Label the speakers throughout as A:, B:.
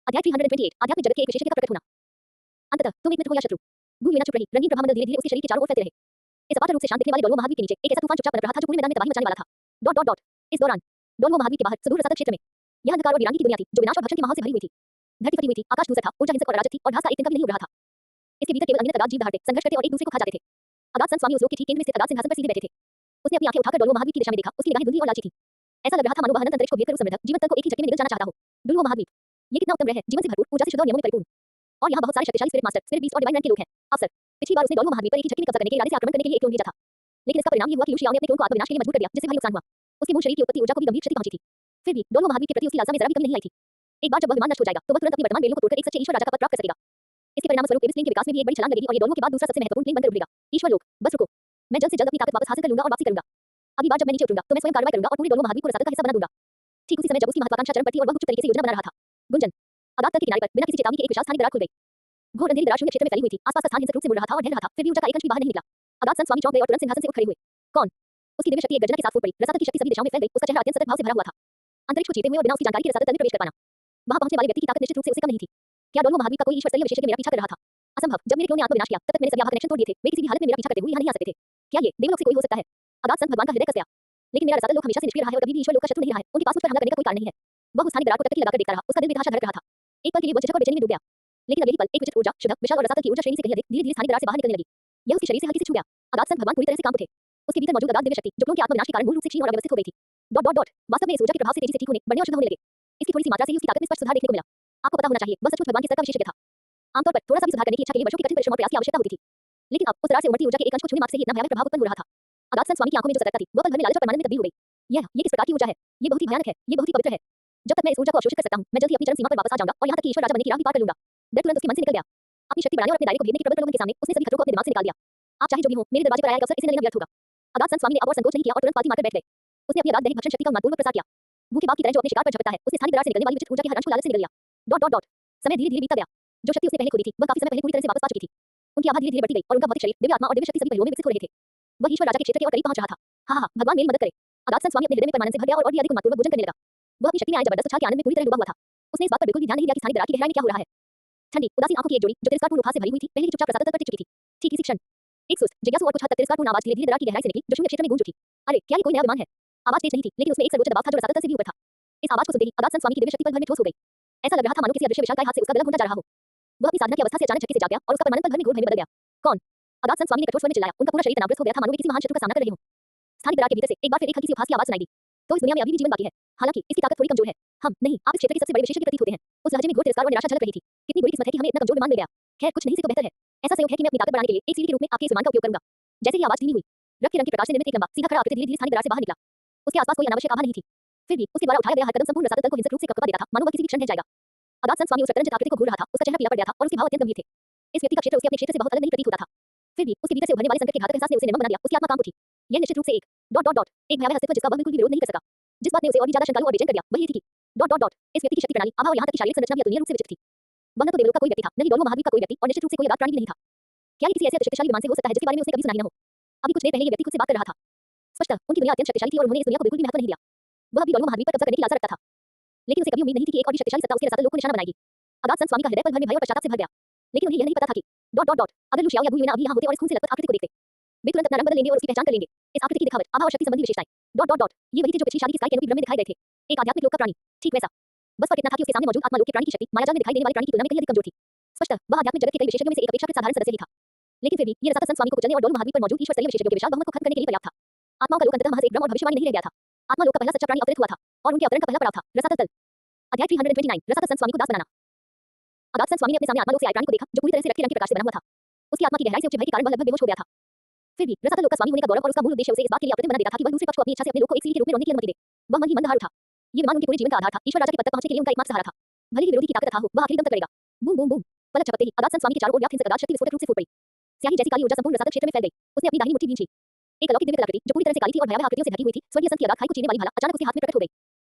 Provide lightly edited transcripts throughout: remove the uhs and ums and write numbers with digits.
A: अध्याय 328 आध्यात्मिक जगत के एक विशेषज्ञ का प्रकट होना। अंततः तुम एक मित्र हो या शत्रु, भूल में न चुप रही रंगीन प्रभामंडल धीरे धीरे उसके शरीर के चारों ओर फैलते रहे। इस अपार रूप से शांत दिखने वाले डोलवो महाद्वीप के नीचे एक ऐसा तूफान चुपचाप पनप रहा था जो पूरे मैदान में तबाही मचाने वाला था। डॉट डॉट डॉट इस दौरान डोलवो महाद्वीप के बाहर सुदूर रसातल क्षेत्र में यह अंधकार और वीरांगी की दुनिया थी जो विनाश और भक्षण के माहौल से भरी हुई थी। धरती फटी हुई थी, आकाश धूसर था, ऊर्जा हिंसक और अराजक थी और घास का एक तिनका भी नहीं उड़ रहा था। इसके भीतर केवल अनगिनत अगाध जीव दहाड़ते, संघर्ष करते और एक दूसरे को खा जाते थे। अगाध संत स्वामी उस लोक के ठीक केंद्र में स्थित अगाध सिंहासन पर सीधे बैठे थे। उसने अपनी आंखें उठाकर डोलवो महाद्वीप की दिशा में देखा। उसकी निगाहें धुंधली और लालची थी। ऐसा लग रहा था मानो वह अनंत अंतरिक्ष को भेदकर उस समृद्ध जीवन तक को एक ही झटके में निगल जाना चाहता हो। डोलवो महाद्वीप, ये कितना उत्तम ग्रह है, जीवन से भरपूर, ऊर्जा से शुद्ध और नियमों में परिपूर्ण। और यहाँ बहुत सारे शक्तिशाली स्पिरिट मास्टर, स्पिरिट बीस्ट और डिवाइन रैंक के लोग हैं। अफसर, पिछली बार उसने डोलवो महाद्वीप पर एक ही झटके में कब्जा करने के इरादे से आक्रमण करने के लिए एक क्लोन भेजा था। लेकिन इसका परिणाम ये हुआ कि लू शियाओ ने अपने क्लोन को आत्मविनाश के लिए मजबूर कर दिया, जिससे भारी नुकसान हुआ। उसके मूल शरीर की उत्पत्ति ऊर्जा को भी गंभीर क्षति पहुंची थी। फिर भी डोलवो महाद्वीप के प्रति उसकी लालसा में जरा भी कमी नहीं आई थी। एक बार जब वह विमान नष्ट हो जाएगा तो वह तुरंत अपनी वर्तमान बेड़ियों को तोड़कर एक सच्चे ईश्वर राजा का पद प्राप्त कर सकेगा। इसके परिणाम स्वरूप एबिस प्लेन के विकास में भी एक बड़ी छलांग लगेगी और ये डोलवो के बाद दूसरा सबसे महत्वपूर्ण प्लेन बनकर उभरेगा। ईश्वर लोक, बस रुको, मैं जल्द से जल्द अपनी ताकत वापस हासिल कर लूंगा और वापसी करूंगा। अगली बार जब मैं नीचे उतरूंगा तो मैं स्वयं कार्रवाई करूंगा और पूरे डोलवो महाद्वीप को रसातल का हिस्सा बना दूंगा। ठीक उसी समय जब उसकी महत्वाकांक्षा चरम पर थी और वह गुपचुप तरीके से योजना बना रहा था, गुंजन अगाध तल के किनारे पर बिना किसी चेतावनी के एक विशाल स्थानीय दरार खुल गई। घोर अंधेरी दरार शून्य क्षेत्र में फैली हुई थी। आसपास का स्थान हिंसक रूप से मुड़ रहा था और ढह रहा था। फिर भी ऊर्जा का एक अंश भी बाहर नहीं निकला। अगाध संत स्वामी चौंक गए और तुरंत सिंहासन से उठ खड़े हुए। कौन? उसकी दिव्य शक्ति एक गर्जना के साथ फूट पड़ी। रसातल की शक्ति सभी दिशाओं में फैल गई। उसका चेहरा अत्यंत सतर्क भाव से भरा हुआ था। अंतरिक्ष को चीरते हुए और बिना उसकी जानकारी के रसातल तल में प्रवेश कर पाना, वहां पहुंचने वाले व्यक्ति की ताकत निश्चित रूप से उससे कम नहीं थी। क्या डोलवो महाद्वीप का कोई ईश्वर स्तरीय विशेषज्ञ मेरा पीछा कर रहा था? असंभव। जब मेरे क्लोन ने आत्मविनाश किया तब तक मैंने सभी आभा कनेक्शन तोड़ दिए थे। वे किसी भी हालत में मेरा पीछा करते हुए यहाँ नहीं आ सकते थे। क्या ये देवलोक से कोई हो सकता है? अगाध संत भगवान का हृदय कस गया। लेकिन मेरा रसातल लोक हमेशा से निष्क्रिय रहा है और कभी भी ईश्वर लोक का शत्रु नहीं रहा है। उनके पास मुझ पर हमला करने का कोई कारण नहीं है। वह उस स्थानीय दरार को टकटकी लगाकर देखता रहा। उसका दिल बेतहाशा धड़क रहा था। एक पल के लिए वह झिझक और बेचैनी में डूब गया। लेकिन अगले ही पल एक विचित्र ऊर्जा, शुद्ध, विशाल और रसातल की ऊर्जा श्रेणी से कहीं अधिक धीरे धीरे स्थानीय दरार से बाहर निकलने लगी। यह उसके शरीर से हल्के से छू गया। अगाध संत भगवान पूरी तरह से कांप उठे। उसके भीतर मौजूद अगाध दिव्य शक्ति जो क्लोन के आत्मविनाश के कारण मूल रूप से क्षीण और अव्यवस्थित हो गई थी। डॉट डॉट डॉट वास्तव में इस ऊर्जा के प्रभाव से तेजी से ठीक होने, बढ़ने और शुद्ध होने लगे। इसकी थोड़ी सी मात्रा से ही उसकी ताकत में स्पष्ट सुधार देखने को मिला। आपको पता होना चाहिए, वह सचमुच भगवान के स्तर का विशेषज्ञ था। आमतौर पर थोड़ा सा भी सुधार करने की इच्छा के लिए वर्षों के कठिन परिश्रम और प्रयास की आवश्यकता होती थी। लेकिन अब उस दरार से उमड़ती ऊर्जा के एक अंश को छूने मात्र से ही इतना भयावह प्रभाव उत्पन्न हो रहा था। अगाध संत स्वामी की आंखों में जो सतर्कता थी वह पल भर में लालच और परमानंद में तब्दील हो गई। ये किस प्रकार की ऊर्जा है? ये बहुत ही भयानक है। ये बहुत ही पवित्र है। जब तक मैं इस ऊर्जा को अवशोषित कर सकता हूं, मैं जल्द ही अपनी चरम सीमा पर वापस आ जाऊंगा और यहां तक कि ईश्वर राजा बनने की राह भी पार कर लूंगा। डर तुरंत उसके मन से निकल गया। अपनी शक्ति बढ़ाने और अपने दायरे को भेदने के प्रबल प्रलोभन के सामने उसने सभी खतरों को अपने दिमाग से निकाल दिया। आप चाहे जो भी हो, मेरे दरवाजे पर आया एक अवसर इसे न लेना व्यर्थ होगा। अगाध संत स्वामी ने अब और संकोच नहीं किया और तुरंत पाती मारकर बैठ गए। उसने अपनी अगाध दैहिक भक्षण शक्ति का उन्मादपूर्वक प्रसार किया। भूखे बाघ की तरह जो अपने शिकार पर झपटता है, उसने स्थानीय दरार से निकलने वाली विचित्र ऊर्जा के हर अंश को लालच से निगल लिया। डॉट डॉट डॉट समय धीरे धीरे बीतता गया। जो शक्ति उसने पहले खोई थी वह काफी समय पहले पूरी तरह से वापस पा चुकी थी। उनकी आभा धीरे धीरे बढ़ती गई और उनका भौतिक शरीर, दिव्य आत्मा और दिव्य शक्ति सभी पहलुओं में विकसित हो रहे थे। वह ईश्वर राजा के क्षेत्र के और करीब पहुंच रहा था। हाँ, भगवान मेरी मदद करे। अगाध संत स्वामी अपने हृदय में परमानंद से भर गया और भी अधिक उन्मादपूर्वक भोजन करने लगा। वह अपनी शक्ति में आए जबरदस्त उछाल के आनंद में पूरी तरह डूबा हुआ था। उसने इस बात पर बिल्कुल भी ध्यान नहीं दिया कि स्थानीय दरार की गहराई में क्या हो रहा है। ठंडी उदासीन आंखों की एक जोड़ी जो तिरस्कारपूर्ण उपहास से भरी हुई थी, पहले ही चुपचाप रसातल तल पर टिक चुकी थी। ठीक इसी क्षण एक सुस्त, जिज्ञासु और कुछ हद तक तिरस्कारपूर्ण आवाज धीरे धीरे दरार की गहराई से निकली जो शून्य क्षेत्र में गूंज उठी। अरे क्या ये कोई नया विमान है? आवाज तेज नहीं थी, लेकिन उसमें एक सर्वोच्च दबाव था जो रसातल तल से भी ऊपर था। इस आवाज को सुनते ही अगाध संत स्वामी की दिव्य शक्ति पल भर में ठोस हो गई। ऐसा लग रहा था मानो किसी अदृश्य विशालकाय हाथ से उसका गला घोंटा जा रहा हो। वह अपनी साधना की अवस्था से अचानक झटके से जाग गया और उसका परमानंद पल भर में घोर भय में बदल गया। कौन? अगाध संत स्वामी ने कठोर स्वर में चिल्लाया। उनका पूरा शरीर तनावग्रस्त हो गया था, मानो वे किसी महान शत्रु का सामना कर रहे हों। स्थानीय दरार के भीतर से एक बार फिर एक हल्की सी उपहास की आवाज सुनाई दी। तो इस दुनिया में अभी भी जीवन बाकी है, हालांकि इसकी ताकत थोड़ी कमजोर है। हम नहीं, आप इस क्षेत्र के सबसे बड़े विशेषज्ञ प्रतीत होते हैं। उस लहजे में घोर तिरस्कार और निराशा झलक रही थी। कितनी बुरी किस्मत है कि हमें इतना कमजोर विमान मिल गया। खैर कुछ नहीं से तो बेहतर है। ऐसा संयोग है कि मैं अपनी ताकत बढ़ाने के लिए एक सीढ़ी के रूप में आपके इस विमान का उपयोग करूंगा। जैसे ही आवाज धीमी हुई, रक्त के रंग के प्रकाश से निर्मित एक लंबा सीधा खड़ा आकृति धीरे धीरे स्थानीय दरार से बाहर निकला। उसके आसपास कोई अनावश्यक आभा नहीं थी। फिर भी उसके द्वारा उठाया गया हर कदम संपूर्ण रसातल तल को हिंसक रूप से कपकपा देता था, मानो वह किसी भी क्षण ढह जाएगा। अगाध संत स्वामी उस रक्तरंजित आकृति को घूर रहा था। उसका चेहरा पीला पड़ गया था और उसके भाव अत्यंत गंभीर थे। इस व्यक्ति का क्षेत्र उसके अपने क्षेत्र से बहुत अलग नहीं प्रतीत होता था। फिर भी उसके भीतर से उभरने वाले संकट के घातक एहसास ने उसे निर्मम बना दिया। उसकी आत्मा कांप उठी। यह निश्चित रूप से एक डॉट डॉट डॉट एक भयावह अस्तित्व जिसका वह बिल्कुल भी विरोध नहीं कर सका। जिस बात ने उसे और भी ज्यादा शंकालु और बेचैन कर दिया वह ये थी कि डॉट डॉट डॉट इस व्यक्ति की शक्ति प्रणाली, आभा और यहाँ तक कि शारीरिक संरचना भी अतुलनीय रूप से विचित्र थी। वह न तो देवलोक का कोई व्यक्ति था, न ही डोलवो महाद्वीप का कोई व्यक्ति और निश्चित रूप से कोई अगाध प्राणी भी नहीं था। क्या ये किसी ऐसे शक्तिशाली विमान से हो सकता है जिसके बारे में उसने कभी सुना ही न हो? अभी कुछ देर पहले ये व्यक्ति खुद से बात कर रहा था। स्पष्टतः उनकी दुनिया अत्यंत शक्तिशाली थी और उन्होंने इस दुनिया को बिल्कुल भी महत्व नहीं दिया। वह भी डोलवो महाद्वीप पर कब्जा करने की लालसा रखता था। लेकिन उसे कभी उम्मीद नहीं थी कि एक और भी शक्तिशाली सत्ता उसके रसातल लोक को निशाना बनाएगी। अगाध संत स्वामी का हृदय पल भर में भय और पश्चाताप से भर गया। लेकिन उन्हें यह नहीं पता था कि डॉट डॉट डॉट अगर लू शियाओ या गु युएन अभी यहाँ होते और इस खून से लथपथ आकृति को देखते, वे तुरंत अपना रंग बदल लेंगे और उसकी पहचान कर लेंगे। इस आकृति की दिखावट, आभा और शक्ति संबंधी विशेषताएं, डॉट डॉट डॉट ये वही थे जो पिछली शादी की स्काई कैनोपी भ्रम में दिखाए गए थे। एक आध्यात्मिक लोक का प्राणी, ठीक वैसा। बस फर्क इतना था कि उसके सामने मौजूद आत्मा लोक के प्राणी की शक्ति मायाजाल में दिखाई देने वाले प्राणी की तुलना में कहीं अधिक कमजोर थी। स्पष्टतः वह आध्यात्मिक जगत के कई विशेषज्ञों में से एक अपेक्षाकृत साधारण सदस्य ही था। लेकिन फिर भी ये रसातल संत स्वामी को कुचलने और डोलवो महाद्वीप पर मौजूद ईश्वर स्तरीय विशेषज्ञों के विशाल बहुमत को खत्म करने के लिए पर्याप्त था। आत्माओं का लोक अंततः महज एक भ्रम और भविष्यवाणी नहीं रह गया था। आत्मा लोक का पहला सच्चा प्राणी अवतरित हुआ था और उनके अवतरण का पहला पड़ाव था रसातल तल। अध्याय 329 रसातल संत स्वामी को दास बनाना। अगाध संत स्वामी ने अपने सामने आत्मा लोक से आए प्राणी को देखा जो पूरी तरह से रक्त के रंग के प्रकाश से बना हुआ था। उसकी आत्मा की गहराई से उपजे भय के कारण वह लगभग बेहोश हो गया था। फिर भी रसातल लोक का स्वामी होने का गौरव और उसका मूल उद्देश्य उसे इस बात के लिए अप्रतिम बना देता था कि वह दूसरे पक्ष को अपनी इच्छा से अपने लोक को एक सीढ़ी के रूप में रोने की अनुमति दे। वह मन ही मन हार उठा। ये विमान उनके पूरे जीवन का आधार था। ईश्वर राजा के पद तक पहुंचने के लिए उनका एकमात्र सहारा था। भले ही विरोधी की ताकत अथाह हो, वह आखिरी दम तक करेगा। बूम बूम बूम पलक झपकते ही अगाध संत स्वामी के चारों ओर व्याप्त हिंसक अगाध शक्ति विस्फोटक रूप से फूट पड़ी। स्याही जैसी काली ऊर्जा संपूर्ण रसातल क्षेत्र में फैल गई। उसने अपनी दाहिनी मुट्ठी भींची। एक अलौकिक दिव्य कलाकृति जो पूरी तरह से काली थी और भयावह आकृतियों से ढकी हुई थी, स्वर्गीय संत की अगाध खाई को चीरने वाली भाला अचानक उसके हाथ में प्रकट हो गई।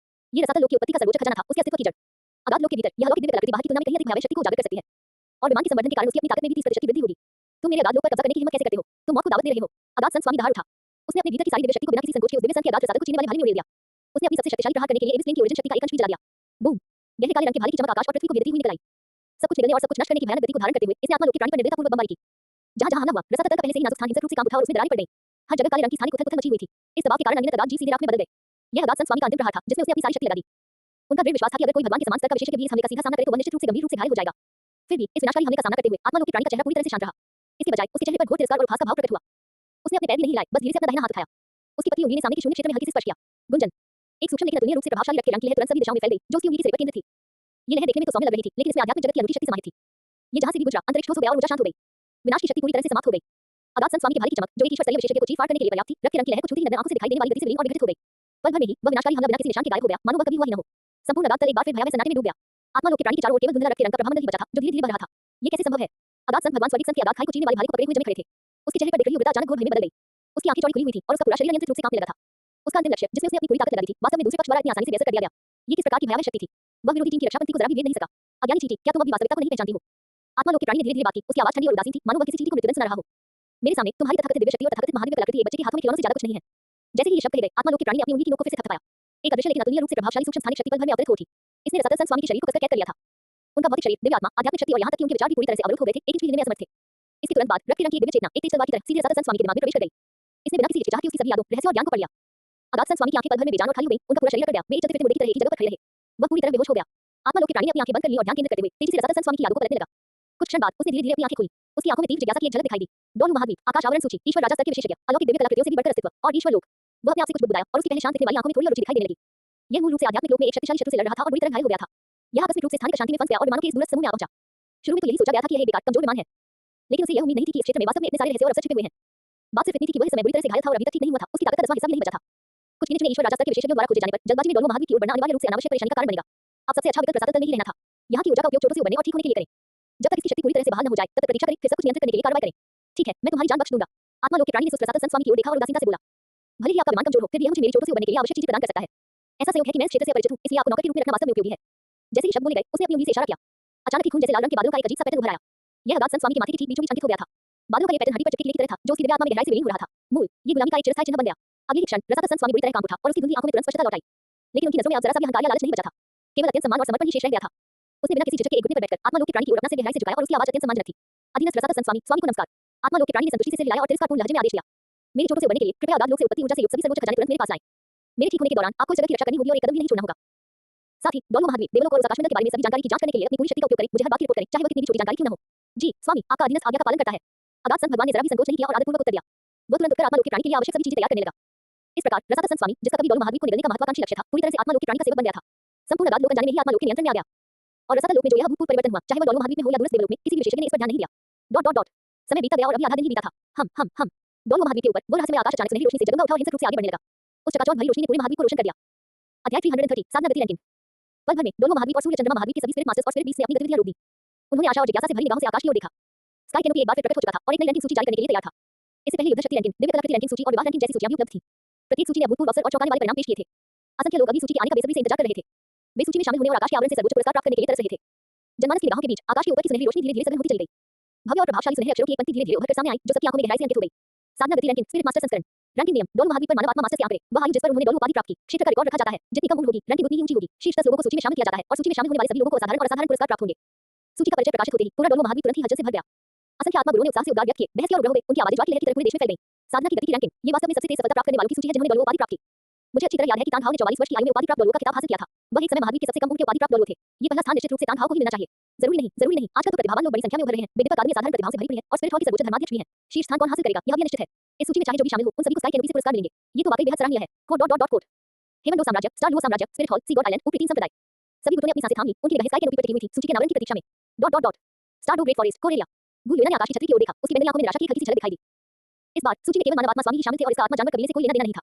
A: ये रसातल लोक की उत्पत्ति का सर्वोच्च खजाना था, उसके अस्तित्व की जड़। अगाध लोक के भीतर यह अलौकिक दिव्य कलाकृति बाहर की तुलना में कहीं अधिक भयावह शक्ति को उजागर कर सकती है और विमान के संवर्धन के कारण उसकी अपनी ताकत में भी 30% वृद्धि होगी। तुम मेरे अगाध लोक पर कब्जा करने की हिम्मत कैसे करते हो? तुम मौत को दावत दे रहे हो। अगाध संत स्वामी दहाड़ उठा। उसने अपने भीतर की सारी दिव्य शक्ति को बिना किसी संकोच के उस दिव्य संत के अगाध रसातल को चीरने वाले भाले में उड़ेल दिया। उसने अपनी सबसे शक्तिशाली प्रहार करने के लिए एबिस प्लेन की ओरिजिन शक्ति का एक अंश भी जला दिया। बूम गहरे काले रंग के भाले की चमक आकाश और पृथ्वी को घेरती हुई निकल आई। सब कुछ निगलने और सब कुछ नष्ट करने की भयानक गति को धारण करते हुए इसने आत्मा लोक के प्राणी पर निर्दयतापूर्वक बमबारी की। जहां जहां हमला हुआ रसातल का पहले से ही नाजुक स्थान हिंसक रूप से कांप उठा और उसमें दरारें पड़ गईं। हर जगह काले रंग की स्थानिक उथल-पुथल मची हुई थी। इस दबाव के कारण अनगिनत अगाध जीव सीधे राख में बदल गए। यह अगाध संत स्वामी का अंतिम प्रहार था जिसमें उसने अपनी सारी शक्ति लगा दी। उनका दृढ़ विश्वास था कि अगर कोई भगवान के समान स्तर का विशेषज्ञ भी इस हमले का सीधा सामना करे तो वह निश्चित रूप से गंभीर रूप से घायल हो जाएगा। फिर भी इस विनाशकारी हमले का सामना करते हुए आत्मा लोक के प्राणी का चेहरा पूरी तरह से शांत रहा। इसके बजाय उसके चेहरे पर घोर तिरस्कार और उपहास का भाव प्रकट हुआ। उसने अपने पैर भी नहीं हिलाए, बस धीरे से अपना दाहिना हाथ उठाया। उसकी पतली उंगली ने सामने के शून्य क्षेत्र में हल्के से स्पर्श किया। गुंजन। एक सूक्ष्म लेकिन अतुलनीय रूप से प्रभावशाली रक्त की रंग की लहर तुरंत सभी दिशाओं में फैल गई जो उसकी उंगली की सिर पर केंद्रित थी। ये लहर देखने में तो सौम्य लग रही थी लेकिन इसमें आध्यात्मिक जगत की अनूठी शक्ति समाहित थी। ये जहां से भी गुजरा अंतरिक्ष ठोस हो गया और ऊर्जा शांत हो गई। विनाश की शक्ति पूरी तरह से समाप्त हो गई। अगाध संत स्वामी की भाले की चमक जो एक ईश्वर स्तरीय विशेषज्ञ को चीर फाड़ करने के लिए पर्याप्त थी, रक्त के रंग की लहर को छूते ही नजर आंखों से दिखाई देने वाली गति से विलीन और विघटित हो गई। पल भर में ही वह विनाशकारी हमला बिना किसी निशान के गायब हो गया, मानो वह कभी हुआ ही न हो। संपूर्ण अगाध तल एक बार फिर भयावह सन्नाटे में डूब गया। आत्मा लोक के प्राणी के चारों ओर केवल धुंधला रक्त के रंग का प्रभामंडल ही बचा था जो धीरे-धीरे बढ़ रहा था। ये कैसे संभव है? अगाध संत भगवान स्वर्गीय संत की अगाध खाई को चीरने वाली भाले को पकड़े हुए जमे खड़े थे। उसके चेहरे पर दिख रही उग्रता अचानक घोर भय में बदल गई। उसकी आंखें चौड़ी खुली हुई थी और उसका पूरा शरीर नियंत्रित रूप से कांपने लगा था। उसका अंतिम लक्ष्य जिसमें उसने अपनी पूरी ताकत लगा दी थी, वास्तव में दूसरे पक्ष द्वारा इतनी आसानी से बेअसर कर दिया गया। ये किस प्रकार की भयावह शक्ति थी? वह विरोधी टीम की रक्षापंक्ति को जरा भी भेद नहीं सका। अज्ञानी चींटी, क्या तुम अपनी वास्तविकता को नहीं पहचानती हो? आत्मा लोक के प्राणी ने धीरे-धीरे बात की, उसकी आवाज ठंडी और उदासीन थी, मानो वह किसी चींटी को मृत्युदंड सुना रहा हो। मेरे सामने तुम्हारी तथाकथित दिव्य शक्ति और तथाकथित महादिव्य कलाकृति एक बच्चे के हाथों में खिलौनों से ज्यादा कुछ नहीं है। जैसे ही ये शब्द कहे गए, आत्मा लोक के प्राणी ने अपनी उंगली की नोक को फिर से थपथपाया। एक अदृश्य लेकिन अतुलनीय रूप से प्रभावशाली सूक्ष्म स्थानिक शक्ति पल भर में अवतरित हो उठी। इसने रसातल संत स्वामी के शरीर को कसकर कैद कर लिया था। उनका भौतिक शरीर, दिव्य आत्मा, आध्यात्मिक शक्ति और यहाँ तक कि उनके विचार भी पूरी तरह से अवरुद्ध हो गए थे, एक इंच भी हिलने में असमर्थ थे। इसके तुरंत बाद रक्त के रंग की एक दिव्य चेतना एक तेज तलवार की तरह सीधे रसातल संत स्वामी के दिमाग में प्रवेश कर गई। इसने बिना किसी हिचकिचाहट के उसकी सभी यादों, रहस्यों और ज्ञान को पढ़ लिया। अगाध संत स्वामी की आंखें पल भर में बेजान और खाली हो गईं, उनका पूरा शरीर अकड़ गया, वे चलते फिरते मुर्दे की तरह एक ही जगह पर खड़े रहे। वह पूरी तरह बेहोश हो गया। आत्मा लोक के प्राणी ने अपनी आंखें बंद कर ली और ध्यान केंद्रित करते हुए तेजी से रसातल संत स्वामी की यादों को पलटने लगा। कुछ क्षण बाद उसने धीरे-धीरे अपनी आंखें खोली। उसकी आंखों में तीव्र जिज्ञासा की एक झलक दिखाई दी। डोलू महाद्वीप, आकाश आवरण सूची, ईश्वर राजा स्तर के विशेषज्ञ, अलौकिक दिव्य कलाकृतियों से भी बढ़कर अस्तित्व और ईश्वर लोक। वह अपने आप से कुछ बुदबुदाया और उसकी पहले शांत दिखने वाली आंखों में थोड़ी और रुचि दिखाई देने लगी। यह मूल रूप से आध्यात्मिक लोक में एक शक्तिशाली शत्रु से लड़ रहा था और बुरी तरह घायल हो गया था। यह आकस्मिक रूप से स्थानिक अशांति में फंस गया और विमानों के इस दूरस्थ समूह में आ पहुंचा। शुरू में तो यही सोचा गया था कि यह एक बेकार कमजोर विमान है, लेकिन उसे यह उम्मीद नहीं थी कि इस क्षेत्र में वास्तव में इतने सारे रहस्य और अवसर छिपे हुए हैं। बात सिर्फ इतनी थी कि वह इस समय बुरी तरह से घायल था और अभी तक ठीक नहीं हुआ था। उसकी ताकत का 10वां हिस्सा भी नहीं बचा था। कुछ गिने चुने ईश्वर राजा स्तर के विशेषज्ञों द्वारा खोजे जाने पर जल्दबाजी में डोलू महाद्वीप की ओर बढ़ना अनिवार्य रूप से अनावश्यक परेशानी का कारण बनेगा। अब सबसे अच्छा विकल्प रसातल तल में ही रहना था। यहाँ की ऊर्जा का उपयोग चोटों से उबरने और ठीक होने के लिए करें। जब तक इसकी शक्ति पूरी तरह से बहाल न हो जाए तब तक प्रतीक्षा करें, फिर सब कुछ नियंत्रित करने के लिए कार्रवाई करें। ठीक है, मैं तुम्हारी जान बख्श दूंगा। आत्मा लोक के प्राणी ने सुस्त रसातल संत स्वामी की ओर देखा और उदासीनता से बोला, भले ही आपका विमान कमजोर हो, फिर भी यह मुझे मेरी चोटों से उबरने के लिए आवश्यक चीजें प्रदान कर सकता है। ऐसा संयोग है कि मैं इस क्षेत्र से अपरिचित हूँ, इसलिए आपको नौकर के रूप में रखना वास्तव में उपयोगी है। जैसे ही शब्द बोले गए, उसने अपनी उंगली से इशारा किया। अचानक ही खून जैसे लाल रंग के बादलों का एक अजीब सा पैटर्न उभर आया। यह अगाध संत स्वामी के माथे के ठीक बीचों बीच अंकित हो गया था। बादलों का ये पैटर्न हड्डी पर चिपके किले की तरह था जो उसकी दिव्य आत्मा में गहराई से विलीन हो रहा था। मूल, ये गुलामी का एक चिरस्थायी चिन्ह बन गया। अगले ही क्षण रसातल संत स्वामी बुरी तरह कांप उठा और उसकी धुंधली आंखों में तुरंत स्पष्टता लौट आई। लेकिन उनकी नजरों में अब जरा सा भी अहंकार या लालच नहीं बचा था। केवल अत्यंत सम्मान और समर्पण ही शेष रह गया था। उसने बिना किसी झिझक के एक घुटने पर बैठकर आत्मा लोक के प्राणी की ओर अपना सिर गहराई से झुकाया और उसकी आवाज अत्यंत सम्मानजनक थी। अधीनस्थ रसातल संत स्वामी, स्वामी को नमस्कार। आत्मा लोक के प्राणी ने संतुष्टि से सिर हिलाया और तिरस्कारपूर्ण लहजे में आदेश दिया, मेरी चोटों से उबरने के लिए कृपया अगाध लोक से उत्पत्ति ऊर्जा से युक्त सभी सर्वोच्च खजाने तुरंत मेरे पास लाएं। मेरे ठीक होने के दौरान आपको इस जगत की रक्षा करनी होगी और एक कदम भी नहीं छोड़ना होगा। साथ ही डोलू महाद्वीप, देवलोक और उस आकाशमंडल के बारे में सभी जानकारी की जांच करने के लिए अपनी पूरी शक्ति का उपयोग करें, मुझे हर बात की रिपोर्ट करें, चाहे वह कितनी भी छोटी जानकारी क्यों न हो। जी स्वामी, आपका अधीनस्थ आज्ञा का पालन करता है। अगाध संत भगवान ने जरा भी संकोच नहीं किया और आदरपूर्वक उत्तर दिया। वह तुरंत उठकर आत्मा लोक के प्राणी के लिए आवश्यक सभी चीजें तैयार करने लगा। इस प्रकार रसातल संत स्वामी, जिसका कभी डोलू महाद्वीप को निगलने का महत्वाकांक्षी लक्ष्य था, पूरी तरह से आत्मा लोक के प्राणी का सेवक बन गया था। संपूर्ण अगाध लोक अनजाने में ही आत्मा लोक के नियंत्रण में आ गया। और रसातल लोक में जो यह अभूतपूर्व परिवर्तन हुआ, चाहे वह डोलू महाद्वीप में हो या दूरस्थ देवलोक में, किसी भी विशेषज्ञ ने इस पर ध्यान नहीं दिया। डॉट डॉट डॉट समय बीता गया और अभी आधा दिन ही बीता था। हम डोलू महाद्वीप के ऊपर वो रहस्यमय आकाश अचानक सुनहरी रोशनी से जगमगा उठा और हिंसक रूप से आगे बढ़ने लगा। उस चकाचौंध भरी रोशनी ने पूरे महाद्वीप को रोशन कर दिया। अध्याय 330 साधना गति रैंकिंग। पल भर में डोलू महाद्वीप और सूर्य चंद्रमा महाद्वीप के सभी स्पिरिट मास्टर्स और स्पिरिट बीस्ट ने अपनी गतिविधियां रोक दी। उन्होंने आशा और जिज्ञासा से भरी निगाहों से आकाश की ओर देखा। स्काई कैनोपी एक बार फिर प्रकट हो चुका था और एक नई रैंकिंग सूची जारी करने के लिए तैयार था। इससे पहले युद्ध शक्ति रैंकिंग, दिव्य कलाकृति रैंकिंग सूची और विवाह रैंकिंग जैसी सूचियां भी उपलब्ध थी। प्रत्येक सूची ने अभूतपूर्व अवसर और चौंकाने वाले परिणाम पेश किए थे। असंख्य लोग अभी सूची के आने का बेसब्री से इंतजार कर रहे थे। वे सूची में शामिल होने और आकाश के आवरण से सर्वोच्च पुरस्कार प्राप्त करने के लिए तरस रहे थे। जनमानस की निगाहों के बीच आकाश के ऊपर की सुनहरी रोशनी धीरे-धीरे सघन होती चली गई। भव्य और प्रभावशाली सुनहरे अक्षरों की एक पंक्ति धीरे-धीरे उभरकर सामने आई जो सबकी आंखों में गहराई से अंकित हो गई। साधना गति रैंकिंग, स्पिरिट मास्टर संस्करण। रैंकिंग नियम, डोलू महाद्वीप पर मानव आत्मा मास्टर के आंकड़े, वह आयु जिस पर उन्होंने डोलू उपाधि प्राप्त की, क्षेत्र का रिकॉर्ड रखा जाता है। जितनी कम उम्र होगी, रैंकिंग उतनी ही ऊंची होगी। शीर्ष 10 लोगों को सूची में शामिल किया जाता है और सूची में शामिल होने वाले सभी लोगों को असाधारण और असाधारण पुरस्कार प्राप्त होंगे। सूची का परिचय प्रकाशित होते ही पूरा डोलू महाद्वीप तुरंत ही हलचल से भर गया। असंख्य आत्मा गुरुओं ने उत्साह से उद्गार व्यक्त किए, बहस की और उग्र हो गए। उनकी आवाजें ज्वार की लहर की तरह पूरे देश में फैल गई। साधना की गति की रैंकिंग, ये वास्तव में सबसे तेज सफलता प्राप्त करने वालों की सूची है जिन्होंने डोलू उपाधि प्राप्त की। मुझे अच्छी तरह याद है कि तांग हाओ ने 44 वर्ष की आयु में उपाधि प्राप्त डोलू का खिताब हासिल किया था। वह एक समय महाद्वीप के सबसे कम उम्र के उपाधि प्राप्त डोलू थे। ये पहला स्थान निश्चित रूप से तांग हाओ को ही मिलना चाहिए। जरूरी नहीं, आजकल तो प्रतिभावान लोग बड़ी संख्या में उभर रहे हैं। विद्या अकादमी साधारण प्रतिभाओं से भरी पड़ी है और स्पिरिट हॉल की सर्वोच्च धर्माध्यक्ष भी है। शीर्ष स्थान कौन हासिल करेगा, यह भी निश्चित है। इस सूची में चाहे जो भी शामिल हो, उन सभी को स्काई कैनोपी से पुरस्कार मिलेंगे। ये तो वाकई बेहद सराहनीय है। कोट हेवन लो साम्राज्य, स्टार लो साम्राज्य, स्पिरिट हॉल, सी गॉड आइलैंड, ऊपरी तीन संप्रदाय। सभी दूतों ने अपनी सांसें थाम ली। उनकी निगाहें स्काई कैनोपी पर टिकी हुई थी, सूची के अनावरण की प्रतीक्षा में। स्टार डो ग्रेट फॉरेस्ट, कोरेलिया। गुलयोना ने आकाश की छतरी की ओर देखा। उसकी बेंगनी आंखों में निराशा की हल्की सी झलक दिखाई दी। इस बार सूची में केवल मानव आत्मा स्वामी ही शामिल थे और इसका आत्मा जानवर कबीले से कोई लेना देना नहीं था।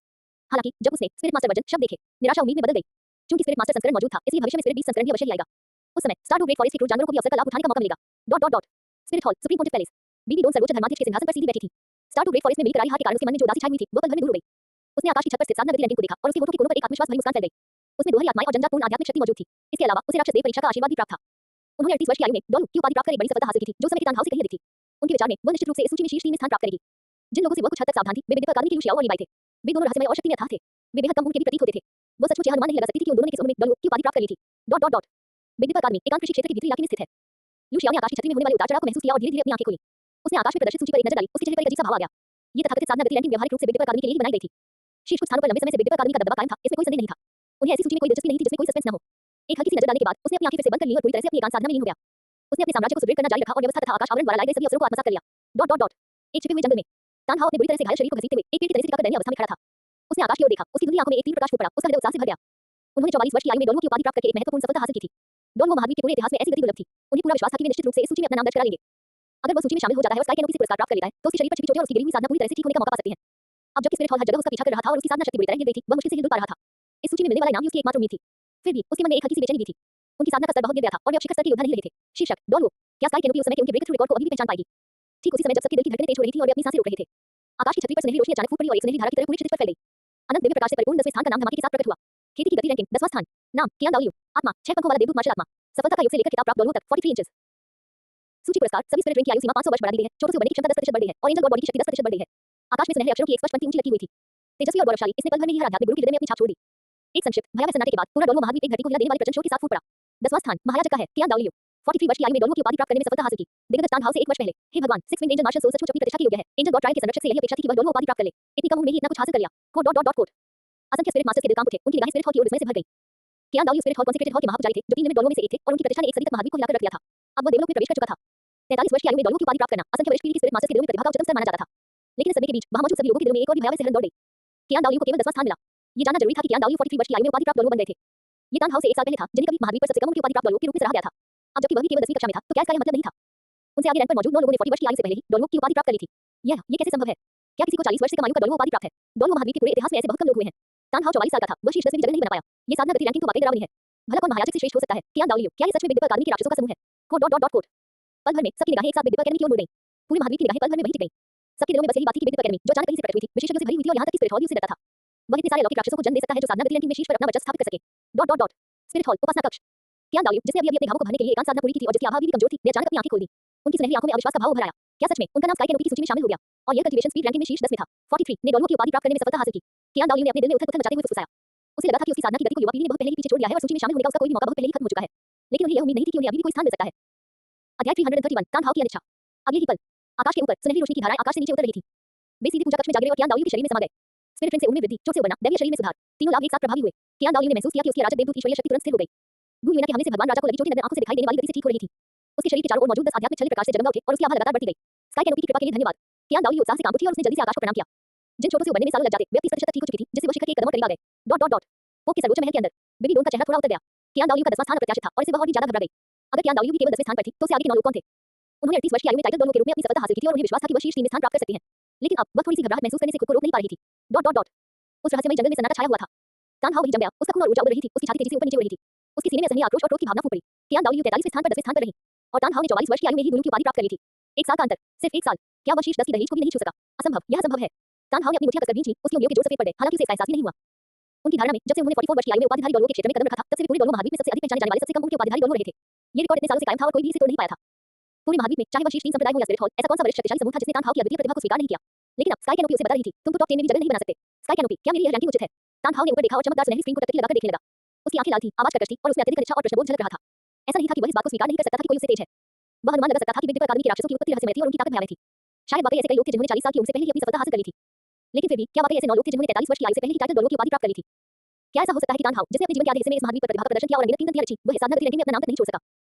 A: हालांकि जब उसने स्पिरिट मास्टर वर्जन शब्द देखे, निराशा उम्मीद में बदल गई। चूंकि स्पिरिट मास्टर संस्करण मौजूद था, इसलिए भविष्य में स्पिरिट बीस्ट संस्करण भी अवश्य ही आएगा। उस समय स्टार डो ग्रेट फॉरेस्ट के क्रूर जानवरों को भी अवसर का लाभ उठाने का मौका मिलेगा। Spirit hall, supreme pontiff Palace. Bibi Dong सर्वोच्च धर्माध्यक्ष के सिंहासन पर सीधी बैठी थी। स्टार डो ग्रेट फॉरेस्ट में मिली करारी हार के कारण उसके मन में जो उदासी छाई हुई थी, वो पल भर में दूर हो गई। उसने आकाश की छत पर स्थित साधना गति रैंकिंग को देखा और उसके होठों के कोनों पर एक आत्मविश्वास भरी मुस्कान फैल गई। उसमें दोहरी आत्माएं और जनजातपूर्ण आध्यात्मिक शक्ति मौजूद थी। इसके अलावा उसे राक्षस देव परीक्षा का आशीर्वाद भी प्राप्त था। उन्होंने 38 वर्ष की आयु में डोलू की उपाधि प्राप्त कर एक बड़ी सफलता हासिल की थी, जो समय के तांग हाओ से कहीं अधिक थी। उनके विचार में वह निश्चित रूप से इस सूची में शीर्ष 3 में स्थान प्राप्त करेगी। जिन लोगों से वह कुछ हद तक सावधान थी, वे विद्या अकादमी की लुशियाओ और लीबाई थे। वे दोनों रहस्यमय और शक्ति में अथाह थे। वे बेहद कम उम्र के भी प्रतीत होते थे। वो सचमुच यह अनुमान नहीं लगा सकती थी कि उन दोनों ने किस उम्र में डोलू की उपाधि प्राप्त कर ली थी। बिग दीपक अकादमी एकांत कृषि क्षेत्र के भीतरी इलाके में स्थित है। लू शियाओ ने आकाश की छतरी में होने वाले उतार चढ़ाव को महसूस किया और धीरे-धीरे अपनी आंखें खोली। उसने आकाश में प्रदर्शित सूची पर एक नजर डाली। उसके चेहरे पर एक अजीब सा भाव आ गया। ये तथाकथित साधना गति रैंकिंग व्यवहारिक रूप से बिग दीपक अकादमी के लिए ही बनाई गई थी। शीर्ष कुछ स्थानों पर लंबे समय से बिग दीपक अकादमी का दबदबा कायम था, इसमें कोई संदेह नहीं था। उन्हें ऐसी सूची में कोई दिलचस्पी नहीं थी जिसमें कोई सस्पेंस न हो। एक हल्की सी नजर डालने के बाद उसने अपनी आंखें फिर से बंद कर लीं और पूरी तरह से अपनी एकांत साधना में लीन हो गया। उसने अपने साम्राज्य को सुदृढ़ करना जारी रखा और व्यवस्था तथा आकाश आवरण द्वारा लाए गए सभी अवसरों को आत्मसात कर लिया। डॉट डॉट डॉट एक छिपे हुए जंगल में तान हाओ अपने बुरी तरह से घायल शरीर को घसीटते हुए एक पेड़ की तरह से टिकाकर दयनीय अवस्था में खड़ा था। उसने आकाश की ओर देखा। उसकी धुंधली आंखों में एक तीव्र प्रकाश फूट पड़ा। उसका हृदय उत्साह से भर गया। उन्होंने 44 वर्ष की आयु में डोलवो की उपाधि प्राप्त करके एक महत्वपूर्ण सफलता हासिल की थी। डोलवो महाद्वीप के पूरे इतिहास में ऐसी गति दुर्लभ थी। उन्हें पूरा विश्वास था कि वे निश्चित रूप से इस सूची में अपना नाम दर्ज करा लेंगे। अगर वो सूची में शामिल हो जाता है और स्काई कैनोपी से पुरस्कार प्राप्त कर लेता है तो उसके शरीर पर छिपी चोटें और उसकी गिरी हुई साधना पूरी तरह से ठीक होने का मौका पा सकती है। अब जबकि स्पिरिट हॉल हर जगह उसका पीछा कर रहा था और उसकी साधना शक्ति बुरी तरह गिर गई थी, वह मुश्किल से हिल डुल पा रहा था। इस सूची में मिलने वाला इनाम ही उसकी एकमात्र उम्मीद थी। फिर भी उसके मन में एक हल्की सी बेचैनी भी थी। उनकी साधना का स्तर बहुत गिर गया था और वे अब शिखर स्तर के योद्धा नहीं रहे थे। शीर्षक डोलवो, क्या स्काई कैनोपी उस समय के उनके ब्रेक थ्रू रिकॉर्ड को अभी भी पहचान पाएगी? ठीक उसी समय जब सबके दिल की धड़कनें तेज हो रही थी और वे अपनी सांसें रोक रहे थे, आकाश की छतरी पर सुनहरी रोशनी अचानक फूट पड़ी और एक सुनहरी धारा की तरह पूरी क्षितिज पर फैल गई। अनंत दिव्य प्रकाश से परिपूर्ण 10वें स्थान का नाम धमाके के साथ प्रकट हुआ। खेती की गति रैंकिंग 10वां स्थान। नाम कियान दाओलियो। आत्मा 6 पंखों वाला देवदूत मार्शल आत्मा। सफलता का युग से लेकर खिताब प्राप्त डोलवो तक 43 इंचेस। सूची पुरस्कार सभी स्पिरिट रैंक की आयु सीमा 500 वर्ष बढ़ा दी गई है। चोटों से उबरने की क्षमता 10% बढ़ गई है और एंजल गॉड बॉडी की शक्ति 10% बढ़ गई है। आकाश में सुनहरे अक्षरों की एक स्पष्ट पंक्ति ऊंची लटकी हुई थी। तेजस्वी और गौरवशाली, इसने पल भर में ही हर आध्यात्मिक गुरु के हृदय में अपनी छाप छोड़ दी। एक संक्षिप्त भयावह सन्नाटे के बाद पूरा डोलवो महाद्वीप एक धरती को हिला देने वाले प्रचंड शोर के साथ फूट पड़ा। 10वां स्थान महायाजक का है कियान दाओलियो। 43 वर्ष की आयु में डोलवो की उपाधि प्राप्त करने में सफलता हासिल की। दिग्गज टाउन हाउस से 1 वर्ष पहले। हे भगवान, 6 विंग एंजल मार्शल सोल सचमुच अपनी प्रतिष्ठा के योग्य है। एंजल गॉड ट्रायल के संरक्षक से यही अपेक्षा थी कि वह डोलवो उपाधि प्राप्त कर ले। इतनी कम उम्र में ही इतना कुछ हासिल कर लिया। Quote dot dot dot quote. असंख्य स्पिरिट मास्टर्स के दिल कांप उठे। उनकी निगाहें स्पिरिट हॉल की ओर विस्मय से भर गई। कियान दाओलियो स्पिरिट हॉल कॉन्सेक्रेटेड हॉल के महापुजारी थे जो 3 निमित्त डोलवो में से एक थे और उनकी प्रतिष्ठा ने एक सदी तक महाद्वीप को हिलाकर रख दिया था। अब वो देवलोक में प्रवेश कर चुका था। 43 वर्ष की आयु में डोलवो की उपाधि प्राप्त करना असंख्य वरिष्ठ पीढ़ी के स्पिरिट मास्टर्स के दिलों में प्रतिभा का उच्चतम स्तर माना जाता था। लेकिन इस समय के बीच वहां मौजूद सभी लोगों के दिलों में एक और भी भयावह सिहरन दौड़ गई। कियान दाओलियो को केवल 10वां स्थान मिला। ये जानना जरूरी था कि कियान दाओलियो 43 वर्ष की आयु में उपाधि प्राप्त डोलवो बन गए थे। ये टाउन हाउस से 1 साल पहले था जिन्हें कभी महाद्वीप पर सबसे कम उम्र की उपाधि प्राप्त डोलवो के रूप में सराहा गया था। अब जबकि वह भी केवल 10वीं कक्षा में था तो क्या इसका यह मतलब नहीं था? उनसे आगे रैंक पर मौजूद 9 लोगों ने 40 वर्ष की आयु से पहले ही डोलवो की उपाधि प्राप्त कर ली थी। ये कैसे संभव है? क्या किसी को 40 वर्ष से कम आयु पर डोलवो उपाधि प्राप्त है? डोलवो महाद्वीप के पूरे इतिहास में ऐसे बहुत कम लोग हुए हैं। टाउन हाउस 44 साल का था, वह शीर्ष 10 में भी जगह नहीं बना पाया। ये साधना गति रैंकिंग तो वाकई डरावनी है। भला कौन महायाजक से श्रेष्ठ हो सकता है? कियान दाओलियो, क्या ये सच में बिग दीपक अकादमी के राक्षसों का समूह है? Quote dot dot dot quote. पल भर में सबकी निगाहें एक साथ बिग दीपक अकादमी की ओर मुड़ गईं। पूरी महाद्वीप की निगाहें पल भर में वहीं टिक गईं। सबके दिलों में बस यही बात थी कि बिग दीपक अकादमी जो अचानक कहीं से प्रकट हुई थी, विशेषज्ञों से भरी हुई थी और यहाँ तक कि स्पिरिट हॉल भी उसे डरता था। वह इतने सारे अलौकिक राक्षसों को जन्म दे सकता है जो साधना गति रैंकिंग में शीर्ष पर अपना वर्चस्व स्थापित कर सके। Dot dot dot Spirit Hall उपासना कक्ष। कियान दाओलियो, जिसने अभी अपने घावों को भरने के लिए एकांत साधना पूरी की थी और जिसकी आभा अभी भी कमजोर थी, ने अचानक अपनी आंखें खोल दी। उनकी सुनहरी आंखों में अविश्वास का भाव उभर आया। क्या सच में उनका नाम स्काई कैनोपी की सूची में शामिल हो गया? और यह कल्टीवेशन स्पीड रैंकिंग में शीर्ष 10 में था। 43 ने डोलवो की उपाधि प्राप्त करने में सफलता हासिल की। कियान दाओलियो ने अपने दिल में उथल-पुथल मचाते हुए फुसफुसाया। उसे लगा था कि उसकी साधना की गति को युवा पीढ़ी ने बहुत पहले ही पीछे छोड़ दिया है और सूची में शामिल होने का उसका कोई भी मौका बहुत पहले ही खत्म हो चुका है। लेकिन उन्हें यह उम्मीद नहीं थी कि उन्हें अभी भी कोई स्थान मिल सकता है। अध्याय 331 टाउन हाउस की अनिच्छा। अगले ही पल आकाश के ऊपर सुनहरी रोशनी की धाराएं आकाश से नीचे उतर रही थी। वे सीधे पूजा कक्ष में जा गिरे और कियान दाओलियो के शरीर में समा गए। स्पिरिट रैंक से उनमें वृद्धि, चोट से उबरना, दैवीय शरीर में सुधार, तीनों लाभ एक साथ प्रभावी हुए। कियान दाओलियो ने महसूस किया कि उसकी राजक देवदूत ईश्वरीय शक्ति तुरंत स्थिर हो गई। भूमि मीना के हमले से भगवान राजा को लगी चोटें नग्न आंखों से दिखाई देने वाली गति से ठीक हो रही थी। उसके शरीर के चारों ओर मौजूद 10 आध्यात्मिक छल प्रकाश से जगमगा उठे और उसकी आभा लगातार बढ़ती गई। स्काई कैनोपी की कृपा के लिए धन्यवाद। कियान दाओलियो उत्साह से कांप उठी और उसने जल्दी से आकाश को प्रणाम किया। जिन चोटों से उबरने में सालों लग जाते, वे 30% तक ठीक हो चुकी थी, जिससे वह शिखर के एक कदम और करीब आ गए। डॉट डॉट डॉट पोप के सर्वोच्च महल के अंदर बेबी डोन का चेहरा थोड़ा उतर गया। कियान दाओलियो का 10वां स्थान अप्रत्याशित था और इससे वह और भी ज्यादा घबरा गई। अगर कियान दाओलियो भी केवल 10वें स्थान पर थी तो उससे आगे के 9 लोग कौन थे? उन्होंने 38 वर्ष की आयु में टाइगर डोलवो के रूप में अपनी सफलता हासिल की थी और उन्हें विश्वास था कि वह शीर्ष 3 में स्थान प्राप्त कर सकती हैं। लेकिन अब वह थोड़ी सी घबराहट महसूस करने से खुद को रोक नहीं पा रही थी। डॉट डॉट डॉट उस रहस्यमय जंगल में सन्नाटा छाया हुआ था। टाउन हाउस वहीं जम गया। उसका खून और ऊर्जा उड़ रही थी। उसकी छाती तेजी से ऊपर नीचे हो रही थी। उसके सीने में असहनीय आक्रोश और क्रोध की भावना फूट पड़ी। कियान दाओलियो 43वें स्थान पर 10वें स्थान पर रही और टाउन हाउस ने 44 वर्ष की आयु में ही गुरु की उपाधि प्राप्त कर ली थी। 1 साल का अंतर, सिर्फ 1 साल। क्या वह शीर्ष 10 की दहलीज को भी नहीं छू सका? असंभव, यह असंभव है। टाउन हाउस ने अपनी मुट्ठियां कसकर भींच लीं, उसकी उंगलियों के जोर सफेद पड़ गए, हालांकि उसे इसका एहसास भी नहीं हुआ। उनकी धारणा में जब से उन्होंने 44 वर्ष की आयु में उपाधिधारी डोलवो के क्षेत्र में कदम रखा था, तब से वे पूरे डोलवो महाद्वीप में सबसे अधिक पहचाने जाने वाले सबसे कम उम्र के उपाधिधारी डोलवो रहे थे। ये रिकॉर्ड इतने सालों से कायम था और कोई भी इसे तोड़ नहीं पाया था। पूरे महाद्वीप में चाहे वह शीर्ष 3 संप्रदाय हो या स्पिरिट हॉल, ऐसा कौन सा वरिष्ठ शक्तिशाली समूह था जिसने टाउन हाउस की अद्वितीय प्रतिभा को स्वीकार नहीं किया? लेकिन अब स्काई कैनोपी उसे बता रही थी, तुम तो टॉप 10 में भी जगह नहीं बना सकते। स्काई कैनोपी, क्या मेरी यह रैंकिंग उचित है? टाउन हाउस ने ऊपर देखा और चमकदार सुनहरी स्क्रीन को टकटकी लगाकर देखने लगा। उसकी आंखें लाल थीं, आवाज कर्कश थी और उसमें अत्यधिक अनिच्छा और प्रश्नबोध झलक रहा था। ऐसा नहीं था कि वह इस बात को स्वीकार नहीं कर सकता था कि कोई उससे तेज है। वह अनुमान लगा सकता था कि बिग दीपक अकादमी के राक्षसों की उत्पत्ति रहस्यमय थी और उनकी ताकत भयावह थी। शायद वाकई ऐसे कई लोग थे जिन्होंने 40 साल की उम्र से पहले ही अपनी सफलता हासिल कर ली थी। लेकिन फिर भी क्या वाकई ऐसे 9 लोग थे जिन्होंने 43 वर्ष की आयु से पहले ही टाइगर डोलवो की उपाधि प्राप्त कर ली थी? क्या ऐसा हो सकता है कि टाउन हाउस, जिसने अपने जीवन के आधे हिस्से में इस महाद्वीप पर प्रतिभा का प्रदर्शन किया और अनगिनत कीमती रची, वह इस साधना गति रैंकिंग में अपना नाम तक नहीं छोड़ सका?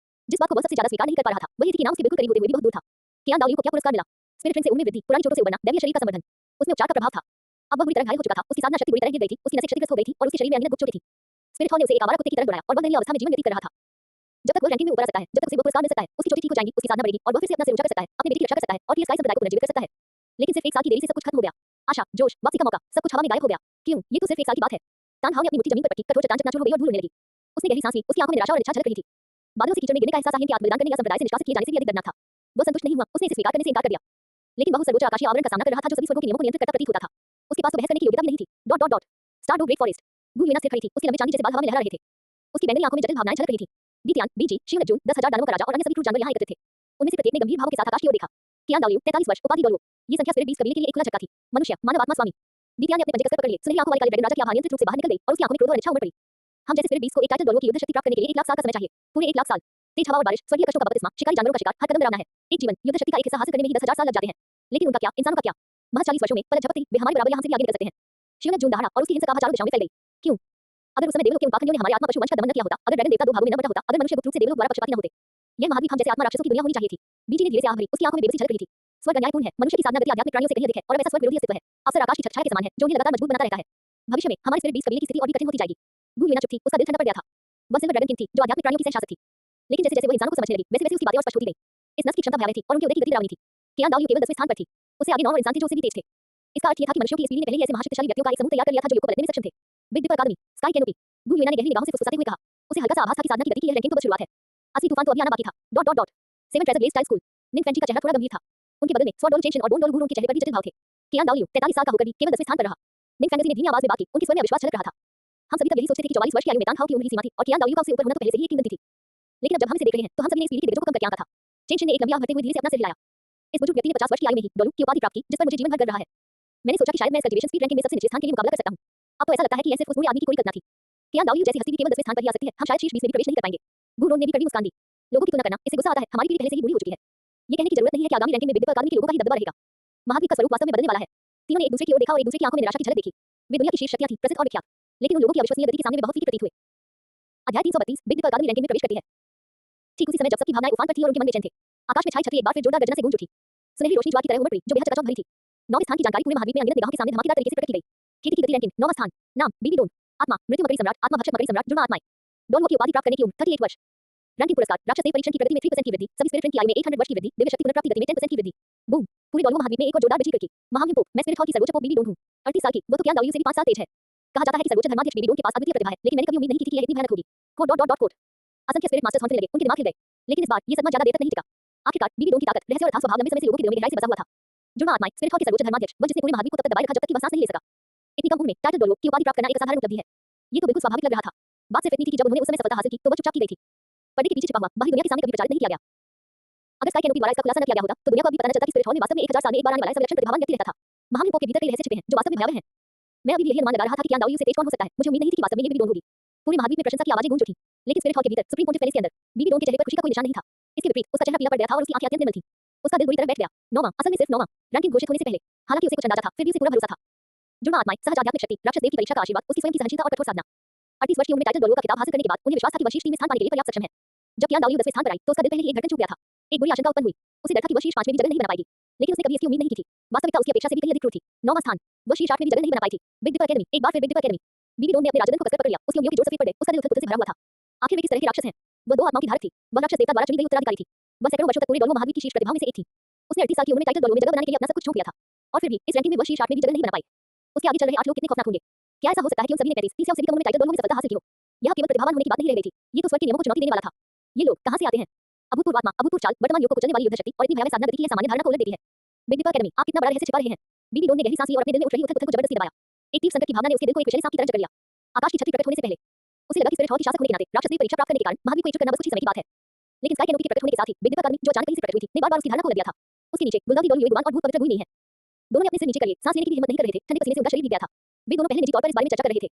A: जिस बात को वह सबसे ज्यादा स्वीकार नहीं कर पा रहा था, वह ये थी कि नाम उसके बिल्कुल करीब होते हुए भी बहुत दूर था। कियान दाओलियो को क्या पुरस्कार मिला? स्पिरिट रैंक से उम्र में वृद्धि, पुरानी चोटों से उबरना, दैवीय शरीर का संवर्धन। उसमें उपचार का प्रभाव था। अब वह बुरी तरह घायल हो चुका था। उसकी साधना शक्ति बुरी तरह गिर गई थी। उसकी नसें क्षतिग्रस्त हो गई थी और उसके शरीर में अनगिनत गुप्त चोटें थीं। स्पिरिट हॉल ने उसे एक आवारा कुत्ते की तरह दौड़ाया और वह दयनीय अवस्था में जीवन व्यतीत कर रहा था। जब तक वह रैंकिंग में ऊपर आ सकता है, जब तक उसे वो पुरस्कार मिल सकता है, उसकी चोटें ठीक हो जाएंगी, उसकी साधना बढ़ेगी और वह फिर से अपना सिर ऊंचा कर सकता है, अपने बेटे की रक्षा कर सकता है और टीएस स्काई संप्रदाय को पुनर्जीवित कर सकता है। लेकिन सिर्फ 1 साल की देरी से सब कुछ खत्म हो गया। आशा, जोश, वापसी का मौका, सब कुछ हवा में गायब हो गया। क्यों? ये तो सिर्फ 1 साल की बात है। टाउन हाउस ने अपनी मुट्ठी जमीन पर रखी, कठोर चट्टान चकनाचूर हो गई और धूल उड़ने लगी। उसने गहरी सांस ली। उसकी आंखों में निराशा और इच्छा झलक रही थी। बादलों से कीचड़ में गिरने का एहसास आहीन के आत्मबलिदान करने या संप्रदाय से निष्कासित किए जाने से भी अधिक दर्दनाक था। वह संतुष्ट नहीं हुआ। उसने इसे स्वीकार करने से इनकार कर दिया। लेकिन वह उस सर्वोच्च आकाशीय आवरण का सामना कर रहा था जो सभी स्वर्गों के नियमों को नियंत्रित करता प्रतीत होता था। उसके पास तो बहस करने की योग्यता भी नहीं थी। Dot dot dot Star Dou Great Forest. भूमि मीना स्थिर खड़ी थी। उसके लंबे चांदी जैसे बाल हवा में लहरा रहे थे। उसकी बैंगनी आंखों में जटिल भावनाएं झलक रही थीं। बीतियान, बीजी, शिवनज्जुन, 10,000 दानवों का राजा और अन्य सभी क्रूर जानवर यहाँ एकत्रित थे। उनमें से प्रत्येक ने गंभीर भावों के साथ आकाश की ओर देखा। कियान दाओलियो, 43 वर्ष, उपाधि डोलवो। ये संख्या स्पिरिट बीस्ट कबीले के लिए एक खुला झटका थी। मनुष्य, मानव आत्मा स्वामी। बीतियान ने अपने पंजे कसकर पकड़ लिए। सुनहरी आंखों वाली काली ड्रैगन राजा की आभा नियंत्रित रूप से बाहर निकल गई और उसकी आंखों में क्रोध और इच्छा उमड़ पड़ी। हम जैसे स्पिरिट बीस्ट को एक टाइटल डॉलर की युद्ध शक्ति प्राप्त करने के लिए 1 लाख साल का समय चाहिए। पूरे 1 लाख साल। तेज हवा और बारिश, स्वर्गीय कष्टों का बपतिस्मा, शिकारी जानवरों का शिकार, हर कदम डरावना है। एक जीवन, युद्ध शक्ति का एक हिस्सा हासिल करने में ही 10,000 साल लग जाते हैं। लेकिन उनका क्या, इंसानों का क्या? महज 40 वर्षों में पलक झपकते ही वे हमारे बराबर यहाँ से भी आगे निकल सकते हैं। शिवनत जून दहाड़ा और उसकी हिंसक आभा चारों दिशाओं में फैल गई। क्यों? अगर उस समय देवलोक के उन पाखंडियों ने हमारे आत्मा पशु वंश का दमन न किया होता, अगर ड्रैगन देवता 2 भागों में न बटा होता, अगर मनुष्य गुप्त रूप से देवलोक द्वारा पक्षपाती न होते, यह महाद्वीप हम जैसे आत्मा राक्षसों की दुनिया होनी चाहिए थी। बीजी ने धीरे से आह भरी, उसकी आंखों में बेबसी झलक रही थी। स्वर्ग अन्यायपूर्ण है, मनुष्य की साधना गति आध्यात्मिक प्राणियों से कहीं अधिक है और वैसा स्वर्ग विरोधी अस्तित्व है। अवसर आकाश की छत्रछाया के समान है, जो उन्हें लगातार मजबूत बनाता रहता है। भविष्य में हमारे स्पिरिट बीस्ट कबीले की स्थिति और भी कठिन होती जाएगी। गूंज चुप थी, उसका दिल ठंडा पड़ गया था। वह सिल्वर ड्रैगन किंग थी, जो आध्यात्मिक प्राणियों की सहशासक थी। लेकिन जैसे जैसे वह इंसानों को समझने लगी, वैसे वैसे उसकी बातें और स्पष्ट होती गईं। इस नस्ल की क्षमता भयावह थी और उनके उदय की गति डरावनी थी। कियान दाओ केवल 10वें स्थान पर थी। उससे आगे 9 और इंसान थे जो उससे भी तेज थे। इसका अर्थ यह था कि मनुष्यों की इस पीढ़ी ने पहले ही ऐसे महाशक्तिशाली व्यक्तियों का एक समूह तैयार कर लिया था जो युग को पलटने में सक्षम थे। बिग डिपर अकादमी, स्काई कैनोपी। गूंज ने गहरी निगाहों से फुसफुसाते हुए कहा। उसे हल्का सा आभास था कि साधना की गति की यह रैंकिंग तो बस शुरुआत है। असली तूफान तो अभी आना बाकी था। Dot dot dot. 7 treasure Blaze style school. निन फ्रेंची का चेहरा थोड़ा गंभीर था। उनके बगल में स्वॉर्ड डोल चेंशन और बोन डोल गुरु उनके चेहरे पर भी जटिल भाव थे। कियान दाओ 43 साल का होकर भी केवल 10वें स्थान पर रहा। निन फ्रेंची ने धीमी आवाज में बात की, उनके स्वर में अविश्वास झलक रहा था। हम सभी तक यही सोचते थे कि 44 वर्ष की आयु में तांग हाउ की उम्र ही सीमा थी और कियान दाओ का उससे ऊपर होना तो पहले से ही एक किंवदंती थी। लेकिन अब जब हम इसे देख रहे हैं तो हम सभी ने इस पीढ़ी के दिग्गजों को कम करके आंका था। चेंशन ने एक लंबी आह भरते हुए धीरे से अपना सिर हिलाया। इस बुजुर्ग व्यक्ति ने 50 वर्ष की आयु में ही डोलू की उपाधि प्राप्त की, जिस पर मुझे जीवन भर गर्व रहा है। मैंने सोचा कि शायद मैं इस कल्टीवेशन स्पीड रैंकिंग में सबसे निचले स्थान के लिए मुकाबला कर सकता हूं। अब तो ऐसा लगता है कि ऐसे उस बूढ़े आदमी की कोई कल्पना थी। कियान दाओ जैसी हस्ती भी केवल 10वें स्थान पर ही आ सकती है, हम शायद शीर्ष 20 में भी प्रवेश नहीं कर पाएंगे। गुरु ने भी कड़वी मुस्कान दी। लोगों की तुलना करना, इससे गुस्सा आता है, हमारी पीढ़ी पहले से ही बूढ़ी हो चुकी है। ये कहने की जरूरत नहीं है कि आगामी रैंकिंग में बिग डिपर अकादमी के लोगों का ही दबदबा रहेगा। महाद्वीप का स्वरूप वास्तव में बदलने वाला है। तीनों ने एक दूसरे की ओर देखा और एक दूसरे की आंखों में निराशा की झलक देखी। वे दुनिया की शीर्ष शक्तियां थीं, प्रसिद्ध और विख्यात, लेकिन उन लोगों की अविश्वसनीय गति के सामने वे बहुत फीके प्रतीत हुए। अध्याय 332 बिग डिपर अकादमी रैंकिंग में प्रवेश करती है। ठीक उसी समय जब सबकी भावनाएं उफान पर थी और उनके मन बेचैन थे, आकाश में छाई छतरी एक बार फिर जोरदार गर्जना से गूंज उठी। सुनहरी रोशनी ज्वार की तरह उमड़ पड़ी, जो बेहद चकाचौंध भरी थी। 9वें स्थान की जानकारी पूरे महाद्वीप में अनगिनत निगाहों के सामने धमाकेदार तरीके से प्रकट की गई। खेती की गति रैंकिंग 9वां स्थान। नाम बीबी डोन। आत्मा मृत्यु मकड़ी सम्राट, आत्मा भक्षक मकड़ी सम्राट, जुड़वा आत्माएं। डोन की उपाधि प्राप्त करने की उम्र 38 वर्ष। रैंकिंग पुरस्कार, राक्षस देव परीक्षण की प्रगति में 3% की वृद्धि, सभी स्पिरिट ट्रेन की आयु में 800 वर्ष की वृद्धि, दिव्य शक्ति पुनर्प्राप्ति गति में 10% की वृद्धि। बूम। पूरे डोलवो महाद्वीप में एक और जोरदार बिजली कड़की। महामहिम पोप, मैं स्पिरिट हॉल की सर्वोच्च पोप बीबी डोन हूं। 38 साल की, वो तो कियान दाओ से भी 5 साल तेज है। कहा जाता है कि सर्वोच्च धर्माध्यक्ष बीबी डोन के पास अद्वितीय प्रतिभा है, लेकिन मैंने कभी उम्मीद नहीं की थी कि यह इतनी भयानक होगी। Code dot dot dot code. असंख्य स्पिरिट मास्टर्स हौसले लगे, उनके दिमाग हिल गए। लेकिन इस बार ये सदमा ज्यादा देर तक नहीं टिका। आखिरकार बीबी डोन की ताकत, रहस्य और अथाह स्वभाव लंबे समय से लोगों के दिलों में गहराई से बसा हुआ था। जुड़वा आत्माएं, स्पिरिट हॉल के सर्वोच्च धर्माध्यक्ष, वह जिसने पूरे महाद्वीप को तब तक दबाए रखा जब तक कि वह सांस नहीं ले सका। इतनी कम उम्र में टाइटल डोलो की उपाधि प्राप्त करना एक असाधारण उपलब्धि है। ये तो बिल्कुल स्वाभाविक लग रहा था। बात सिर्फ इतनी थी कि जब उन्होंने उस समय सफलता हासिल की तो वह चुपचाप की गई थी। पर्दे के पीछे छिपा हुआ, बाहरी दुनिया के सामने कभी प्रचारित नहीं किया गया। अगर स्काई कैनोपी द्वारा इसका खुलासा न किया गया होता तो दुनिया को अभी पता न चलता कि स्पिरिट हॉल में वास्तव में 1000 साल में एक बार आने वाला ऐसा विलक्षण प्रतिभावान व्यक्ति रहता था। महामहिम पोप के भीतर कई रहस्य छिपे हैं जो वास्तव में भयावह हैं। मैं अभी भी यही अनुमान लगा रहा था कि कियान दाओ से तेज कौन हो सकता है। मुझे उम्मीद नहीं थी कि वास्तव में ये बीबी डोन होगी। पूरे महाद्वीप में प्रशंसा की आवाजें गूंज उठी। लेकिन स्पिरिट हॉल के भीतर सुप्रीम पोंटिफ पैलेस के अंदर बीबी डोन के चेहरे पर खुशी का कोई निशान नहीं था। इसके विपरीत उसका चेहरा पीला पड़ गया था और उसकी आंखें अत्यंत निर्मल थीं। उसका दिल बुरी तरह बैठ गया। 9वां, असल में सिर्फ 9वां, रैंकिंग घोषित होने से पहले। हालांकि उसे कुछ अंदाजा था, फिर भी उसे पूरा भरोसा था। जुड़वा आत्माएं, सहज आध्यात्मिक शक्ति, राक्षस देव की परीक्षा का आशीर्वाद, उसकी स्वयं की सहनशीलता और कठोर साधना। 38 वर्ष की उम्र में टाइटल डोलो का खिताब हासिल करने के बाद उन्हें विश्वास था कि वह शीर्ष 3 में स्थान पाने के लिए पर्याप्त सक्षम है। जब कियान दाओ 10वें स्थान पर आई तो उसका दिल पहले ही एक धड़कन चूक गया था। एक बुरी आशंका उत्पन्न हुई। उसे डर था कि वह शीर्ष 5 में भी जगह नहीं बना पाएगी। लेकिन उसने कभी इसकी उम्मीद नहीं की थी। वास्तविकता उसकी अपेक्षा से भी कहीं अधिक क्रूर थी। 9वां स्थान, वह शीर्ष 8 में भी जगह नहीं बना पाई थी। बिग डिपर अकेडमी, एक बार फिर बिग डिपर अकेडमी। बीबी डोन ने अपने राजदन को कसकर पकड़ लिया, उसकी उंगलियों की जोर सफेद पड़ गई, उसका दिल उथल-पुथल से भरा हुआ था। आखिर वे किस तरह के राक्षस हैं? वह 2 आत्माओं की धारक थी। वह राक्षस देवता द्वारा चुनी गई उत्तराधिकारी थी। वह सैकड़ों वर्षों तक पूरे डोलवो महाद्वीप की शीर्ष प्रतिभाओं में से एक थी। उसने 38 साल की उम्र में टाइटल डोलो में जगह बनाने के लिए अपना सब कुछ झोंक दिया था। और फिर भी इस रैंकिंग में वह शीर्ष 8 में भी जगह नहीं बना पाई। उसके आगे चल रहे 8 लोग कितने खौफनाक होंगे। क्या ऐसा हो सकता है कि उन सभी ने 35, 30 या उससे भी कम उम्र में टाइटल डोलो में सफलता हासिल की हो? यहाँ केवल प्रतिभावान होने की बात नहीं रह गई थी। ये तो स्वर्ग के नियमों को चुनौती देने वाला था। ये लोग कहां से आते हैं? अभूतपूर्व आत्मा, अभूतपूर्व चाल, वर्तमान युग को कुचलने वाली युद्ध शक्ति और इतनी भयावह साधना गति की यह सामान्य धारणा को उलट देती है। बिग डिपर अकेडमी, आप कितना बड़ा रहस्य छिपा रहे हैं? बीबी डोन ने गहरी सांस ली और अपने दिल में उठ रही उथल-पुथल को जबरदस्ती दबाया। एक तीव्र संकट की भावना ने उसके दिल को एक विषैली सांप की तरह जकड़ लिया। आकाश की छतरी प्रकट होने से पहले उसे लगा कि स्पिरिट हॉल के शासक होने के नाते राक्षस देव परीक्षा प्राप्त करने के कारण महाद्वीप को एकजुट करना बस कुछ ही समय की बात है। लेकिन स्काई कैनोपी के प्रकट होने के साथ ही बिग डिपर अकादमी जो अचानक कहीं से प्रकट हुई थी, ने बार-बार उसकी धारणा को उलट दिया था। उसके नीचे गुलदाउदी डोल युगवान और भूत पवित्र भूमि नहीं है। दोनों ने अपने सिर नीचे कर लिए, सांस लेने की भी हिम्मत नहीं कर रहे थे। ठंडे पसीने से उनका शरीर भीग गया था। वे दोनों पहले निजी तौर पर इस बारे में चर्चा कर रहे थे।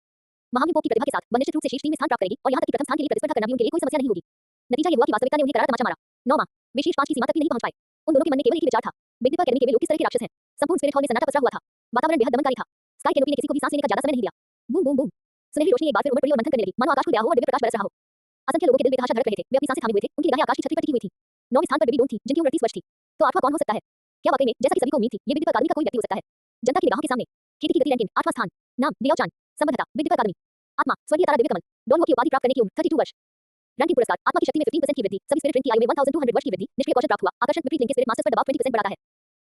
A: महामहिम पोप की प्रतिभा के साथ वह निश्चित रूप से शीर्ष 3 में स्थान प्राप्त करेगी और यहाँ तक कि प्रथम स्थान के लिए प्रतिस्पर्धा करना भी उनके लिए कोई समस्या नहीं होगी। नतीजा ये हुआ कि वास्तविकता ने उन्हें करारा तमाचा मारा। 9वां, वे शीर्ष 5 की सीमा तक भी नहीं पहुंच पाए। उन दोनों के मन में केवल एक ही विचार था। बिग डिपर अकेडमी के वे लोग किस तरह के राक्षस हैं? संपूर्ण स्पिरिट हॉल में सन्नाटा पसरा हुआ था। वातावरण बेहद दमनकारी था। स्काई कैनोपी ने किसी को भी सांस लेने का ज्यादा समय नहीं दिया। Boom boom boom. सुनहरी रोशनी एक बार फिर उमड़ पड़ी और मंथन करने लगी, मानो आकाश को दया हो और दिव्य प्रकाश बरस रहा हो। असंख्य लोगों के दिल बेतहाशा धड़क रहे थे। वे अपनी सांसें थामे हुए थे, उनकी निगाहें आकाश की छतरी पर टिकी हुई थी। 9वें स्थान पर बेबी डोन थी, जिनकी उम्र 38 वर्ष थी। तो 8वां कौन हो सकता है? क्या वाकई में, जैसा कि सभी को उम्मीद थी, ये बिग डिपर अकादमी का कोई व्यक्ति हो सकता है? जनता की निगाहों के सामने खेती की गति रैंकिंग 8वां स्थान। नाम दियाओ चान। संबद्धता बिग डिपर अकादमी। आत्मा स्वर्गीय तारा दिव्य कमल। डोलवो की उपाधि प्राप्त करने की उम्र 32 वर्ष। रैंकिंग पुरस्कार, आत्मा की शक्ति में 15% की वृद्धि, सभी स्पिरिट ट्रेन की आयु में 1200 वर्ष की वृद्धि, निष्क्रिय कौशल प्राप्त हुआ, आकर्षण विपरीत लिंग के स्पिरिट मास्टर्स पर दबाव 20% बढ़ाता है।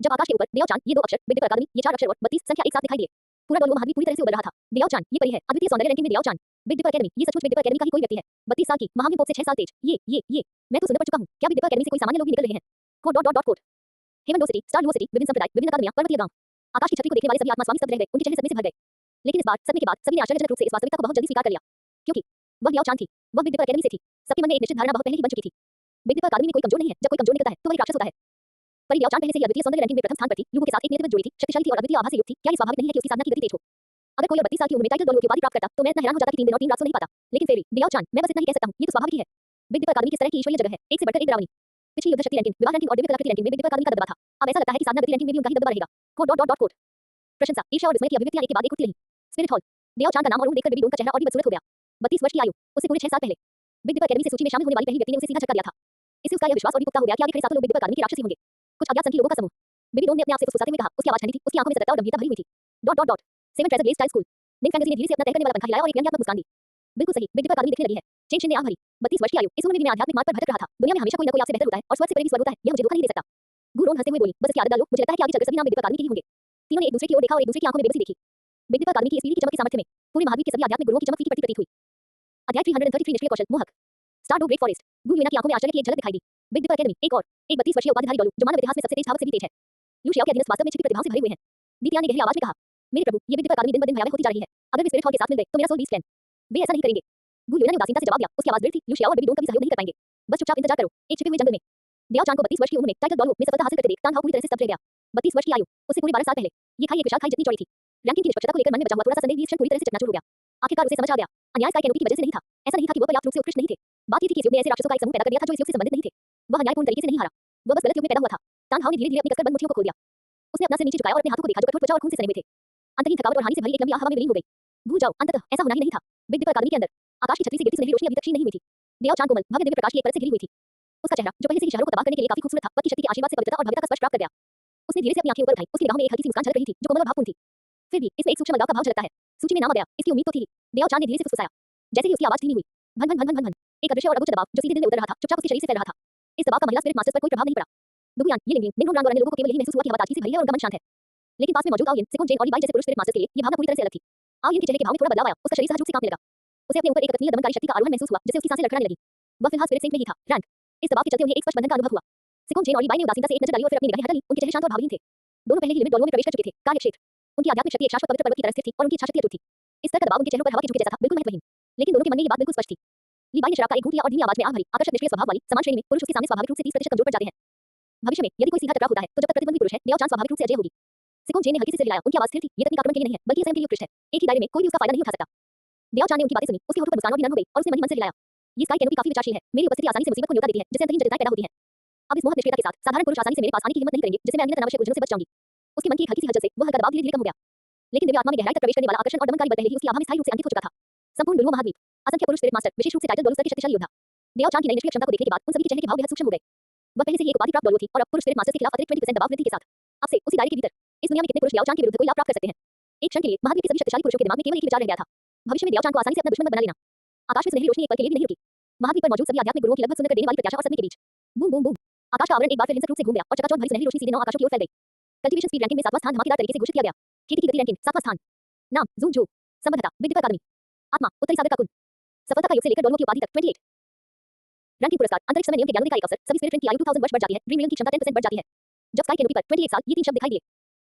A: जब आकाश के ऊपर दियाओ चान, ये 2 अक्षर, बिग डिपर अकादमी, ये 4 अक्षर और 32 संख्या एक साथ दिखाई दिए। पूरा डोलवो महाद्वीप पूरी तरह से उबल रहा था। दियाओ चान, ये परी है, अद्वितीय सौंदर्य रैंकिंग में दियाओ चान। बिग डिपर अकेडमी, ये सचमुच बिग डिपर अकेडमी का ही कोई व्यक्ति है। 32 साल की, महामहिम पोप से 6 साल तेज। ये मैं तो सुंदर पड़ चुका हूं। क्या बिग डिपर अकेडमी से कोई सामान्य लोग भी निकल रहे हैं? Code dot dot dot code. Heaven डो सिटी, स्टार डुओ सिटी, विभिन्न संप्रदाय, विभिन्न अकादमियां, पर्वतीय गांव। आकाश की छतरी को देखने वाले सभी आत्मा स्वामी स्तब्ध रह गए, उनके चेहरे सदमे से भर गए। लेकिन इस बार सदमे के बाद सभी ने आश्चर्यजनक रूप से इस वास्तविकता को बहुत जल्दी स्वीकार कर लिया। क्योंकि वह दियाओ चान थी, वह बिग डिपर अकेडमी से थी। सबके मन में एक निश्चित धारणा बहुत पहले ही बन चुकी थी। बिग डिपर अकादमी में कोई कमजोर नहीं है, जब कोई कमजोर निकलता है तो वह एक राक्षस होता है। पर दियाओ चान पहले से ही अद्वितीय सौंदर्य रैंकिंग में प्रथम स्थान पर थी, युगों के साथ एक नेतृत्व जोड़ी थी, शक्तिशाली थी और अद्वितीय आभा से युक्त थी। क्या ये स्वाभाविक नहीं है कि उसकी साधना की गति तेज हो? अगर कोई और 32 साल की उम्र में टाइटल डॉलर की उपाधि प्राप्त करता तो मैं इतना हैरान हो जाता कि 3 दिन और 3 रात सो नहीं पाता। लेकिन फिर भी दियाओ चांद, मैं बस इतना ही कह सकता हूँ, ये तो स्वाभाविक ही है। बिग दीपक अकादमी किस तरह की ईश्वरीय जगह है, एक से बढ़कर एक डरावनी। पिछली युद्ध शक्ति रैंकिंग, विवाह रैंकिंग और दिव्य कलाकृति रैंकिंग में बिग दीपक अकादमी का दबदबा था। अब ऐसा लगता है कि साधना गति रैंकिंग में भी उनका ही दबदबा रहेगा। Quote dot dot dot quote. प्रशंसा, ईर्ष्या और विस्मय की अभिव्यक्तियां एक के बाद एक उठती रहीं। स्पिरिट हॉल, दियाओ चांद का नाम और रूप देखकर बेबी डोन का चेहरा और भी बदसूरत हो गया। 32 वर्ष की आयु, उससे पूरे 6 साल पहले बिग दीपक अकेडमी से सूची में शामिल होने वाली पहली व्यक्ति ने उसे सीधा झटका दिया था। इससे उसका यह विश्वास और भी पुख्ता हो गया कि आगे खड़े सातों लोग बिग दीपक अकादमी के राक्षस ही होंगे। कुछ अज्ञात संख्या लोगों का समूह। बेबी डोन ने अपने आप से फुसफुसाते हुए कहा, उसकी आवाज ठंडी थी, उसकी आंखों में सतर्कता और गंभीरता भरी हुई थी। Dot dot dot. Seven Treasure Blaze style School. निक फैंटेसी ने धीरे से अपना तय करने वाला पंखा हिलाया और एक व्यंग्यात्मक मुस्कान दी। बिल्कुल सही, बिग दीपक अकादमी दिखने लगी है। चेन ने आह भरी। 32 वर्ष की आयु, इस उम्र में भी मैं आध्यात्मिक मार्ग पर भटक रहा था। दुनिया में हमेशा कोई न कोई आपसे बेहतर होता है और स्वर्ग से परे भी स्वर्ग होता है, यह मुझे धोखा नहीं दे सकता। गुरोन हंसते हुए बोली, बस इसकी आदत डालो, मुझे लगता है कि आगे चलकर सभी नाम बिग दीपक अकादमी के ही होंगे। तीनों ने एक दूसरे की ओर देखा और एक दूसरे की आंखों में बेबसी देखी। बिग दीपक अकादमी की इस पीढ़ी की चमक के सामर्थ्य में पूरे महाद्वीप के सभी आध्यात्मिक गुरुओं की चमक फीकी पड़ती प्रतीत हुई। अध्याय 333 निष्क्रिय कौशल मोहक। स्टारडो ग्रेट फॉरेस्ट। गुलवेना की आंखों में आश्चर्य की एक झलक दिखाई दी। बिग दीपक अकेडमी, एक और, एक 32 वर्षीय उपाधिधारी डोलू जो मानव इतिहास में सबसे तेज धावक से भी तेज है। लुशियाओ के अधीनस्थ वास्तव में छिपी प्रतिभाओं से भरे हुए हैं। दीतिया ने गहरी आवाज में कहा, मेरे प्रभु, ये बिग दीपक अकादमी दिन ब दिन भयावह होती जा रही है। अगर वे स्पिरिट हॉल के साथ मिल गए तो मेरा सोल बीस्ट प्लान। वे ऐसा नहीं करेंगे। गुलवेना ने उदासीनता से जवाब दिया, उसकी आवाज दृढ़ थी, लुशियाओ और बेबी डोन कभी सहयोग नहीं कर पाएंगे। बस चुपचाप इंतजार करो, एक छिपे हुए जंगल में। दियाओ चांद को 32 वर्ष की उम्र में टाइटल डॉलर में सफलता हासिल करते देख तानहाओ पूरी तरह से स्तब्ध रह गया। 32 वर्ष की आयु, उससे पूरे 12 साल पहले ये खाई एक विशाल खाई जितनी चौड़ी थी। रैंकिंग की निष्पक्षता को लेकर मन में बचा हुआ थोड़ा सा संदेह भी इस क्षण पूरी तरह से चकनाचूर हो गया। आखिरकार उसे समझ आ गया, अन्याय स्काई कैनोपी की वजह से नहीं था। ऐसा नहीं था कि वो पर्याप्त रूप से उत्कृष्ट नहीं थे। बात ये थी कि इस युग ने ऐसे राक्षसों का एक समूह पैदा कर दिया था जो इस युग से संबंधित नहीं थे। वह अन्यायपूर्ण तरीके से नहीं हारा, वह बस गलत युग में पैदा हुआ था। तानहाओ ने धीरे-धीरे अपनी कसकर बंद मुट्ठियों को खोल दिया। उसने अपना सिर नीचे झुकाया और अपने हाथों को देखा जो कठोर त्वचा और खून से सने हुए थे। अंतहीन थकावट और हानि से भरी एक लंबी आह हवा में विलीन हो गई। भूल जाओ, अंततः ऐसा होना ही नहीं था। बिग दीपक अकादमी के अंदर आकाश की छतरी से गिरती सुनहरी रोशनी अभी तक क्षीण नहीं हुई थी। दियाओ चांद कोमल, भव्य दिव्य प्रकाश की एक परत से घिरी हुई थी। उसका चेहरा, जो पहले से ही शहरों को तबाह करने के लिए काफी खूबसूरत था, पति शक्ति के आशीर्वाद से पवित्रता और भव्यता का स्पर्श प्राप्त कर गया। उसने धीरे से अपनी आंखें ऊपर उठाई, उसकी निगाहों में एक हल्की सी मुस्कान झलक रही थी, जो कोमल और भावपूर्ण थी। फिर भी इसमें एक सूक्ष्म अलगाव का भाव झलकता है। सूची में नाम आ गया, इसकी उम्मीद तो थी ही। दियाओ चांद ने धीरे से फुसफुसाया। जैसे ही उसकी आवाज धीमी हुई, भन भन भन भन भन भन, एक अदृश्य और अगुच्छ दबाव जो सीधे दिल में उतर रहा था, चुपचाप उसके शरीर से फैल रहा था। इस दबाव का महिला स्पिरिट मास्टर्स पर कोई प्रभाव नहीं पड़ा। दुबुयान, ये लिंगिंग, निंगोन ब्रांड और अन्य लोगों को केवल यही महसूस हुआ कि हवा ताजगी से भरी है और उनका मन शांत है। लेकिन पास में मौजूद आओ यिन, सिकुन जेन और लीवाई जैसे पुरुष स्पिरिट मास्टर्स के लिए ये भावना पूरी तरह से अलग थी। आओ यिन के चेहरे के भाव में थोड़ा बदलाव आया, उसका शरीर सहज रूप से कांपने लगा। उसे अपने ऊपर एक अकथनीय दमनकारी शक्ति का आरोहण महसूस हुआ, जिससे उसकी सांसें लड़खड़ाने लगीं। वह फिलहाल स्पिरिट सिंक में ही था। रैंक, इस दबाव के चलते उन्हें एक स्पष्ट बंधन का अनुभव हुआ। सिकुन जेन और लीवाई ने उदासीनता से एक नजर डाली और फिर अपनी निगाहें हटा लीं। उनके चेहरे शांत और भावहीन थे। दोनों पहले ही लिमिट डॉलरों में प्रवेश कर चुके थे। कार्यक्षेत्र, उनकी आध्यात्मिक शक्ति एक शाश्वत पवित्र पर्वत की तरह स्थिर थी और उनकी इच्छाशक्ति अटूट थी। इस तरह का दबाव उनके चेहरों पर हवा के झोंके जैसा था, बिल्कुल महत्वहीन। लेकिन दोनों के मन में ये बात बिल्कुल स्पष्ट थी। लीवाई ने शराब का एक घूंट लिया और धीमी आवाज में आह भरी, आकर्षक निष्क्रिय स्वभाव वाली समान श्रेणी में पुरुष उसके सामने स्वाभाविक रूप से 30% कमजोर पड़ जाते हैं। भविष्य में यदि कोई सीधा टकराव होता है तो जब तक प्रतिद्वंदी पुरुष है, दियाओ चांद स्वाभाविक रूप से अजय होगी। सिकुन जेन ने हल्की से सिर हिलाया, उनकी आवाज स्थिर थी, ये तकनीक आक्रमण के लिए नहीं है, बल्कि ये स्वयं के लिए उत्कृष्ट है। एक ही दायरे में कोई भी उसका फायदा नहीं उठा सकता। दियाओ चांद ने उनकी बातें सुनी, उसके होठों पर मुस्कान और भी नरम हो गई और उसने मन ही मन से हिलाया। ये स्काई कैनोपी काफी विचारशील है, मेरी उपस्थिति आसानी से मुसीबत को न्योता देती है, जिससे अंतहीन जटिलताएं पैदा होती हैं। अब इस मोहक निष्क्रियता के साथ साधारण पुरुष आसानी से मेरे पास आने की हिम्मत नहीं करेंगे, जिससे मैं अनगिनत अनावश्यक उलझनों से बच जाऊंगी। उसके मन की एक हल्की सी हलचल से वह हल्का दबाव धीरे-धीरे कम हो गया। लेकिन दिव्य आत्मा में गहराई तक प्रवेश करने वाला आकर्षण और दमनकारी बल पहले ही उसकी आभा में स्थायी रूप से अंकित हो चुका था। संपूर्ण दुर्लभ महाद्वीप, असंख्य पुरुष स्पिरिट मास्टर, विशेष रूप से टाइटल डॉलर स्तर के शक्तिशाली योद्धा। दियाओ चांद की नई निष्क्रिय क्षमता को देखने के बाद उन सभी के चेहरे के भाव बेहद सूक्ष्म हो गए। वह पहले से ही एक उपाधि प्राप्त डॉलर थी और अब पुरुष स्पिरिट मास्टर के खिलाफ अतिरिक्त 20% दबाव वृद्धि के साथ अब से उसी दायरे के भीतर इस दुनिया में कितने पुरुष दियाओ चांद के विरुद्ध कोई लाभ प्राप्त कर सकते हैं। एक क्षण के लिए महाद्वीप के सभी शक्तिशाली पुरुषों के दिमाग में केवल एक ही विचार रह गया था, भविष्य में दियाओ चांद को आसानी से अपना दुश्मन बना लेना। आकाश में सुनहरी रोशनी एक पल के लिए भी नहीं रुकी। महाद्वीप पर मौजूद सभी आध्यात्मिक गुरुओं की लगभग सुनकर देने वाली प्रत्याशा और सदमे के बीच बूम बूम बूम, आकाश का आवरण एक बार फिर हिंसक रूप से घूम गया और चकाचौंध भरी सुनहरी रोशनी सीधे 9 आकाशों की ओर फैल गई। कल्टीवेशन स्पीड रैंकिंग में 7वां स्थान धमाकेदार तरीके से घोषित किया गया। खेती की गति रैंकिंग 7वां स्थान। नाम जून जो। संबद्धता बिग दीपक अकादमी। आत्मा उत्तरी सागर का कुल। सफलता का योग से लेकर डॉलरों की उपाधि तक 28। रैंकिंग पुरस्कार अंतरिक्ष समय नियम के ज्ञानोदय का एक अवसर, सभी स्पिरिट की आयु 2000 वर्ष बढ़ जाती है, ड्रीम रियल की क्षमता 10% बढ़ जाती है। जब स्काई कैनोपी पर 28 साल ये तीन शब्द दिखाई दिए,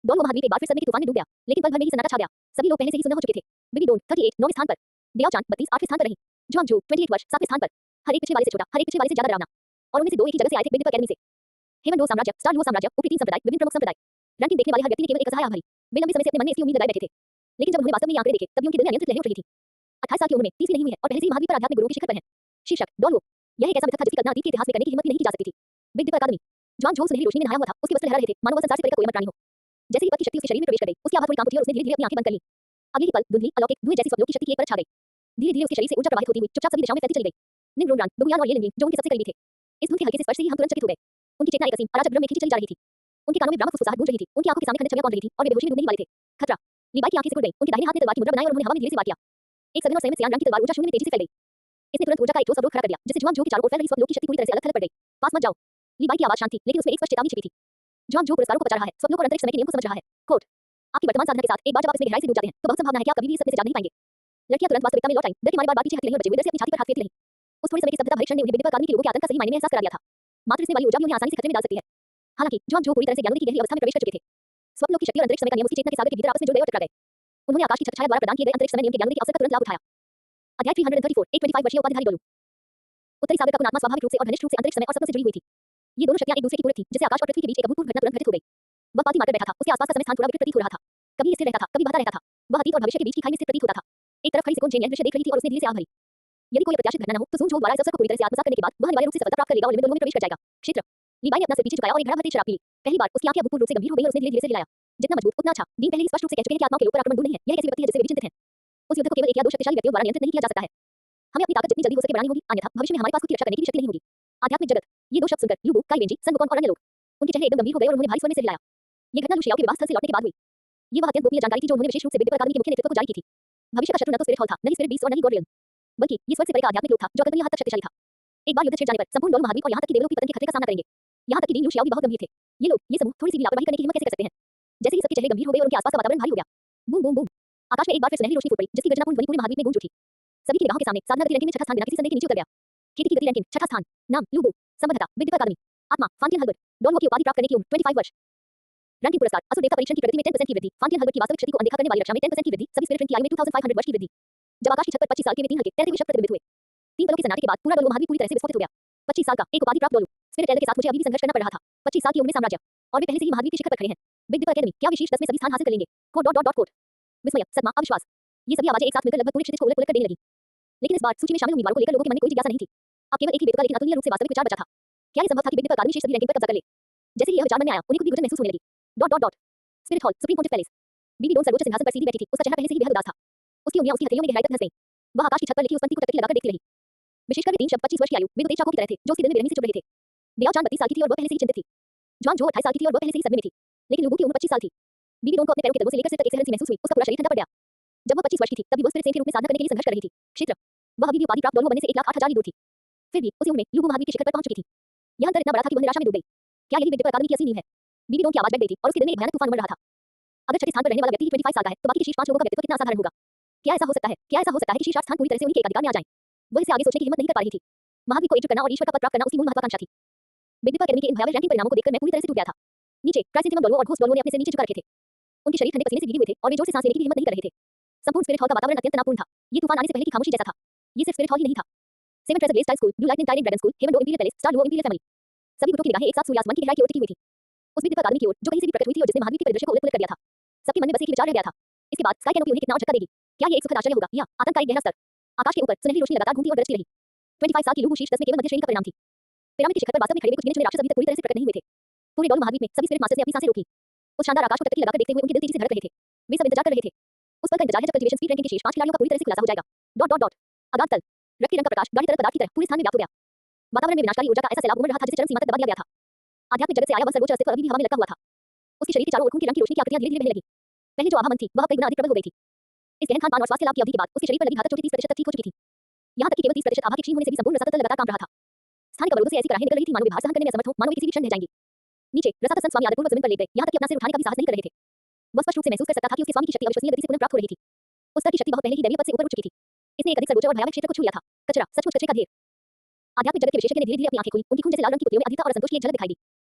A: डॉलरो महाद्वीप एक बार फिर सदमे के तूफान में डूब गया, लेकिन पल भर में ही सन्नाटा छा गया। सभी लोग पहले से ही सुन्न हो चुके थे। बिबी डोन 38 9वें स्थान पर, दियाओ चांद 32 8वें स्थान पर रही, जुआंग जू 28 वर्ष 7वें स्थान पर, हर एक पिछले वाले से छोटा, हर एक पिछले वाले से ज्यादा डरावना, और उनमें से दो एक ही जगह से आए थे बिग दीपक अकेडमी से। हेमन डो साम्राज्य, स्टार लुओ साम्राज्य, ऊपरी 3 संप्रदाय, विभिन्न प्रमुख संप्रदाय। रैंकिंग देखने वाले हर व्यक्ति ने केवल एक असहाय आह भरी। वे लंबे समय से अपने मन में इसकी उम्मीद लगाए बैठे थे, लेकिन जब उन्होंने वास्तव में ये आंकड़े देखे तब उनके दिल में अनियंत्रित लहरें उठ रही थी। 28 साल की उम्र में 30 भी नहीं हुई है और पहले से ही महाद्वीप पर आध्यात्मिक गुरुओं के शिखर पर हैं। शीर्षक डॉलरो, यह एक ऐसा मिथक था जिसकी कल्पना अतीत के इतिहास में करने की हिम्मत भी नहीं की जा सकती थी। बिग दीपक अकादमी, जुआंग जू सुनहरी रोशनी में नहाया हुआ था, उसके वस्त्र लहरा रहे थे, मानो वह संसार से परे का कोई अमर प्राणी हो। जैसे ही पद की शक्ति उसके शरीर में प्रवेश कर गई, उसकी आभा थोड़ी कांपती और उसने धीरे-धीरे अपनी आंखें बंद कर लीं। अगले ही पल धुंधली अलौकिक धुएं जैसी स्वप्नों की शक्ति की एक परत छा गई। धीरे-धीरे उसके शरीर से ऊर्जा प्रवाहित होती हुई चुपचाप सभी दिशाओं में फैलती चली गई। निंग रोनरान, दुबुयान और ये लिंगिंग जो उनके सबसे करीबी थे, इस धुन के हल्के से स्पर्श से ही हम तुरंत चकित हो गए। उनकी चेतना एक असीम अराजक भ्रम में खींची चली जा रही थी। उनके कानों में भ्रामक फुसफुसाहट गूंज रही थी, उनकी आंखों के सामने खंडित छवियां कौंध रही थी और वे बेहोशी में डूबने ही वाले थे। खतरा, लीवाई की आंखें सिकुड़ गईं, उनके दाहिने हाथ में तलवार की मुद्रा बनाई और उन्होंने हवा में धीरे से वार किया। एक सघन और संयमित सियान रंग की तलवार ऊर्जा शून्य में तेजी से फैल गई। इसने तुरंत ऊर्जा का एक ठोस अवरोध खड़ा कर दिया, जिससे जुआंग जू की चारों ओर फैल रही स्वप्नों की शक्ति पूरी तरह से अलग-थलग पड़ गई। पास मत जाओ। लीवाई की आवाज शांत थी, लेकिन उसमें एक स्पष्ट चेतावनी छिपी थी। जुआंग जू पुरस्कारों को बचा रहा है, स्वप्नों और अंतरिक्ष समय के नियम को समझ रहा है। कोट, आपकी वर्तमान साधना के साथ एक बार जब आप इसमें गहराई से डूब जाते हैं, तो बहुत संभावना है कि आप कभी भी इस सपने से जाग नहीं पाएंगे। लड़कियां तुरंत वास्तविकता में लौट आईं, डर के मारे बार-बार पीछे हटती रहीं और बचे हुए डर से अपनी छाती पर हाथ फेरती रहीं। उस थोड़े समय की स्तब्धता भरे क्षण ने उन्हें बिग दीपक अकादमी के लोगों के आतंक का सही मायने में एहसास करा दिया था। मात्र इसने वाली ऊर्जा भी उन्हें आसानी से खतरे में डाल सकती है। हालांकि जुआंग जू पूरी तरह से ज्ञानोदय की गहरी अवस्था में प्रवेश कर चुके थे। स्वप्नों की शक्ति और अंतरिक्ष समय का नियम उसकी चेतना के सागर के भीतर आपस में जुड़ गए और टकरा गए। उन्होंने आकाश की छत्रछाया द्वारा प्रदान किए गए अंतरिक्ष समय नियम के ज्ञानोदय के अवसर का तुरंत लाभ उठाया। अध्याय 334 एक 25 वर्षीय उपाधिधारी डोलू। उत्तरी सागर का कुन आत्मा स्वाभाविक रूप से और घनिष्ठ रूप से अंतरिक्ष समय और सपनों से जुड़ी हुई थी। ये दोनों शक्तियां एक दूसरे की पूरक थी, जिससे आकाश और पृथ्वी के बीच एक अभूतपूर्व घटना तुरंत घटित हो गई। वह पाती मारकर बैठा था, उसके आसपास का समय स्थान थोड़ा विकृत प्रतीत हो रहा था, कभी स्थिर रहता था, कभी बहता रहता था। वह अतीत और भविष्य के बीच की खाई में स्थित प्रतीत होता था। एक तरफ खड़ी सिकोन जेन यह दृश्य देख रही थी और उसने धीरे से आग भरी। यदि कोई अप्रत्याशित घटना न हो तो ज़ूम झोंक द्वारा इस अवसर को पूरी तरह से आत्मसात करने के बाद वह अनिवार्य रूप से सफलता प्राप्त कर लेगा और लिमिट दोनों में प्रवेश कर जाएगा। क्षेत्र लीबाई ने अपना सिर पीछे झुकाया और एक घड़ा भर तेज शराब पी ली। पहली बार उसकी आंखें अभूतपूर्व रूप से गंभीर हो गई और उसने धीरे-धीरे से हिलाया। जितना मजबूत उतना अच्छा। डीन पहले ही स्पष्ट रूप से कह चुके हैं कि आत्माओं के ऊपर आक्रमण दूर नहीं है। यह एक ऐसी विपत्ति है जिससे वे भी चिंतित हैं। उस युद्ध को केवल एक या दो शक्तिशाली व्यक्तियों द्वारा नियंत्रित नहीं किया जा सकता है। हमें अपनी ताकत जितनी जल्दी हो सके बढ़ानी होगी, अन्यथा भविष्य में हमारे पास खुद की रक्षा करने की भी शक्ति नहीं होगी। आध्यात्मिक जगत। ये दो शब्द सुनकर यूबू, काइवेंजी, सन वुकोंग और अन्य लोग उनके चेहरे एकदम गंभीर हो गए और उन्होंने भारी स्वर में सिर हिलाया। ये घटना लुशियाओ के विवाह स्थल से लौटने के बाद हुई। ये वह अत्यंत गोपनीय जानकारी थी जो उन्होंने विशेष रूप से बिग अकादमी के मुख्य नेतृत्व को जारी की थी। भविष्य का शत्रु न तो स्पिरिट हॉल था, न ही स्पिरिट बीस्ट और न ही गॉडरियन, बल्कि ये स्वर्ग से परे का आध्यात्मिक लोक था जो अकल्पनीय हद तक शक्तिशाली था। एक बार युद्ध छिड़ जाने पर संपूर्ण दोनों महाद्वीप और यहाँ तक कि देवलोक भी पतन के खतरे का सामना करेंगे। यहाँ तक कि डीन लुशियाओ भी बहुत गंभीर थे। ये लोग, ये समूह थोड़ी सी भी लापरवाही करने की हिम्मत कैसे कर सकते हैं? जैसे ही सबके चेहरे गंभीर हो गए और उनके आसपास का वातावरण भारी हो गया। Boom boom boom. आकाश में एक बार फिर सुनहरी रोशनी फूट पड़ी जिसकी गर्जनापूर्ण ध्वनि पूरे महाद्वीप में गूंज उठी। सभी की निगाहों के सामने साधना गति रैंकिंग में छठा स्थान बिना किसी संदेह के नीचे उतर गया। खेती की गति रैंकिंग छठा स्थान। नाम लूबू। संबद्धता बिग दीपक अकादमी। आत्मा फांटियन हर्बर्ट। डॉन की उपाधि प्राप्त करने की उम्र 25 वर्ष। रैंकिंग पुरस्कार असुर देवता परीक्षण की प्रगति में 10% की वृद्धि। फांटियन हर्बर्ट की वास्तविक शक्ति को अनदेखा करने वाली रक्षा में 10% की वृद्धि। सभी स्पिरिट की आयु में 2500 वर्ष की वृद्धि। जब आकाश की छत पर 25 साल के वे तीन हल्के तैरते हुए शब्द प्रतिबिंबित हुए। तीन पलों के सन्नाटे के बाद पूरा डोलो महाद्वीप पूरी तरह से विस्फोटित हो गया। 25 साल का एक उपाधि प्राप्त डोलो स्पिरिट एल्डर के साथ मुझे अभी भी संघर्ष करना पड़ रहा था। 25 साल की उम्र में साम्राज्य और वे पहले से ही महाद्वीप की शिखर पर खड़े हैं। बिग दीपक अकेडमी क्या विशेष 10 में सभी स्थान हासिल कर लेंगे? कोड विस्मय, सदमा, अविश्वास। ये सभी आवाजें एक साथ मिलकर लगभग पूरे क्षितिज को उलट-पुलट कर देने लगी। लेकिन इस बार सूची में शामिल उम्मीदवारों को लेकर लोगों के मन में कोई जिज्ञासा नहीं थी। अब केवल एक ही बेतुका लेकिन अतुलनीय रूप से वास्तविक विचार बचा था। क्या ये संभव था कि बिग दीपक अकादमी शेष सभी रैंकिंग पर कब्जा कर ले? जैसे ही यह विचार मन में आया, उन्हें खुद भी घुटन महसूस होने लगी। Spirit hall, supreme pontiff Palace. Bibi Dong सर्वोच्च सिंहासन पर सीधी बैठी थी। उसका चेहरा पहले से ही बेहद उदास था। उसकी उंगलियां उसकी हथेलियों में गहराई तक धंस गईं। वह आकाश की छत पर लिखी उस पंक्ति को टकटकी लगाकर देखती रही। विशेषकर वे तीन शब्द 25 वर्ष की आयु वे तो तेज चाकों की तरह थे जो उसके दिल में बेरहमी से चुभ रहे थे। दियाओ चांद 32 साल की थी और वह पहले से ही चिंतित थी। जॉन जो 28 साल की थी और वह पहले से ही सदमे में थी। लेकिन लूबू की उम्र 25 साल थी। बीबी डोन को अपने पैरों के तलवों से लेकर सिर तक एक सहन सी महसूस हुई। उसका पूरा शरीर ठंडा पड़ गया। जब वह 25 वर्ष की थी तब भी वो स्पिरिट सेन के रूप में साधना करने के लिए संघर्ष कर रही थी। क्षेत्र वह अभी भी उपाधि प्राप्त डोलो बनने से 1,08,000 ही दूर थी। फिर भी उसी उम्र में लूबू महाद्वीप की शिखर पर पहुंच चुकी थी। यह अंतर इतना बड़ा था कि वह निराशा में डूब गई। क्या यही बिग दीपक अकादमी की असली नींव है? बीबी डोन की आवाज बैठ गई थी और उसके दिल में एक भयानक तूफान उमड़ रहा था। अगर छठे स्थान पर रहने वाला व्यक्ति ही 25 साल का है तो बाकी के शीर्ष 5 लोगों का व्यक्तित्व कितना असाधारण होगा? क्या ऐसा हो सकता है? क्या ऐसा हो सकता है कि शीर्ष 8 स्थान पूरी तरह से उन्हीं के एकाधिकार में आ जाएं? वह इसे आगे सोचने की हिम्मत नहीं कर पा रही थी। महाद्वीप को एकजुट करना और ईश्वर का पद प्राप्त करना उसकी मूल महत्वाकांक्षा थी। बिग दीपक अकेडमी के इन भयावह रैंकिंग परिणामों को देखकर मैं पूरी तरह से टूट गया था। नीचे क्राइसिंथम डोलो और घोस्ट डोलो ने अपने सिर नीचे झुका रखे थे। उनके शरीर ठंडे पसीने से भीगे हुए थे और वे जोर से सांस लेने की भी हिम्मत नहीं कर रहे थे। संपूर्ण स्पिरिट हॉल का वातावरण अत्यंत तनावपूर्ण था। ये तूफान आने से पहले की खामोशी जैसा था। ये सिर्फ स्पिरिट हॉल ही नहीं था। Seven Treasure Blade Style School, Blue Lightning Tided Dragon School, Heaven Dou Imperial Palace, Star Duo Imperial Family. सभी गुटों की निगाहें एक साथ सूर्य आसमान की गहराई की ओर टिकी हुई थी। उस बिग दीपक अकादमी की ओर जो कहीं से भी प्रकट हुई थी और जिसने महाद्वीप के परिदृश्य को उलट-पुलट कर दिया था। सबके मन में बस एक ही विचार रह गया था। इसके बाद स्काई कैनोपी उन्हें कितना और झटका देगी? क्या ये एक सुखद आश्चर्य होगा या आतंक का एक गहरा स्तर? आकाश के ऊपर सुनहरी रोशनी लगातार घूमती और गरजती रही। 25 साल की लूबू शीर्ष 10 में केवल मध्य श्रेणी का परिणाम थी। पिरामिड की शिखर पर वास्तव में खड़े हुए कुछ गिने-चुने राक्षस अभी तक पूरी तरह से प्रकट नहीं हुए थे। पूरे डोलो महाद्वीप में सभी स्पिरिट मास्टर्स ने अपनी सांसें रोकी। उस शानदार आकाश को टकटकी लगाकर देखते हुए उनके दिल तेजी से धड़क रहे थे। वे सब इंतजार कर रहे थे। उस पल का इंतजार है जब कल्टीवेशन स्पीड रैंकिंग के शीर्ष 5 खिलाड़ियों का पूरी तरह से खुलासा हो जाएगा। अगाध तल। रक्त के रंग का प्रकाश गाढ़ी तरल पदार्थ की तरह पूरे स्थान में व्याप्त हो गया। वातावरण में विनाशकारी ऊर्जा का ऐसा सैलाब उमड़ रहा था जिसे चरम सीमा तक दबा दिया गया था। आध्यात्मिक जगत से आया वह सर्वोच्च अस्तित्व अभी भी हवा में लटका हुआ था। उसके शरीर के चारों ओर खून की रंग की रोशनी की आकृतियां धीरे-धीरे बहने लगी। पहले जो आभा मन थी वह कई गुना अधिक प्रबल हो गई थी। इस गहन खान-पान और स्वास्थ्य लाभ की अवधि के बाद उसके शरीर पर लगी घातक चोट 30% तक ठीक हो चुकी थी। यहाँ तक कि केवल 30% आभा के क्षीण होने से भी संपूर्ण रसातल लगातार काम रहा था। स्थानिक अवरोधों से ऐसी कराहें निकल रही थी मानो वे भार सहन करने में असमर्थ हो, मानो वे किसी भी क्षण ढह जाएंगी। नीचे रसातल संत स्वामी आदरपूर्वक जमीन पर लेट गए, यहाँ तक कि अपना सिर उठाने का भी साहस नहीं कर रहे थे। वह स्पष्ट रूप से महसूस कर सकता था कि उसके स्वामी की शक्ति अविश्वसनीय गति से पुनः प्राप्त हो रही थी। उस स्तर की शक्ति बहुत पहले ही दैवीय पद से ऊपर उठ चुकी थी। इसने एक अधिक सर्वोच्च और भयावह क्षेत्र को छू लिया था। कचरा, सचमुच कचरे का ढेर। आध्यात्मिक जगत के विशेषज्ञ ने धीरे-धीरे अपनी आंखें खोली। उनकी खून जैसे लाल रंग की पुतलियों में अधीरता और असंतोष की एक झलक दिखाई दी।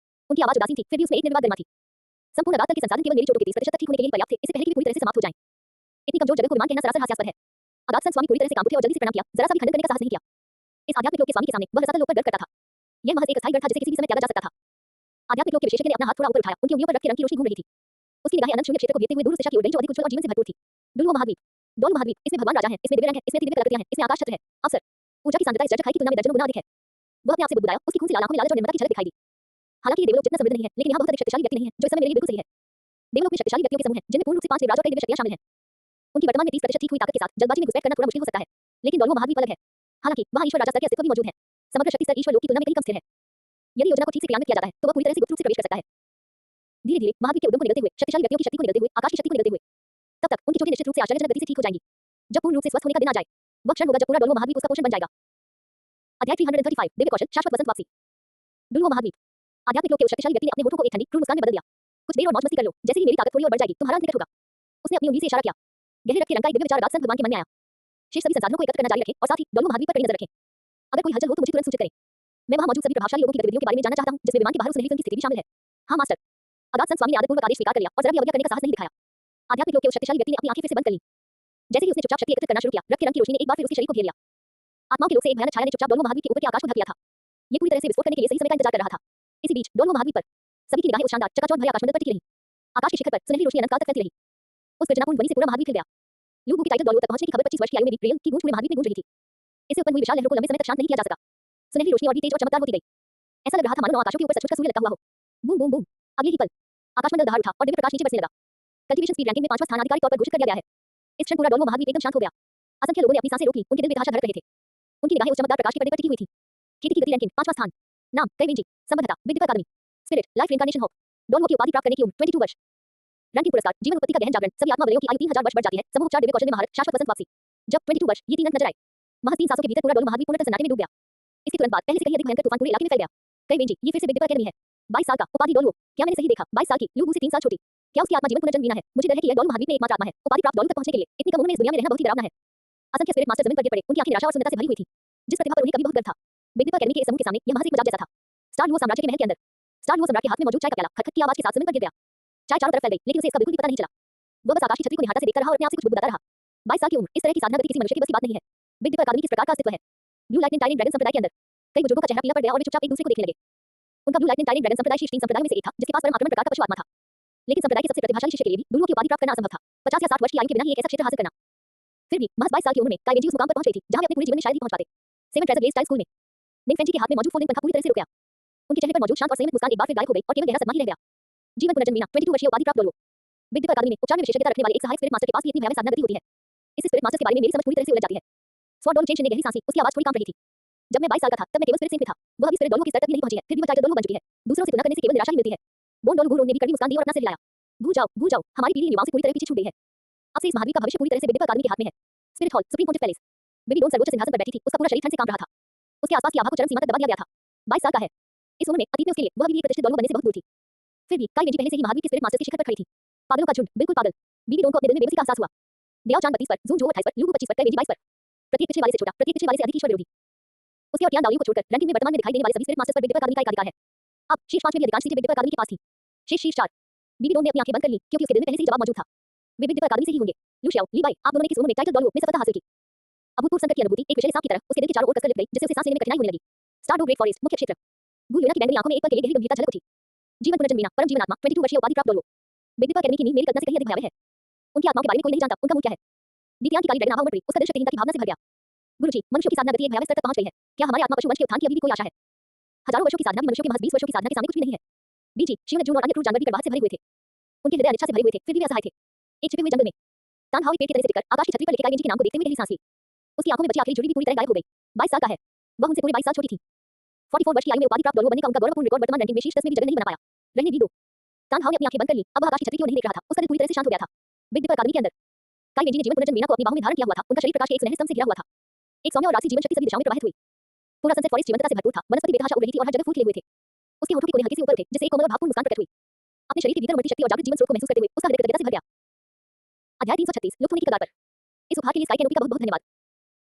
A: उनकी आवाज उदासीन थी, फिर भी उसमें एक निर्विवाद गरिमा थी। संपूर्ण अगाध तल के संसाधन केवल मेरी चोटों के 30% तक ठीक होने के लिए पर्याप्त थे, इससे पहले कि वे पूरी तरह से समाप्त हो जाएं। इतनी कमजोर जगह को विमान कहना सरासर हास्यास्पद है। अगाध संत स्वामी पूरी तरह से कांप उठे और जल्दी से प्रणाम किया, जरा सा भी खंडन करने का साहस नहीं किया। इस आध्यात्मिक लोक के स्वामी के सामने वह रसातल लोक पर गर्व करता था। यह महज एक अस्थायी गढ़ था जिसे किसी भी समय त्यागा जा सकता था। आध्यात्मिक लोक के विशेषज्ञ ने अपना हाथ थोड़ा ऊपर उठाया। उनकी उंगलियों पर रक्त के रंग की रोशनी घूम रही थी। उसकी निगाहें अनंत शून्य क्षेत्र को देखते हुए दूर उस दिशा की ओर गईं जो अधिक उज्ज्वल और जीवन से भरपूर थी। डुलुओ महाद्वीप, डोलो महाद्वीप, इसमें भगवान राजा हैं, इसमें दिव्य रंग है, इसमें दिव्य कलाकृतियां हैं, इसमें आकाश छत्र है। अवसर, ऊर्जा की सांद्रता इस जर्जर खाई की तुलना में दर्जनों गुना अधिक है। वह अपने आप से बुदबुदाया, उसकी खून से लाल आंखों में लालच और निर्मलता की झलक दिखाई दी। हालांकि ये देवलोक जितना समृद्ध नहीं है, लेकिन यहाँ बहुत अधिक शक्तिशाली व्यक्ति नहीं है, जो इस समय मेरे लिए बिल्कुल सही है। देवलोक में शक्तिशाली व्यक्तियों के समूह हैं, जिनमें पूर्ण रूप से 5 देवराज और कई दिव्य शक्तियां शामिल हैं। उनकी वर्तमान में 30% ठीक हुई ताकत के साथ जल्दबाजी में घुसपैठ करना थोड़ा मुश्किल हो सकता है। लेकिन डोलो महाद्वीप अलग है। हालांकि वहाँ ईश्वर राजा स्तर के अस्तित्व भी मौजूद है। समग्र शक्ति स्तर ईश्वर लोक की तुलना में कहीं कम स्थिर है। यदि योजना को ठीक से क्रियान्वित किया जाता है, तो वह पूरी तरह से गुप्त रूप से प्रवेश कर सकता है। धीरे-धीरे महाद्वीप के उद्गम को निगलते हुए, शक्तिशाली व्यक्तियों की शक्ति को निगलते हुए, आकाश की शक्ति को निगलते हुए, तब तक उनकी चोटें निश्चित रूप से आश्चर्यजनक गति से ठीक हो जाएंगी। जब पूर्ण रूप से स्वस्थ होने का दिन आ जाए, वह क्षण होगा जब पूरा डोलो महाद्वीप उसका पोषण बन जाएगा। अध्याय 335 दिव्य कौशल शाश्वत वसंत वापसी। डुलुओ महाद्वीप। आध्यात्मिक लोक के उस शक्तिशाली व्यक्ति ने अपने होठों को एक ठंडी क्रूर मुस्कान में बदल दिया। कुछ देर और मौज मस्ती कर लो, जैसे ही मेरी ताकत थोड़ी और बढ़ जाएगी तुम्हारा अंत निकट होगा। उसने अपनी उंगली से इशारा किया। गहरे रक्त के रंग का एक दिव्य विचार अगाध संत भगवान के मन में आया। शेष सभी संसाधनों को एकत्र करना जारी रखें और साथ ही डोलो महाद्वीप पर कड़ी नजर रखें। अगर कोई हलचल हो तो मुझे तुरंत सूचित करें। मैं वहां मौजूद सभी प्रभावशाली लोगों की गतिविधियों के बारे में जानना चाहता हूं, जिसमें विमान के बाहर उस सुनहरी फिल्म की स्थिति भी शामिल है। हाँ मास्टर। अगाध संत स्वामी ने आदरपूर्वक आदेश स्वीकार कर लिया और जरा भी अवज्ञा करने का साहस नहीं दिखाया। आध्यात्मिक लोक के उस शक्तिशाली व्यक्ति ने अपनी आंखें फिर से बंद कर ली। जैसे ही उसने चुपचाप शक्ति एकत्रित करना शुरू किया, रक्त के रंग की रोशनी ने एक बार फिर उसके शरीर को घेर लिया। आत्माओं के लोक से एक भयानक छाया ने चुपचाप डोलो महाद्वीप के ऊपर के आकाश को ढक लिया था। ये पूरी तरह से विस्फोट करने के लिए सही समय का इंतजार कर रहा था। इसी बीच डोलो महाद्वीप पर सभी की निगाहें उस शानदार चकाचौंध भरे आकाशमंडल पर टिकी रहीं। आकाश की शिखर पर सुनहरी रोशनी अनंत काल तक फैलती रही। उस गर्जनापूर्ण ध्वनि से पूरा महाद्वीप हिल गया। लू बू की टाइटल डॉलवुड तक पहुंचने की खबर 25 वर्ष की आयु में रियल की गूंज पूरे महाद्वीप में गूंज रही थी। इससे उत्पन्न हुई विशाल लहरों को लंबे समय तक शांत नहीं किया जा सका। सुनहरी रोशनी और भी तेज और चमकदार होती गई। ऐसा लग रहा था मानो नौ आकाशों के ऊपर सचमुच का सूर्य लगता हुआ हो। Boom boom boom. अगले ही पल आकाशमंडल दहाड़ उठा और दिव्य प्रकाश नीचे बरसने लगा। कल्टीवेशन स्पीड रैंकिंग में 5वां स्थान आधिकारिक तौर पर घोषित कर दिया गया है। इस क्षण पूरा डोलवो महाद्वीप एकदम शांत हो गया। असंख्य लोगों ने अपनी सांसें रोक ली, उनके दिल बेतहाशा धड़क रहे थे। उनकी निगाहें उस चमकदार प्रकाश के पर्दे पर टिकी हुई थी। खेती की गति रैंकिंग 5वां स्थान। नाम कैवेंजी। संबद्धता विद्युत अकादमी। Spirit Life Reincarnation Hope. डोलवो की उपाधि प्राप्त करने की उम्र 22 वर्ष। रैंकिंग पुरस्कार जीवन उत्पत्ति का गहन जागरण सभी आत्मा वलयों की आयु 3000 वर्ष बढ़ जाती है। समूह उपचार दिव्य कौशल में महारत शाश्वत वसंत वापसी। जब 22 वर्ष ये तीन अंक नजर आए, महज 3 सांसों के भीतर पूरा डोलवो महाद्वीप पूर्णतः सन्नाटे में डूब गया। इसके तुरंत बाद पहले से कहीं अधिक भयंकर तूफान पूरे इलाके में फैल गया। कैवेंजी ये फिर से विद्युत अकादमी है। 22 साल का उपाधि डोलवो। क्या मैंने सही देखा? 22 साल की लू बू से 3 साल छोटी। क्या उसकी आत्मा जीवन पुनर्जन्म लीना है? मुझे डर है कि यह डोलवो महाद्वीप में एकमात्र आत्मा है उपाधि प्राप्त डोलवो तक पहुंचने के लिए इतनी कम उम्र में इस दुनिया में रहना बहुत ही डरावना है। असंख्य स्पिरिट मास्टर जमीन पर गिर पड़े, उनकी आंखें निराशा और शून्यता से भरी हुई थी। जिस प्रतिभा पर उन्हें कभी बहुत गर्व था, बिग दीपा अकेडमी के इस समूह के सामने यह महज एक मजाक जैसा था। स्टार लुओ साम्राज्य के महल के अंदर स्टार लुओ सम्राट के हाथ में मौजूद चाय का प्याला खटखट की आवाज के साथ जमीन पर गिर गया। चाय चारों तरफ फैल गई, लेकिन उसे इसका बिल्कुल भी पता नहीं चला। वह बस आकाश की छतरी को निहारता से देखता रहा और अपने आप से कुछ बुदबुदाता रहा। 22 साल की उम्र, इस तरह की साधना गति किसी मनुष्य की बस की बात नहीं है। बिग दीपा अकादमी किस प्रकार का अस्तित्व है? ब्लू लाइटनिंग टाइरेंट ड्रैगन संप्रदाय के अंदर कई बुजुर्गों का चेहरा पीला पड़ गया और वे चुपचाप एक दूसरे को देखने लगे। उनका ब्लू लाइटनिंग टाइरेंट ड्रैगन संप्रदाय शीर्ष 3 संप्रदायों में से एक था, जिसके पास परम आक्रमण प्रकार का पशु आत्मा था। लेकिन संप्रदाय के सबसे प्रतिभाशाली शिष्य के लिए भी डोलवो की उपाधि प्राप्त करना असंभव था। 50 या 60 वर्ष की आयु के बिना ही एक ऐसा क्षेत्र हासिल करना। फिर भी महज 22 साल की उम्र में काइवेंजी उस मुकाम पर पहुंच गई थी जहां वे अपने पूरे जीवन में शायद ही पहुंच पाते। 7 ट्रेजर ग्लेस स्टाइल स्कूल में निंगफेंजी के हाथ में मौजूद फोल्डिंग पंखा पूरी तरह से रुक गया। उनके चेहरे पर मौजूद शांत और संयमित मुस्कान एक बार फिर गायब हो गई और केवल गहरा सदमा ही रह गया। जीवन पुनर्जन्म मीना 22 वर्षीय उपाधि प्राप्त डोलवो। बिग दीपा अकादमी में उपचार में विशेषज्ञता रखने वाले एक सहायक स्पिरिट मास्टर के पास भी इतनी भयावह साधना गति होती है। इस स्पिरिट मास्टर के बारे में मेरी समझ पूरी तरह से उलझ जाती है। स्वॉर्ड डोल चेंज ने गहरी सांस ली, उसकी आवाज थोड़ी कांप रही थी। जब मैं 22 साल का था तब मैं केवल स्पिरिट सिंह में था। वह अभी स्पिरिट डोलवो की स्तर तक भी नहीं पहुंची है, फिर भी वह टाइटल डोलवो बन चुकी है। दूसरों से तुलना करने से केवल निराशा ही मिलती है। बोन डोल घूर ने भी कड़ी मुस्कान दी और अपना सिर हिलाया। भूल जाओ, हमारी पीढ़ी युवाओं से पूरी तरह पीछे छूट गई है। अब से इस महाद्वीप का भविष्य पूरी तरह से बिग दीपा अकादमी के हाथ में है। Spirit hall supreme pontiff palace. Baby डोन सर्वोच्च सिंहासन पर बैठी थी, उसका पूरा शरीर ठंड से कांप रहा था। उसके आसपास की आभा को चरम सीमा तक दबा दिया गया था। 22 साल का है। इस उम्र में अतीत में उसके लिए वह भी एक प्रतिष्ठित डोलवो बनने से बहुत दूर थी। फिर भी काइवेंजी पहले से ही महाद्वीप के स्पिरिट मास्टर की शिखर पर खड़ी थी। पागलों का झुंड, बिल्कुल पागल। बीबी डोन को अपने दिल में बेबसी का एहसास हुआ। देओ चांद 32 पर, जून जो 28 पर, लू 25 पर, काइवेंजी 22 पर। प्रत्येक पिछले वाले से छोटा, प्रत्येक पिछले वाले से अधिक ईश्वर विरोधी। उसके और टियान दाओलियो को छोड़कर रैंकिंग में वर्तमान में दिखाई देने वाले सभी स्पिरिट मास्टर्स पर बिग दीपा अकादमी का एकाधिकार है। अब शीर्ष 5 में भी अधिकांश सीटें बिग दीपा अकादमी के पास थी। शीर्ष 4। बीबी डोन ने अपनी आंखें बंद कर ली क्योंकि उसके दिल में पहले से ही जवाब मौजूद था। वे बिग दीपा अकादमी से ही होंगे। लू शाओ, ली बाई, आप दोनों ने किस उम्र में टाइटल डोलवो में सफलता हासिल की? अभूतपूर्व संकट की अनुभूति एक विषैले सांप की तरह उसके दिल के चारों ओर कसकर लिप गई, जिससे उसे सांस लेने में कठिनाई होने लगी। स्टार डो ग्रेट फॉरेस्ट मुख्य क्षेत्र। गू यूना की बैंगनी आंखों में एक पल के लिए गहरी गंभीरता झलक उठी। जीवन पुनर्जन्म मीना परम जीवन आत्मा 22 वर्षीय उपाधि प्राप्त डोलवो। बिग दीपा अकादमी की नींव मेरी कल्पना से कहीं अधिक भयावह है। उनकी आत्माओं के बारे में कोई नहीं जानता, उनका मूल क्या है? दीतियान की काली ड्रैगन आभा उमड़ पड़ी, उसका दिल शक्तिहीनता की भावना से भर गया। गुरुजी, मनुष्यों की साधना गति एक भयावह स्तर तक पहुंच गई है। क्या हमारे आत्मा पशु वंश के उत्थान की अभी भी कोई आशा है? हजारों वर्षों की साधना भी मनुष्यों के महज 20 वर्षों की साधना के सामने कुछ भी नहीं है। बीजी, शिव जून और अन्य क्रूर जानवर भी कड़वाहट से भरे हुए थे। उनके हृदय अनिच्छा से भरे हुए थे, फिर भी वे असहाय थे। एक छिपे हुए जंगल में तान हाओ पेड़ की तरह से टिककर आकाश की छतरी पर लेटे काइवेंजी के नाम को देखते हुए गहरी सांस ली। उसकी आंखों में बची आखिरी जुड़ी भी पूरी तरह गायब हो गई। 22 साल का है। वह उनसे पूरे 22 साल छोटी थी। 44 वर्ष की आयु में उपाधि प्राप्त डोलवो बनने का उनका गौरवपूर्ण रिकॉर्ड वर्तमान रैंकिंग में शीर्ष 10 में भी जगह नहीं बना पाया। रहने भी दो। तान हाओ ने अपनी आंखें बंद कर ली, अब वह आकाश की छतरी की ओर नहीं देख रहा था, उसका दिल पूरी तरह से शांत हो गया था। बिग दीपा अकादमी के अंदर काइवेंजी ने जीवन पुनर्जन्म मीना को अपनी बाहों में धारण किया हुआ था, उनका शरीर प्रकाश के एक सुनहरे स्तंभ से घिरा हुआ था। एक सौम्य और राशि जीवन शक्ति सभी दिशाओं में प्रवाहित हुई। पूरा सनसेट फॉरेस्ट जीवंतता से भरपूर था, वनस्पति बेतहाशा उड़ रही थी और हर जगह फूल खिले हुए थे। उसके होठों के कोने हल्के से ऊपर उठे, जिससे एक कोमल और भावपूर्ण मुस्कान प्रकट हुई। अपने शरीर के भीतर उमड़ती शक्ति और जागृत जीवन स्रोत को महसूस करते हुए उसका हृदय कृतज्ञता से भर गया। अध्याय 336 लुप्त होने की कगार पर। इस उपहार के लिए स्काई कैनोपी का बहुत बहुत धन्यवाद।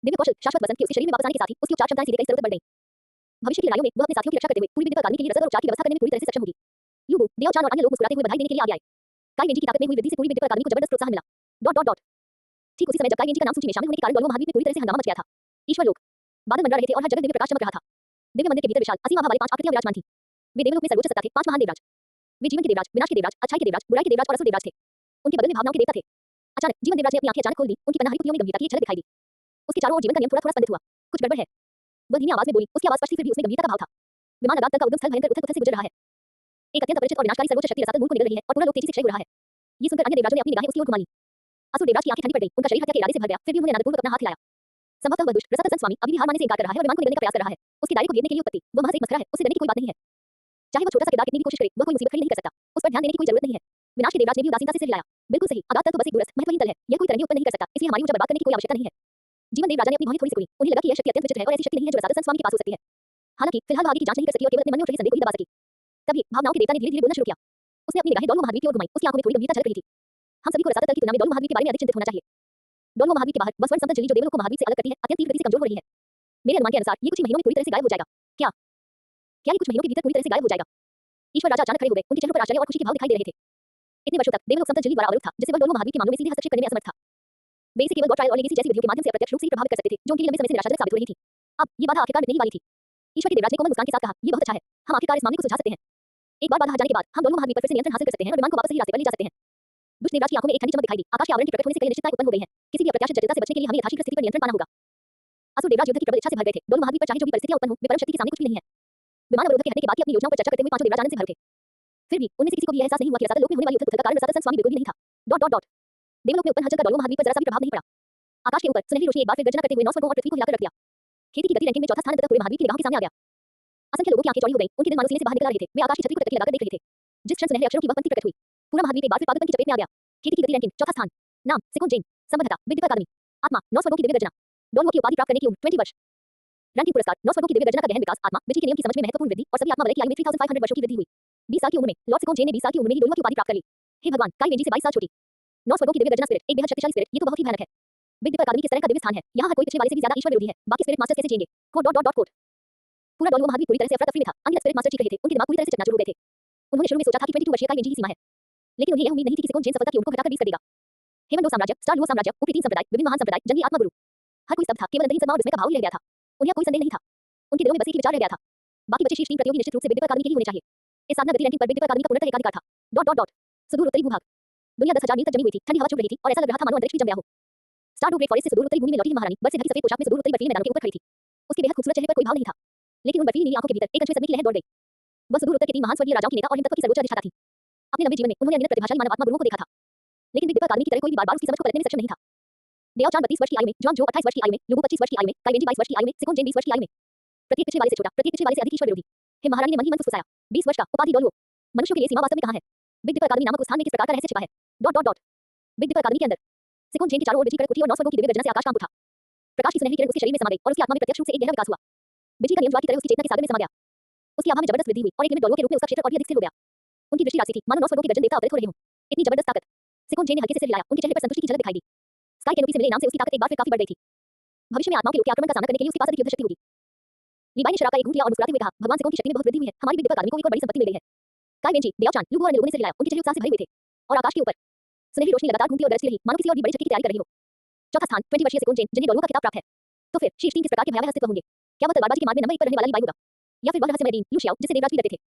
A: दिव्य कौशल शाश्वत वसंत के उसके शरीर में वापस आने के साथ ही उसकी उपचार क्षमताएं सीधे कई स्तरों तक बढ़ गईं। भविष्य की लड़ाइयों में वह अपने साथियों की रक्षा करते हुए पूरी बिग दीपा अकादमी के लिए रसद और उपचार की व्यवस्था करने में पूरी तरह से सक्षम होगी। यूबू, देओ चान और अन्य लोग मुस्कुराते हुए बधाई देने के लिए आगे आए। काइवेंजी की ताकत में हुई वृद्धि से पूरी बिग दीपा अकादमी को जबरदस्त प्रोत्साहन मिला। Dot dot dot. ठीक उसी समय जब काइवेंजी का नाम सूची में शामिल होने के कारण डोलवो महाद्वीप में पूरी तरह से हंगामा मच गया था। ईश्वर लोक बादल मंडरा रहे थे और हर जगह दिव्य प्रकाश चमक रहा था। दिव्य मंदिर के भीतर विशाल असीम आभा वाले 5 आकृतियां विराजमान थी। वे देवलोक में सर्वोच्च सत्ता थे, 5 महान देवराज। वे जीवन के देवराज, विनाश के देवराज, अच्छाई के देवराज, बुराई के देवराज और असुर देवराज थे। उनके बगल में भावनाओं के देवता थे। अचानक जीवन देवराज ने अपनी आंखें अचानक खोल दी, उनकी पन्ना हरी पुतलियों में गंभीरता की एक झलक दिखाई दी। उसके चारों ओर जीवन का नियम थोड़ा-थोड़ा स्पंदित हुआ। कुछ गड़बड़ है। वह धीमी आवाज में बोली, उसकी आवाज स्पष्ट थी, फिर भी उसमें गंभीरता का भाव था। विमान लगाम तक का उद्गम स्थल भयंकर उथल-पुथल से गुजर रहा है। एक अत्यंत अपरिचित और विनाशकारी सर्वोच्च शक्ति रसातल मूल को निगल रही है और पूरा लोक तेजी से क्षय हो रहा है। ये सुनकर अन्य देवराजों ने अपनी निगाहें उसकी ओर घुमा ली। असुर देवराज की आंखें ठंडी पड़ गई, उनका शरीर हत्या के इरादे से भर गया, फिर भी उन्होंने अनादरपूर्वक अपना हाथ हिलाया। संभवतः वह दुष्ट रसातल स्वामी अभी भी हार मानने से इनकार कर रहा है और विमान को निगलने का प्रयास कर रहा है। उसके दायरे को घेरने के लिए उत्पत्ति, वह महज एक मसखरा है, उससे डरने की कोई बात नहीं है। चाहे वो छोटा सा किरदार कितनी भी कोशिश करे, वह कोई मुसीबत खड़ी नहीं कर सकता। उस पर ध्यान देने की कोई जरूरत नहीं है। विनाश के देवराज ने भी उदासीनता से सिर हिलाया। बिल्कुल सही, आगात तल तो बस एक दूरस्थ महत्वहीन तल है, यह कोई तरंगे उत्पन्न नहीं कर सकता, इसलिए हमारी ऊर्जा बर्बाद करने की कोई आवश्यकता नहीं है। जीवन देव राजा ने अपनी भौहें थोड़ी सी खोली, उन्हें लगा कि यह शक्ति अत्यंत विचित्र है और ऐसी शक्ति नहीं है जो रसातल स्वामी के पास हो सकती है। हालांकि फिलहाल वह आगे की जांच नहीं कर सकती और केवल अपने मन में उठ रही संदेह को ही दबा सकी। तभी भावनाओं के देवता ने धीरे-धीरे बोलना शुरू किया। उसने अपनी निगाहें डोलवो महाद्वीप की ओर घुमाई, उसकी आंखों में थोड़ी गंभीरता झलक रही थी। हम सभी को रसातल की तुलना में डोलवो महाद्वीप के बारे में अधिक चिंतित होना चाहिए। डोलवो महाद्वीप के बाहर बसवंत समतल झिल्ली जो देवलोक को महाद्वीप से अलग करती है, अत्यंत तीव्र गति से कमजोर हो रही है। मेरे अनुमान के अनुसार ये कुछ ही महीनों में पूरी तरह से गायब हो जाएगा। क्या क्या ये कुछ महीनों के भीतर पूरी तरह से गायब हो जाएगा? ईश्वर राजा अचानक खड़े हो गए, उनके चेहरों पर आश्चर्य और खुशी के भाव दिखाई दे रहे थे। इतने वर्षों तक देवलोक समतल झिल्ली द्वारा अवरुद्ध था, जिससे वह डोलवो महाद्वीप के मामलों में सीधे हस्तक्षेप करने में असमर्थ था। वे इसे केवल गॉड ट्रायल और लेगेसी जैसी विधियों के माध्यम से अप्रत्यक्ष रूप से ही प्रभावित कर सकते थे, जो उनके लिए लंबे समय से निराशाजनक साबित हो रही थी। अब ये बाधा आखिरकार मिटने ही वाली थी। ईश्वर के देवराज ने कोमल मुस्कान के साथ कहा, ये बहुत अच्छा है, हम आखिरकार इस मामले को सुलझा सकते हैं। एक बार बाधा हटाने के बाद हम डोलवो महाद्वीप पर फिर से नियंत्रण हासिल कर सकते हैं और विमान को वापस सही रास्ते पर ले जा सकते हैं। दुष्ट देवराज की आंखों में एक ठंडी चमक दिखाई दी। आकाश के आवरण के प्रकट होने से कई अनिश्चितताएं उत्पन्न हो गई हैं। किसी भी अप्रत्याशित जटिलता से बचने के लिए हमें यथाशीघ्र स्थिति पर नियंत्रण पाना होगा। असुर देवराज युद्ध की प्रबल इच्छा से भर गए थे। दोनों महाद्वीप पर चाहे जो भी परिस्थितियां उत्पन्न हो, वे परम शक्ति के सामने कुछ भी नहीं है। विमान अवरोध के हटने के बाद ही अपनी योजनाओं पर चर्चा करते हुए पांचों देवराज आनंद से भर उठे। फिर भी उनमें से किसी को भी यह एहसास नहीं हुआ कि रसातल लोक में होने वाली युद्ध का कारण रसातल स्वामी बिल्कुल भी नहीं था। डॉट डॉट डॉट देवलोक में उत्पन्न हलचल का दोनों महाद्वीप पर जरा सा भी प्रभाव नहीं पड़ा। आकाश के ऊपर सुनहरी रोशनी एक बार फिर गर्जना करते हुए नौ स्वर्गों और पृथ्वी को हिलाकर रख दिया। खेती की गति रैंकिंग में चौथा स्थान अंततः पूरे महाद्वीप की निगाहों के सामने आ गया। असंख्य लोगों की आंखें चौड़ी हो गई, उनके दिल मानो सीने से बाहर निकल रहे थे। वे आकाश की छतरी को टकटकी लगाकर देख रहे थे। जिस क्षण सुनहरे अक्षरों की वह पंक्ति प्रकट हुई, पूरा महाद्वीप एक बार फिर पागलपन की चपेट में आ गया। खेती की गति रैंकिंग चौथा स्थान, नाम सिकोन जैन, संबद्धता विद्युत अकादमी, आत्मा नौ स्वर्गों की दिव्य गर्जना, डॉन की उपाधि प्राप्त करने की उम्र 20 वर्ष, रैंकिंग पुरस्कार नौ स्वर्गों की दिव्य गर्जना का गहन विकास, आत्मा बिजली के नियम की समझ में महत्वपूर्ण वृद्धि और सभी आत्मा वलय की आयु में 3500 वर्षों की वृद्धि हुई। 20 साल की उम्र में लॉर्ड सिकोन जैन ने 20 साल की उम्र में ही डोलुआ की उपाधि प्राप्त कर ली। हे भगवान, काई वेंजी से 22 साल छोटी, नौ स्वर्गों की दिव्य गर्जना स्पिरिट, एक बेहद शक्तिशाली स्पिरिट, ये तो बहुत ही भयानक है। बिग दीपक अकादमी किस तरह का दिव्य स्थान है, यहाँ हर कोई पिछले वाले से भी ज्यादा ईश्वर विरोधी है। बाकी स्पिरिट मास्टर्स कैसे जिएंगे? Code dot dot dot code. पूरा डॉलुआ महाद्वीप पूरी तरह से अफरा तफरी में था। अनगिनत स्पिरिट मास्टर चीख रहे थे, उनके दिमाग पूरी तरह से चकनाचूर हो गए थे। उन्होंने शुरू में सोचा था कि 22 वर्षीय काई वेंजी ही सीमा है, लेकिन उन्हें यह उम्मीद नहीं थी कि सिकोन जैन सफलता की उम्र को घटाकर 20 कर देगा। हेमंडो साम्राज्य, स्टार लुओ साम्राज्य, ऊपरी तीन संप्रदाय, विभिन्न महान संप्रदाय, जंगली आत्मा गुरु, हर कोई स्तब्ध था। केवल अंतहीन सदमा और विस्मय का भाव ही रह गया था। उन्हें कोई संदेह नहीं था। उनके दिलों में बस एक ही विचार रह गया था, बाकी बचे शीर्ष तीन प्रतियोगी निश्चित रूप से बिग दीपक अकादमी के ही होने चाहिए। इस साधना गति रैंकिंग पर बिग दीपक अकादमी का पूर्णतः एकाधिकार था। डॉट डॉट डॉट सुदूर उत्तरी भूभाग, दुनिया 10,000 मील तक जमी हुई थी। ठंडी हवा चुभ रही थी और ऐसा लग रहा था मानो अंतरिक्ष भी जम गया हो। स्टार ग्रुप ग्रेट फॉरेस्ट से सुदूर उत्तरी भूमि में लौटी हुई महारानी बर्फ से ढकी सफेद पोशाक में सुदूर उत्तरी बर्फीले मैदानों के ऊपर खड़ी थी। उसके बेहद खूबसूरत चेहरे पर कोई भाव नहीं था, लेकिन उन बर्फीली नीली आंखों के भीतर एक अजब सदमे की लहर दौड़ गई। वह सुदूर उत्तर के तीन महान स्वर्गीय राजाओं की नेता और हिमतत्व की सर्वोच्च अधिष्ठाता थी। अपने लंबे जीवन में उन्होंने अनगिनत प्रतिभाशाली मानव आत्मा गुरुओं को देखा था, लेकिन बिग दीपक अकादमी की तरह कोई भी बार-बार उसकी समझ को पलटने में सक्षम नहीं था। देव चांद 32 वर्ष की आयु में, जुआंग जो 28 वर्ष की आयु में, लुबु 25 वर्ष की आयु में, काई वेंजी 22 वर्ष की आयु में, सिकोन जैन 20 वर्ष की आयु में, प्रत्येक पिछले वाले से छोटा, प्रत्येक पिछले वाले से अधिक ईश्वर विरोधी। हे महारानी ने मन ही मन फुसफुसाया, 20 वर्ष का उपाधि डोलुओ, मनुष्यों के लिए सीमा वास्तव में कहां है? बिग दीपक अकादमी नामक उस स्थान में किस प्रकार का रहस्य छिपा है? डॉट डॉट डॉट बिग दीपक अकादमी के अंदर सिकोन जैन की चारों ओर बिजली कड़क उठी और नौ स्वर्गों की दिव्य गर्जना से आकाश कांप उठा। प्रकाश की सुनहरी किरण उसके शरीर में समा गई और उसकी आत्मा में प्रत्यक्ष रूप से एक गहरा विकास हुआ। बिजली का नियम ज्वाला की तरह उसकी चेतना के सागर में समा गया। उसकी आभा में जबरदस्त वृद्धि हुई और एक निमित्त डोलुओ के रूप में उसका क्षेत्र और भी अधिक स्थिर हो गया। उनकी दृष्टि राशि थी, मानो नौ स्वर्गों के गर्जन देवता अवतरित हो रहे हों। इतनी जबरदस्त ताकत। सिकोन जैन ने हल्के से सिर हिलाया, उनके चेहरे पर संतुष्टि की झलक दिखाई दी। स्काई कैनोपी से मिले इनाम से उसकी ताकत एक बार फिर काफी बढ़ गई थी। भविष्य में आत्माओं के लोक के आक्रमण का सामना करने के लिए उसके पास अधिक युद्ध शक्ति होगी। लीबाई ने शराब का एक घूंट लिया और मुस्कुराते हुए कहा, भगवान सिकोन की शक्ति में बहुत वृद्धि हुई है। हमारी बिग दीपक अकादमी को एक और बड़ी संपत्ति मिल गई है। काई वेंजी, देव चांद, लुबु और लोगों ने सिर हिलाया, उनके चेहरे उत्साह से भरे हुए थे। और आकाश के ऊपर सुनहरी रोशनी लगातार घूमती और गरजती रही, मानो किसी और भी बड़ी शक्ति की तैयारी कर रही हो। चौथा स्थान 20 वर्षीय सिकोन जैन, जिन्हें डोलुओ का खिताब प्राप्त है। तो फिर शीर्ष तीन किस प्रकार के भयावह अस्तित्व होंगे? क्या वह तलवारबाजी के मार्ग में नंबर 1 पर रहने वाला लीबाई होगा, या फिर वह रहस्यमय डीन लू शियाओ जिससे देवराज भी डरते थे?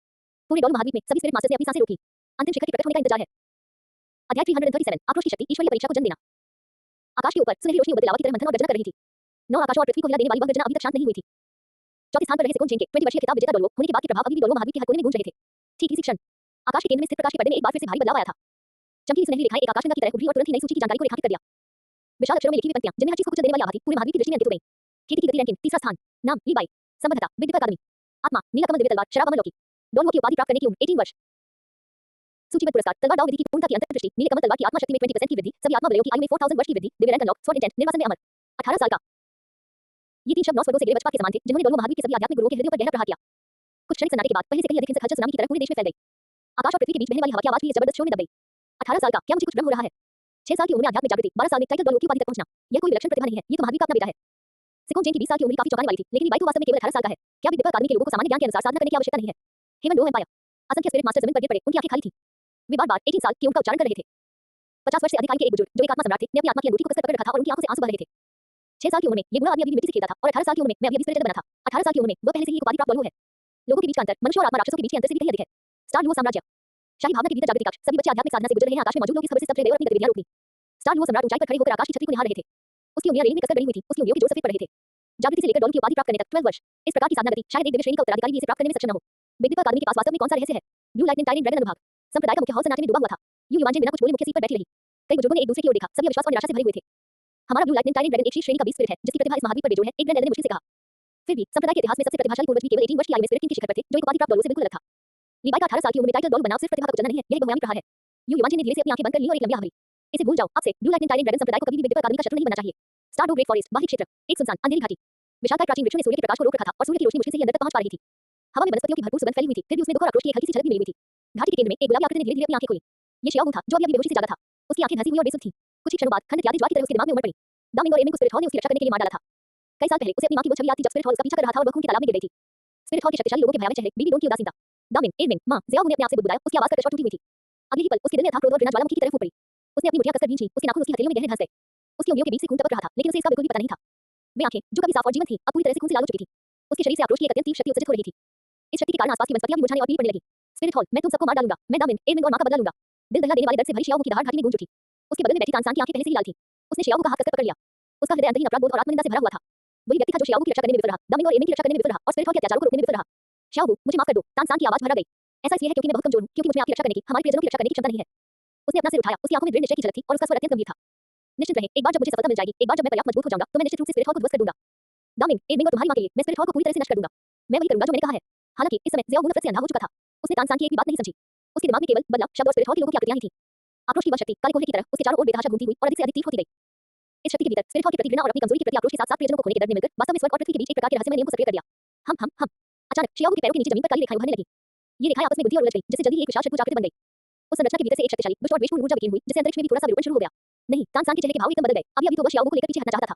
A: पूरे डोलुओ महाद्वीप में सभी स्पिरिट मास्टर्स ने अपनी सांसें रोकी। अंतिम शिखर के प्रकट होने का इंतजार है। अध्याय 337 आक्रोश की शक्ति, ईश्वरीय परीक्षा को जन्म देना। आकाश के ऊपर सुनहरी रोशनी उबलती लावा की तरह मंथन और गर्जना कर रही थी। नौ आकाशों और पृथ्वी को हिला देने वाली वह गर्जना अभी तक शांत नहीं हुई थी। चौथे स्थान पर रहे सिकोन जैन के 20 वर्षीय खिताब विजेता डोलुओ होने के बाद के प्रभाव अभी भी डोलुओ महाद्वीप के हर कोने में गूंज रहे थे। ठीक इसी क्षण आकाश के केंद्र में स्थित प्रकाश के पर्दे में एक बार फिर से भारी बदलाव आया था। चमकीली सुनहरी रेखाएं एक आकाशगंगा की तरह उभरी और तुरंत ही नई सूची की जानकारी को रेखांकित कर दिया। विशाल अक्षरों में लिखी हुई पंक्तियां जिनमें हर चीज को कुचल देने वाली आवाज थी, पूरे महाद्वीप की दृष्टि में अंकित हो गई। खेती की गति रैंकिंग तीसरा स्थान, नाम लीबाई, संबद्धता बिग दीपक अकादमी, आत्मा नीला कमल दिव्य तलवार, शराब अमर लौकी, डोलुओ की उपाधि प्राप्त करने की उम्र 18 वर्ष। सूचीबद्ध पुरस्कार, तलवार दाव विधि की पूर्णता की अंतर्दृष्टि, नीले कमल तलवार की आत्मा शक्ति में 20% की वृद्धि, सभी आत्मा वलयों की आयु में 4000 वर्ष की वृद्धि, Divya rank unlock, sword intent, निर्वासन में अमर, 18 साल का। ये तीन शब्द नौ स्वर्गों से गिरे वज्रपात के समान थे, जिन्होंने डोलुओ महाद्वीप के सभी आध्यात्मिक गुरुओं के हृदयों पर गहरा प्रहार किया। कुछ क्षणिक सन्नाटे के बाद पहले से कहीं अधिक हिंसक हलचल सुनामी की तरह पूरे देश में फैल गई। आकाश और पृथ्वी के बीच बहने वाली हवा की आवाज भी इस जबरदस्त शोर में दब गई। 18 साल का, क्या मुझे कुछ भ्रम हो रहा है? 6 साल की उम्र में आध्यात्मिक जागृति, 12 साल में टाइटल डोलुओ की उपाधि तक पहुंचना, यह कोई विलक्षण प्रतिभा नहीं है, ये तो महाद्वीप का अपना बेटा है। सिकोन जैन की 20 साल की उम्र काफी चौंकाने वाली थी, लेकिन लीबाई तो वास्तव में केवल 18 साल का है। क्या बिग दीपक अकादमी के लोगों को सामान्य ज्ञान के अनुसार साधना करने की आवश्यकता नहीं है? हेमंडो एम्पायर, असंख्य स्पिरिट मास्टर जमीन पर गिर पड़े, उनकी आंखें खाली थी। वे बार-बार 18 साल की उम्र का उच्चारण कर रहे थे। 50 वर्ष से अधिक आयु के एक बुजुर्ग जो एक आत्मा सम्राट थे, ने अपनी आत्मा की अंगूठी को कसकर पकड़ रखा था और उनकी आंखों से आंसू बह रहे थे। 6 साल की उम्र में ये बूढ़ा आदमी अभी भी मिट्टी से खेलता था और 18 साल की उम्र में मैं अभी स्पिरिट बना था। 18 साल की उम्र में वह पहले से ही एक उपाधि प्राप्त डोलुओ है। लोगों के बीच का अंतर मनुष्य और आत्मा राक्षसों के बीच के अंतर से भी कहीं अधिक है। स्टार लुओ साम्राज्य, शाही भावना के भीतर जागृति कक्ष, सभी बच्चे आध्यात्मिक साधना से गुजर रहे हैं। आकाश में मौजूद लोग इस खबर से स्तब्ध रहे और अपनी गतिविधियां रोक दी। स्टार लुओ सम्राट ऊंचाई पर खड़े होकर आकाश की छतरी को निहार रहे थे। उसकी उंगलियां रेलिंग में कसकर बनी हुई थी, उसकी उंगलियों के जोड़ सफेद पड़ रहे थे। जागृति से लेकर डोलुओ की उपाधि प्राप्त करने तक 12 वर्ष, इस प्रकार की साधना गति शायद एक दिव्य श्रेणी का उत्तराधिकारी भी इसे प्राप्त करने में सक्षम न हो। बिग दीपक अकादमी के पास वास्तव में कौन सा रहस्य है? ब्लू लाइटनिंग टाइरेंट ड्रैगन अनुभाग, संप्रदाय का मुख्य हॉल सन्नाटे में डूबा हुआ था। युवांजन बिना कुछ बोले मुख्य सीट पर बैठी रही। कई बुजुर्गों ने एक दूसरे की ओर देखा, सभी अविश्वास और निराशा से भरे हुए थे। हमारा ब्लू लाइटनिंग टाइरेंट ड्रैगन एक शीर्ष श्रेणी का बीस स्पिरिट है, जिसकी प्रतिभा इस महाद्वीप पर बेजोड़ है, एक ग्रैंड एल्डर ने मुश्किल से कहा। फिर भी संप्रदाय के इतिहास में सबसे प्रतिभाशाली पूर्वज भी केवल 18 वर्ष की आयु में स्पिरिट की शिखर पर थे, जो एक उपाधि प्राप्त डोलुओ से बिल्कुल अलग था। लीबाई का 18 साल की उम्र में टाइटल डोलुओ बनाना सिर्फ प्रतिभा का कुचलना नहीं है, यह एक बहुआयामी रहा है। युवांजन ने धीरे से अपनी आंखें बंद कर ली और एक लंबी आह भरी। इसे भूल जाओ, आपसे ब्लू लाइटनिंग टाइरेंट ड्रैगन संप्रदाय को कभी भी बिग दीपक अकादमी का शत्रु नहीं बनना चाहिए। स्टार ग्रेट फॉरेस्ट, बाहरी क्षेत्र, एक सुनसान अंधेरी घाटी, विशालकाय प्राचीन वृक्षों ने सूर्य के प्रकाश को रोक रखा था और सूर्य की रोशनी मुश्किल से ही अंदर तक पहुंच पा रही थी। हवा में वनस्पतियों की भरपूर सुगंध फैली हुई थी, फिर भी उसमें दुख और आक्रोश की एक हल्की सी झलक भी मिली हुई थी। घाटी के केंद्र में एक गुलाबी आकृति ने धीरे-धीरे अपनी आंखें खोली। ये शियाओ था, जो अभी बेहोशी से जागा था। उसकी आंखें धंसी हुई और बेसुध थीं। कुछ ही क्षणों बाद खंडित याद ज्वार की तरह उसके दिमाग में उमड़ पड़ी। दामिंग और एमिंग को स्पिरिट हॉल ने उसकी रक्षा करने के लिए मार डाला था। कई साल पहले उसे अपनी मां की वो छवि याद थी जब स्पिरिट हॉल उसका पीछा कर रहा था और वह खून के तालाब में गिर गई थी। स्पिरिट हॉल के शक्तिशाली लोगों के भयावह चेहरे, बीबी डोन की उदासीनता, दामिंग, एमिंग, मां ज़ियाओ ने अपने आप से बुदबुदाया, उसकी आवाज का कशवा टूटी हुई थी। अगले ही पल उसके दिल में अथाह क्रोध और घृणा ज्वालामुखी की तरह फूट पड़ी। उसने अपनी मुठ्ठियां कसकर भींची, उसके नाखून उसकी हथेलियों में गहरे धंस गए। उसकी उंगलियों के बीच से खून टपक रहा था, लेकिन उसे इसका बिल्कुल भी पता नहीं था। वे आंखें, जो कभी साफ और जीवंत थीं, अब पूरी तरह से खून से लाल हो चुकी थीं। उसके शरीर से आक्रोश की एक अत्यंत तीव्र शक्ति उत्सर्जित हो रही थी। इस शक्ति के कारण आसपास की वनस्पतियां भी मुरझाने और पीली पड़ने लगी। स्पिरिट हॉल, मैं तुम सबको मार डालूंगा। मैं दामिंग, एमिंग और मां का बदला लूंगा। दिल दहला देने वाले दर्द से भरी शियाओ की दहाड़ घाटी में गूंज उठी। उसके बगल में बैठी तानसान की आंखें पहले से ही लाल थीं। उसने शियाओ का हाथ कसकर पकड़ लिया। उसका हृदय अंतहीन अपराध बोध और आत्मनिंदा से भरा हुआ था। वही व्यक्ति था जो शियाओ की रक्षा करने में विफल रहा, दामिंग और एमिंग की रक्षा करने में विफल रहा और स्पिरिट हॉल के अत्याचारों को रोकने में विफल रहा। शियाओ, मुझे माफ कर दो, तानसान की आवाज भर आ गई। ऐसा इसलिए है क्योंकि मैं बहुत कमजोर हूं, क्योंकि मुझे आपकी रक्षा करने की, हमारे प्रियजनों की रक्षा करने की क्षमता नहीं है। उसने अपना सिर उठाया, उसकी आंखों में दृढ़ निश्चय की झलक थी और उसका स्वर अत्यंत गंभीर था। निश्चित रहे, एक बार जब मुझे सफलता मिल जाएगी, एक बार जब मैं पर्याप्त मजबूत हो जाऊंगा, तो मैं निश्चित रूप से स्पिरिट हॉल को ध्वस्त कर दूंगा। दामिंग, एमिंग और तुम्हारी मां के लिए मैं स्पिरिट हॉल को पूरी तरह से नष्ट कर दूंगा। मैं वही करूंगा जो मैंने कहा है। हालांकि इस समय ज़ियाओ नफरत से अंधा हो चुका था। उसने तानसान की एक भी बात नहीं समझी। उसके दिमाग में केवल बदला, शब्द और स्पिरिट हॉल के लोगों की आकृतियां ही थीं। आक्रोश की वह शक्ति काले कोहरे की तरह उसके चारों ओर बेतहाशा घूमती हुई और अधिक से अधिक तीव्र होती गई। इस शक्ति के भीतर स्पिरिट हॉल के प्रति घृणा और अपनी कमजोरी के प्रति आक्रोश के साथ-साथ प्रियजनों को खोने के डर ने मिलकर वास्तव में स्वर्ग और पृथ्वी के बीच एक प्रकार के रहस्यमय नियम को सक्रिय कर दिया। हम। अचानक शियाओ के पैरों के नीचे जमीन पर काली रेखाएं उभरने लगीं। ये रेखाएं आपस में गुंथी और उलझ गईं, जिससे जल्दी ही एक विशाल षटभुज आकृति बन गई। उस संरचना के भीतर से एक शक्तिशाली, दुष्ट और द्वेषपूर्ण ऊर्जा विकीर्ण हुई, जिससे अंतरिक्ष में भी थोड़ा सा विरूपण शुरू हो गया। नहीं, तानसान के चेहरे के भाव एकदम बदल गए। अभी वो शियाओ को लेकर पीछे हटना चाहता था।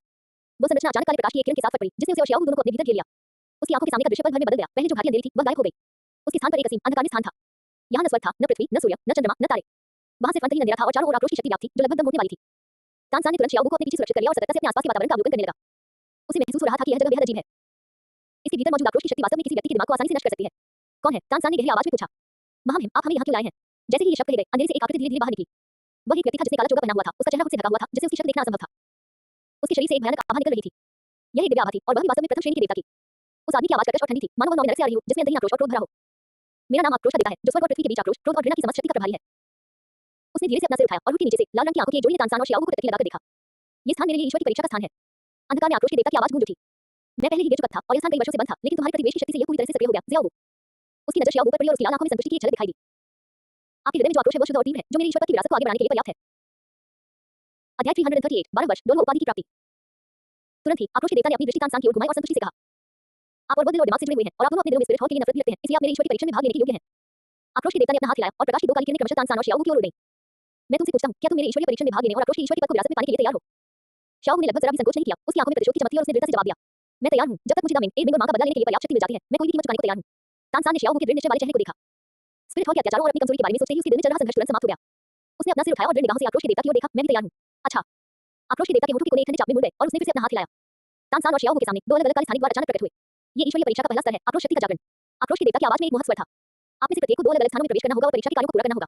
A: वो संरचना अचानक काले प्रकाश की एक किरण के साथ फट पड़ी, जिसने उसे और शियाओ दोनों को अपने भीतर घेर लिया। उसकी आंखों के सामने का दृश्य पल भर में बदल गया। पहले जो घाटी अंधेरी थी, वह गायब हो गई। उसके स्थान पर एक असीम अंधकार में स्थान था। यहाँ न स्वर्ग था, न पृथ्वी, न सूर्य, न चंद्रमा, न तारे। वहां सिर्फ अंतहीन अंधेरा था और चारों ओर आक्रोश की शक्ति व्याप्त थी, जो लगभग दम घुटने वाली थी। तानसान ने तुरंत शियाओ को अपने पीछे सुरक्षित कर लिया और सतर्कता से अपने आसपास के वातावरण का अवलोकन करने लगा। उसे महसूस हो रहा था कि यह जगह बेहद अजीब है। इसके भीतर मौजूद आक्रोश की शक्ति वास्तव में किसी व्यक्ति के दिमाग को आसानी से नष्ट कर सकती है। कौन है? तानसान ने गहरी आवाज में पूछा। महामहिम, आप हमें यहाँ क्यों लाए हैं? जैसे ही ये शब्द कहे गए, अंधेरे से एक आकृति धीरे-धीरे बाहर निकली। वह एक व्यक्ति था जिसने काला चोगा पहना हुआ था। उसका चेहरा खुद से ढका हुआ था, जिससे उसकी शक्ल देखना असंभव था। उसके शरीर से एक भयानक आभा निकल रही थी। यह एक दिव्य आभा थी और वह भी वास्तव में प्रथम श्रेणी की देवता थी। उस आदमी की आवाज कर्कश और ठंडी थी, मानो वह नरक से आ रही हो, जिसमें अंतहीन आक्रोश और क्रोध भरा हो। मेरा नाम आक्रोश का देवता है, जो स्वर्ग और पृथ्वी के बीच आक्रोश, क्रोध और घृणा की समस्त शक्ति का प्रभारी है। उसने धीरे से अपना सिर उठाया और उठ के नीचे से लाल रंग की आंखों की एक जोड़ी ने तानसान और शियाओ को टकटकी लगाकर देखा। ये स्थान मेरे लिए ईश्वर की परीक्षा का स्थान है। अंधकार में आक्रोश के देवता की आवाज गूंज उठी। मैं पहले ही गिर चुका था और यह स्थान कई वर्षों से बंद था, लेकिन तुम्हारी प्रतिवेश की शक्ति से यह पूरी तरह से सक्रिय हो गया। ज़ियाओ। उसकी नजर शियाओ पर पड़ी और उसकी लाल आंखों में संतुष्टि की एक झलक दिखाई दी। आपके हृदय में जो आक्रोश है वो शुद्ध और तीव्र है, जो मेरी ईश्वरता की विरासत को आगे बढ़ाने के लिए पर्याप्त है। अध्याय 338 12 वर्ष दोनों उपाधि की प्राप्ति। तुरंत ही आक्रोश के देवता ने अपनी दृष्टि तानसान की ओर घुमाई और संतुष्टि से कहा, आप और दिल और दिमाग से जुड़े हुए हैं और आप दोनों अपने दिलों में स्पिरिट हॉल के लिए नफरत भी रखते हैं, इसलिए आप मेरे ईश्वर के परीक्षण में भाग लेने के योग्य हैं। आक्रोश के देवता ने अपना हाथ हिलाया और प्रकाश की दो काली किरणें क्रमशः तानसान और शियाओ की ओर उड़ गईं। मैं तुमसे पूछता हूं, क्या तुम मेरे ईश्वरीय परीक्षण में भाग लेने और आक्रोश के ईश्वरी पद को विरासत में पाने के लिए तैयार हो? शियाओ ने लगभग जरा भी संकोच नहीं किया। उसकी आंखों में प्रतिशोध की चमक थी और उसने दृढ़ता से जवाब दिया, मैं तैयार हूं। जब तक मुझे दामिंग, एमिंग और मां का बदला लेने के लिए पर्याप्त शक्ति मिल जाती है, मैं कोई भी कीमत चुकाने को तैयार हूं। तानसान ने शियाओ के दृढ़ निश्चय वाले चेहरे को देखा। स्पिरिट हॉल के अत्याचारों और अपनी कमजोरी के बारे में सोचते ही उसके दिल में चल रहा संघर्ष तुरंत समाप्त हो गया। उसने अपना सिर उठाया और दृढ़ निगाहों से आक्रोश के देवता की ओर देखा, मैं भी तैयार हूं। अच्छा। आक्रोश के देवता के होठों के कोने एक ठंडे चाप में मुड़ गए और उसने फिर से अपना हाथ हिलाया। तानसान और शियाओ के सामने दो अलग-अलग काले स्थानिक द्वार अचानक प्रकट हुए। ये ईश्वरीय परीक्षा का पहला स्तर है, आक्रोश शक्ति का जागरण। आक्रोश के देवता की आवाज में एक मोहक स्वर था। आप में से प्रत्येक को दो अलग-अलग स्थानों में प्रवेश करना होगा और परीक्षा के कार्यों को पूरा करना होगा।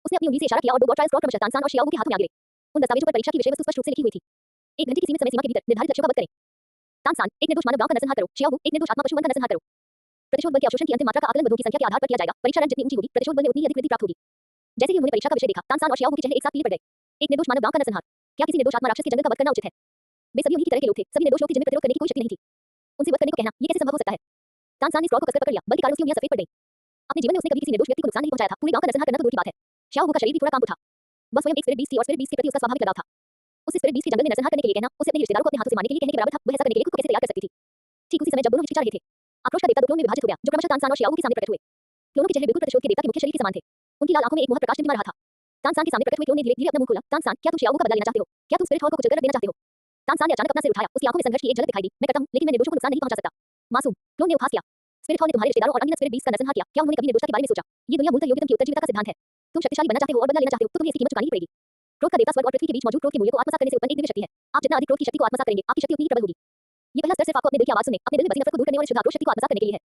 A: उसने अपनी उंगली से इशारा किया और दो ट्रायल स्क्रॉल क्रमशः तानसान और शियाओ के हाथों में आ गिरे। उन दस्तावेजों पर परीक्षा की विषय वस्तु स्पष्ट रूप से लिखी हुई थी। 1 घंटे की सीमित समय सीमा के भीतर निर्धारित लक्ष्यों का वध करें। तानसान, एक निर्दोष मानव गांव का नरसंहार करो। शियाओ, एक निर्दोष आत्मा पशु मन का नरसंहार करो। प्रतिशोध बल के अवशोषण की अंतिम मात्रा का आकलन बंधुओं की संख्या के आधार पर किया जाएगा। परीक्षा रैंक जितनी ऊंची होगी, प्रतिशोध बल में उतनी ही अधिक वृद्धि प्राप्त होगी। जैसे ही उन्होंने परीक्षा का विषय देखा, तानसान और शियाओ के चेहरे एक साथ पीले पड़ गए। एक निर्दोष मानव गांव का नरसंहार। क्या किसी निर्दोष आत्मा राक्षस के जंगल का वध करना उचित है? वे सभी उन्हीं की तरह के लोग थे, सभी निर्दोष लोग थे जिनमें प्रतिरोध करने की कोई शक्ति नहीं थी। उनसे वध करने को कहना, ये कैसे संभव हो सकता है? तानसान ने स्क्रॉल को कसकर पकड़ लिया, बल के कारण उसकी उंगलियां सफेद पड़ गईं। अपने जीवन में उसने कभी किसी निर्दोष व्यक्ति को नुकसान नहीं पहुंचाया था, पूरे गांव का नरसंहार करना तो दूर की बात है। शियाओ का शरीर भी थोड़ा कांप उठा। वह स्वयं एक स्पिरिट बीस्ट थी और स्पिरिट बीस्ट के प्रति उसका स्वाभाविक लगाव था। उसे स्पिरिट बीस्ट के जंगल में नरसंहार करने के लिए कहना, उसे अपने रिश्तेदारों को अपने हाथों से मारने के लिए कहने के बराबर था। वह ऐसा करने के लिए खुद को कैसे तैयार कर सकती थी? ठीक उसी समय जब दोनों हिचकिचा रहे थे, आक्रोश का देवता दो क्लोन में विभाजित हो गया, जो क्रमशः तानसान और शियाओ के सामने प्रकट हुए। क्लोनों के चेहरे बिल्कुल प्रतिशोध के देवता के मुख्य शरीर के समान थे। उनकी लाल आंखों में एक मोहक प्रकाश टिमटिमा रहा था। तानसान के सामने प्रकट हुए क्लोन ने धीरे-धीरे अपना मुंह खोला। तानसान, क्या तुम शियाओ का बदला लेना चाहते हो? क्या तुम स्पिरिट हॉल को कुचल कर रख देना चाहते हो? तानसान ने अचानक अपना सिर उठाया। उसकी आंखों में संघर्ष की एक झलक दिखाई दी। मैं करता हूं, लेकिन मैं निर्दोषों को नुकसान नहीं पहुंचा सकता। मासूम, क्लोन ने उपहास किया। स्पिरिट हॉल ने तुम्हारे रिश्तेदारों और अनगिनत स्पिरिट बीस्ट का नरसंहार किया। क्या उन्होंने कभी निर्दोषता के बारे में सोचा? ये दुनिया मूलतः योग्यतम की उत्तरजीविता का सिद्धांत है। तुम शक्तिशाली बनना चाहते हो और बदला लेना चाहते हो, तो तुम्हें इसकी कीमत चुकानी ही पड़ेगी। क्रोध का देवता स्वर्ग और पृथ्वी के बीच मौजूद क्रोध के मूल्य को आत्मसात करने से उत्पन्न एक दिव्य शक्ति है। आप जितना अधिक क्रोध की शक्ति को आत्मसात करेंगे, आपकी शक्ति उतनी ही प्रबल होगी। ये पहला स्तर सिर्फ आपको अपने दिल की आवाज सुनने, अपने दिल में बसी नफरत को दूर करने और शुद्ध आक्रोश शक्ति को आत्मसात करने के लिए है।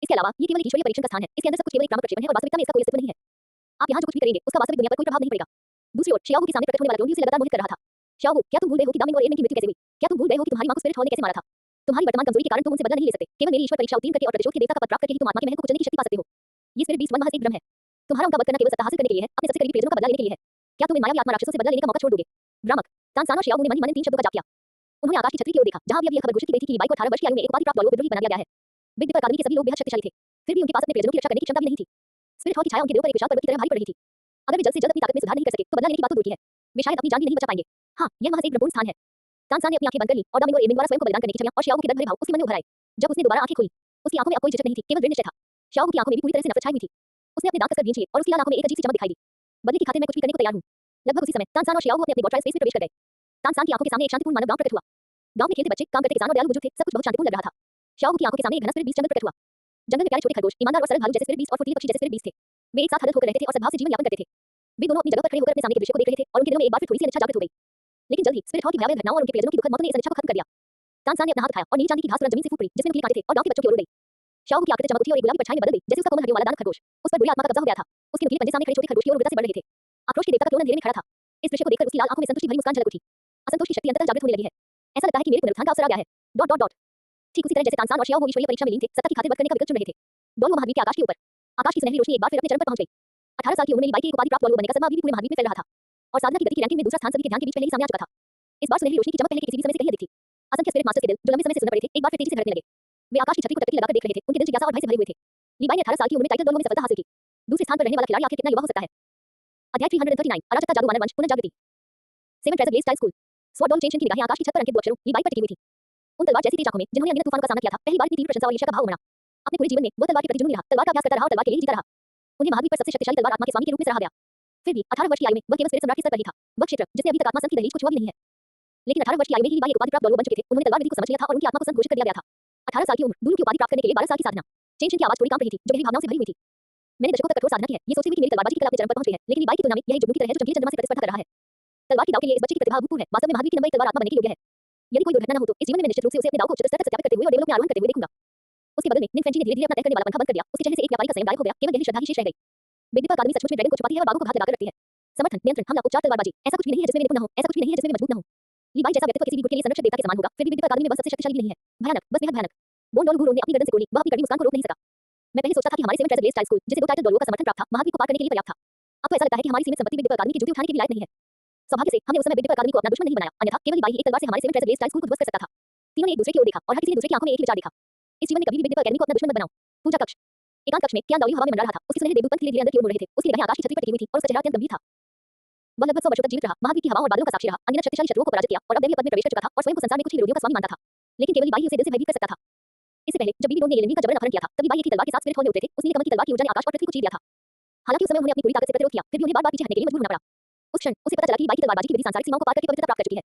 A: इसके अलावा ये केवल एक ईश्वरीय परीक्षण का स्थान है। इसके अंदर सब कुछ केवल एक भ्रामक प्रक्षेपण है और वास्तविकता में इसका कोई अस्तित्व नहीं है। आप यहाँ जो कुछ भी करेंगे, उसका वास्तविक दुनिया पर कोई प्रभाव नहीं पड़ेगा। दूसरी ओर शियाओ के सामने प्रकट होने वाला क्लोन उसे लगातार मोहित कर रहा था। शियाओ, क्या तुम भूल गए हो कि दामिंग और एमिंग की मृत्यु कैसे हुई? क्या तुम भूल गए हो कि तुम्हारी मां को स्पिरिट हॉल ने कैसे मारा था? तुम्हारी वर्तमान कमजोरी के कारण तुम उनसे बदला नहीं ले सकते। केवल मेरी ईश्वर परीक्षा उत्तीर्ण करके और प्रतिशोध के देवता का पद प्राप्त करके ही तुम आत्मा के महल को कुचलने की शक्ति पा सकते हो। ये स्पिरिट बीस्ट वन महज एक भ्रम है। तुम्हारा उनका वध करना केवल सत्ता हासिल करने के लिए है, अपने सबसे करीबी प्रियजनों का बदला लेने के लिए है। क्या तुम इन मायावी आत्मा राक्षसों से बदला लेने का मौका छोड़ दोगे? भ्रामक। तानसान और शियाओ ने मन ही मन इन 3 शब्दों का जाप किया। उन्होंने आकाश की छतरी की ओर देखा, जहां अभी यह खबर घोषित की गई थी कि लीवाई को 18 वर्ष की आयु में एक उपाधि प्राप्त वालों को विद्रोही बना दिया गया है। बिग डिपर अकादमी के सभी लोग बेहद शक्तिशाली थे, फिर भी उनके पास अपने प्रियजनों की रक्षा करने की क्षमता भी नहीं थी। स्पिरिट हॉल की छाया उनके दिलों पर एक विशाल पर्वत की तरह भारी पड़ रही थी। अगर वे जल्द से जल्द अपनी ताकत में सुधार नहीं कर सके, तो बदला लेने की बात तो दूर की है, वे शायद अपनी जान भी नहीं बचा पाएंगे। हाँ, यह महज एक भ्रमपूर्ण स्थान है। तानसान ने अपनी आंखें बंद कर ली और दामिंग और एमिंग द्वारा स्वयं को बलिदान करने की छवियां और शियाओ के डर भरे भाव उसके मन में उभर आए। जब उसने दोबारा आंखें खोली, उसकी आंखों में अब कोई झिझक नहीं थी, केवल दृढ़ निश्चय था। शियाओ की आंखों में भी पूरी तरह से नफरत छाई हुई थी। उसने अपने दांत कसकर भींच लिए और उसकी लाल आंखों में एक अजीब सी चमक दिखाई दी। बदले की खातिर मैं कुछ भी करने को तैयार हूं। लगभग उसी समय तानसान और शियाओ अपने अपने गॉड स्पेस में प्रवेश कर गए। तानसान की आंखों के सामने एक शांतिपूर्ण मानव गांव प्रकट हुआ। गांव में खेलते बच्चे, काम करते किसान और दयालु बुजुर्ग थे, सब कुछ बहुत शांतिपूर्ण लग रहा था। शियाओ की आंखों के सामने एक घना स्पिरिट बीस्ट जंगल प्रकट हुआ। जंगल में प्यारे छोटे खरगोश, ईमानदार और सरल भालू जैसे स्पिरिट बीस्ट और फुर्तीले पक्षी जैसे स्पिरिट बीस्ट थे। वे एक साथ हरकत होकर रहते थे और सद्भाव से जीवन यापन करते थे। वे दोनों अपनी जगह पर खड़े होकर अपने सामने के दृश्य को देख रहे थे और उनके दिलों में एक बार फिर थोड़ी सी अनिच्छा जागृत हो गई। लेकिन जल्द ही स्पिरिट हॉल की भयावह घटनाओं और उनके प्रियजनों की दुखद मौतों ने इस अनिच्छा को खत्म कर दिया। तानसान ने अपना हाथ उठाया और नीली चांदी की घास तुरंत जमीन से फूट पड़ी, जिसमें उनके कांटे थे और गांव के बच्चों की ओर उड़ गई। शियाओ की आकृति चमक उठी और एक गुलाबी परछाई में बदल गई, जैसे उसका कोमल हड्डियों वाला दानव खरगोश। उस पर बुरी आत्मा का कब्जा हो गया था। उसके नुकीले पंजे सामने खड़े छोटे खरगोश की ओर वृथा से बढ़ रहे थे। आक्रोश के देवता का क्लोन अंधेरे में खड़ा था। इस दृश्य को देखकर उसकी लाल आंखों में संतुष्टि भरी मुस्कान झलक उठी। असंतोष की शक्ति अंततः जागृत होने लगी है। ऐसा लगता है कि मेरे पुनरुत्थान का अवसर आ गया है। Dot dot dot. ठीक उसी तरह जैसे तानसेन और शियाओ वो ईश्वरीय परीक्षा में लीन थे, सत्ता की खातिर वध करने का विकल्प चुन रहे थे। डोलवो महाद्वीप के आकाश के ऊपर। आकाश की सुनहरी रोशनी एक बार फिर अपने चरम पर पहुंच गई। 18 साल की उम्र में लीबाई के एक उपाधि प्राप्त डोलवो बनने का सदमा अभी भी पूरे महाद्वीप में फैल रहा था। और साधना की गति की रैंकिंग में दूसरा स्थान सभी के ध्यान के बीच पहले ही सामने आ चुका था। इस बार सुनहरी रोशनी की चमक पहले के किसी भी समय से कहीं अधिक थी। असंख्य स्पिरिट मास्टर्स के दिल, जो लंबे समय से सुन पड़े थे, एक बार फिर तेजी से धड़कने लगे। वे आकाश की छतरी को टकटकी लगाकर देख रहे थे, उनके दिल जिज्ञासा और भय से भरे हुए थे। लीबाई ने 18 साल की उम्र में टाइटल डोलवो में सफलता हासिल की। दूसरे स्थान पर रहने वाला खिलाड़ी आखिर कितना युवा हो सकता है? अध्याय 339 अराजकता जादू मानव वंश पुनर्जागृति। 7 treasure Blaze style school. Sword डॉल चेंशन की निगाहें आकाश की छत पर अंकित दो अक्षरों लीबाई पर टिकी हुई थी। उन तलवार जैसी तेज आंखों में जिन्होंने अनगिनत तूफानों का सामना किया था, पहली बार इतनी तीव्र प्रशंसा और ईर्ष्या का भाव उमड़ा। अपने पूरे जीवन में वो तलवार के प्रति जुनूनी रहा, तलवार का अभ्यास करता रहा और तलवार के लिए ही जीता रहा। उन्हें महाद्वीप पर सबसे शक्तिशाली तलवार आत्मा के स्वामी के रूप में सराहा गया। फिर भी 18 वर्ष की आयु में वह केवल स्पिरिट सम्राट के स्तर पर ही था। वह क्षेत्र जिसने अभी तक आत्मा संघ की दहलीज को छुआ भी नहीं है। लेकिन 18 वर्ष की आयु में ही लीबाई एक उपाधि प्राप्त डोलवो बन चुके थे। उन्होंने तलवार विधि को समझ लिया था और उनकी आत्मा को संत घोषित कर दिया गया था। 18 साल की उम्र, गुरु की उपाधि प्राप्त करने के लिए 12 साल की साधना। चेंशन की आवाज थोड़ी कांप रही थी, जो गहरी भावनाओं से भरी हुई थी। मैंने दशकों तक कठोर साधना की है, ये सोचते हुए कि मेरी तलवारबाजी की कला अपने चरम पर पहुंच गई है, लेकिन लीबाई की तुलना में यह एक जुगनू की तरह है जो चमकीले चंद्रमा से प्रतिस्पर्धा कर रहा है। तलवार की दाव के लिए इस बच्चे की प्रतिभा अभूतपूर्व है, वास्तव में महाद्वीप की नंबर 1 तलवार आत्मा बनने के लिए योग्य है। यदि कोई दुर्घटना न हो तो इस जीवन में मैं निश्चित रूप से उसे अपने दाव को उच्च स्तर तक सत्यापित करते हुए और देवलोक में आरोहण करते हुए देखूंगा। उसके बगल में निक फेंची ने धीरे-धीरे अपना तय करने वाला पंखा बंद कर दिया। उसके चेहरे से एक व्यापारी का संयम गायब हो गया, केवल गहरी श्रद्धा ही शेष रह गई। बिग दीपा अकादमी सचमुच में ड्रैगन को छुपाती है और बागों को घात लगाकर रखती है। समर्थन, नियंत्रण, हमला, उपचार, तलवारबाजी, ऐसा कुछ भी नहीं है जिसमें मैं निपुण न हूं, ऐसा कुछ भी नहीं है जिसमें मैं मजबूत न हूं। लीबाई जैसा व्यक्तित्व किसी भी गुट के लिए संरक्षक देवता के समान होगा, फिर भी बिग दीपा अकादमी में वह सबसे शक्तिशाली भी नहीं है। भयानक, बस बेहद भयानक। बोन डोल घूर ने अपनी गर्दन से कोड़ी, वह अपनी कड़वी मुस्कान को रोक नहीं सका। मैं पहले सोचता था कि हमारे 7 ट्रेजर ब्लेज स्टाइल स्कूल, जिसे 2 टाइटल डोलवो का समर्थन प्राप्त था, महाद्वीप को पार करने के लिए पर्याप्त था। अब तो ऐसा लगता है कि हमारी सीमित संपत्ति बिग दीपा अकादमी की जूती उठाने के भी लायक नहीं है। सौभाग्य से हमने उस समय बिग दीपा अकादमी को अपना दुश्मन नहीं बनाया, अन्यथा केवल लीबाई ही एक तलवार से हमारे 7 ट्रेजर ब्लेज स्टाइल स्कूल को ध्वस्त कर सकता था। तीनों ने एक दूसरे की ओर देखा और हर किसी ने दूसरे की आंखों में एक ही विचार देखा। इस जीवन में कभी भी बिग दीपा अकादमी को अपना दुश्मन मत बनाओ। पूजा कक्ष। एकांत कक्ष में कियान दौली हवा में मंडरा रहा था। उसके सुनहरे देवदूत धीरे-धीरे अंदर की ओर मुड़ रहे थे। उसकी निगाहें आकाश की छतरी पर टिकी हुई थी और उसका चेहरा अत्यंत गंभीर था। वह लगभग 100 वर्षों तक जीवित रहा, महाद्वीप की हवाओं और बादलों का साक्षी रहा, अनगिनत शक्तिशाली शत्रुओं को पराजित किया और अब दैवीय पद में प्रवेश कर चुका था और स्वयं को संसार में कुछ ही विरोधियों का स्वामी मानता था। लेकिन केवल लीबाई ही उसे दिल से भयभीत कर सकता था। इससे पहले जब बीबी डोन ने येलेनवी का जबरन अपहरण किया था, तब लीबाई एक ही तलवार के साथ स्पिरिट हॉल में उतरे थे। उसने कमल की तलवार की ऊर्जा ने आकाश और पृथ्वी को चीर दिया था। हालांकि उस समय उन्होंने अपनी पूरी ताकत से प्रतिरोध किया, फिर भी उन्हें बार-बार पीछे हटने के लिए मजबूर होना पड़ा। उस क्षण उसे पता चला कि लीबाई की तलवारबाजी की विधि सांसारिक सीमाओं को पार करके पवित्रता प्राप्त कर चुकी है।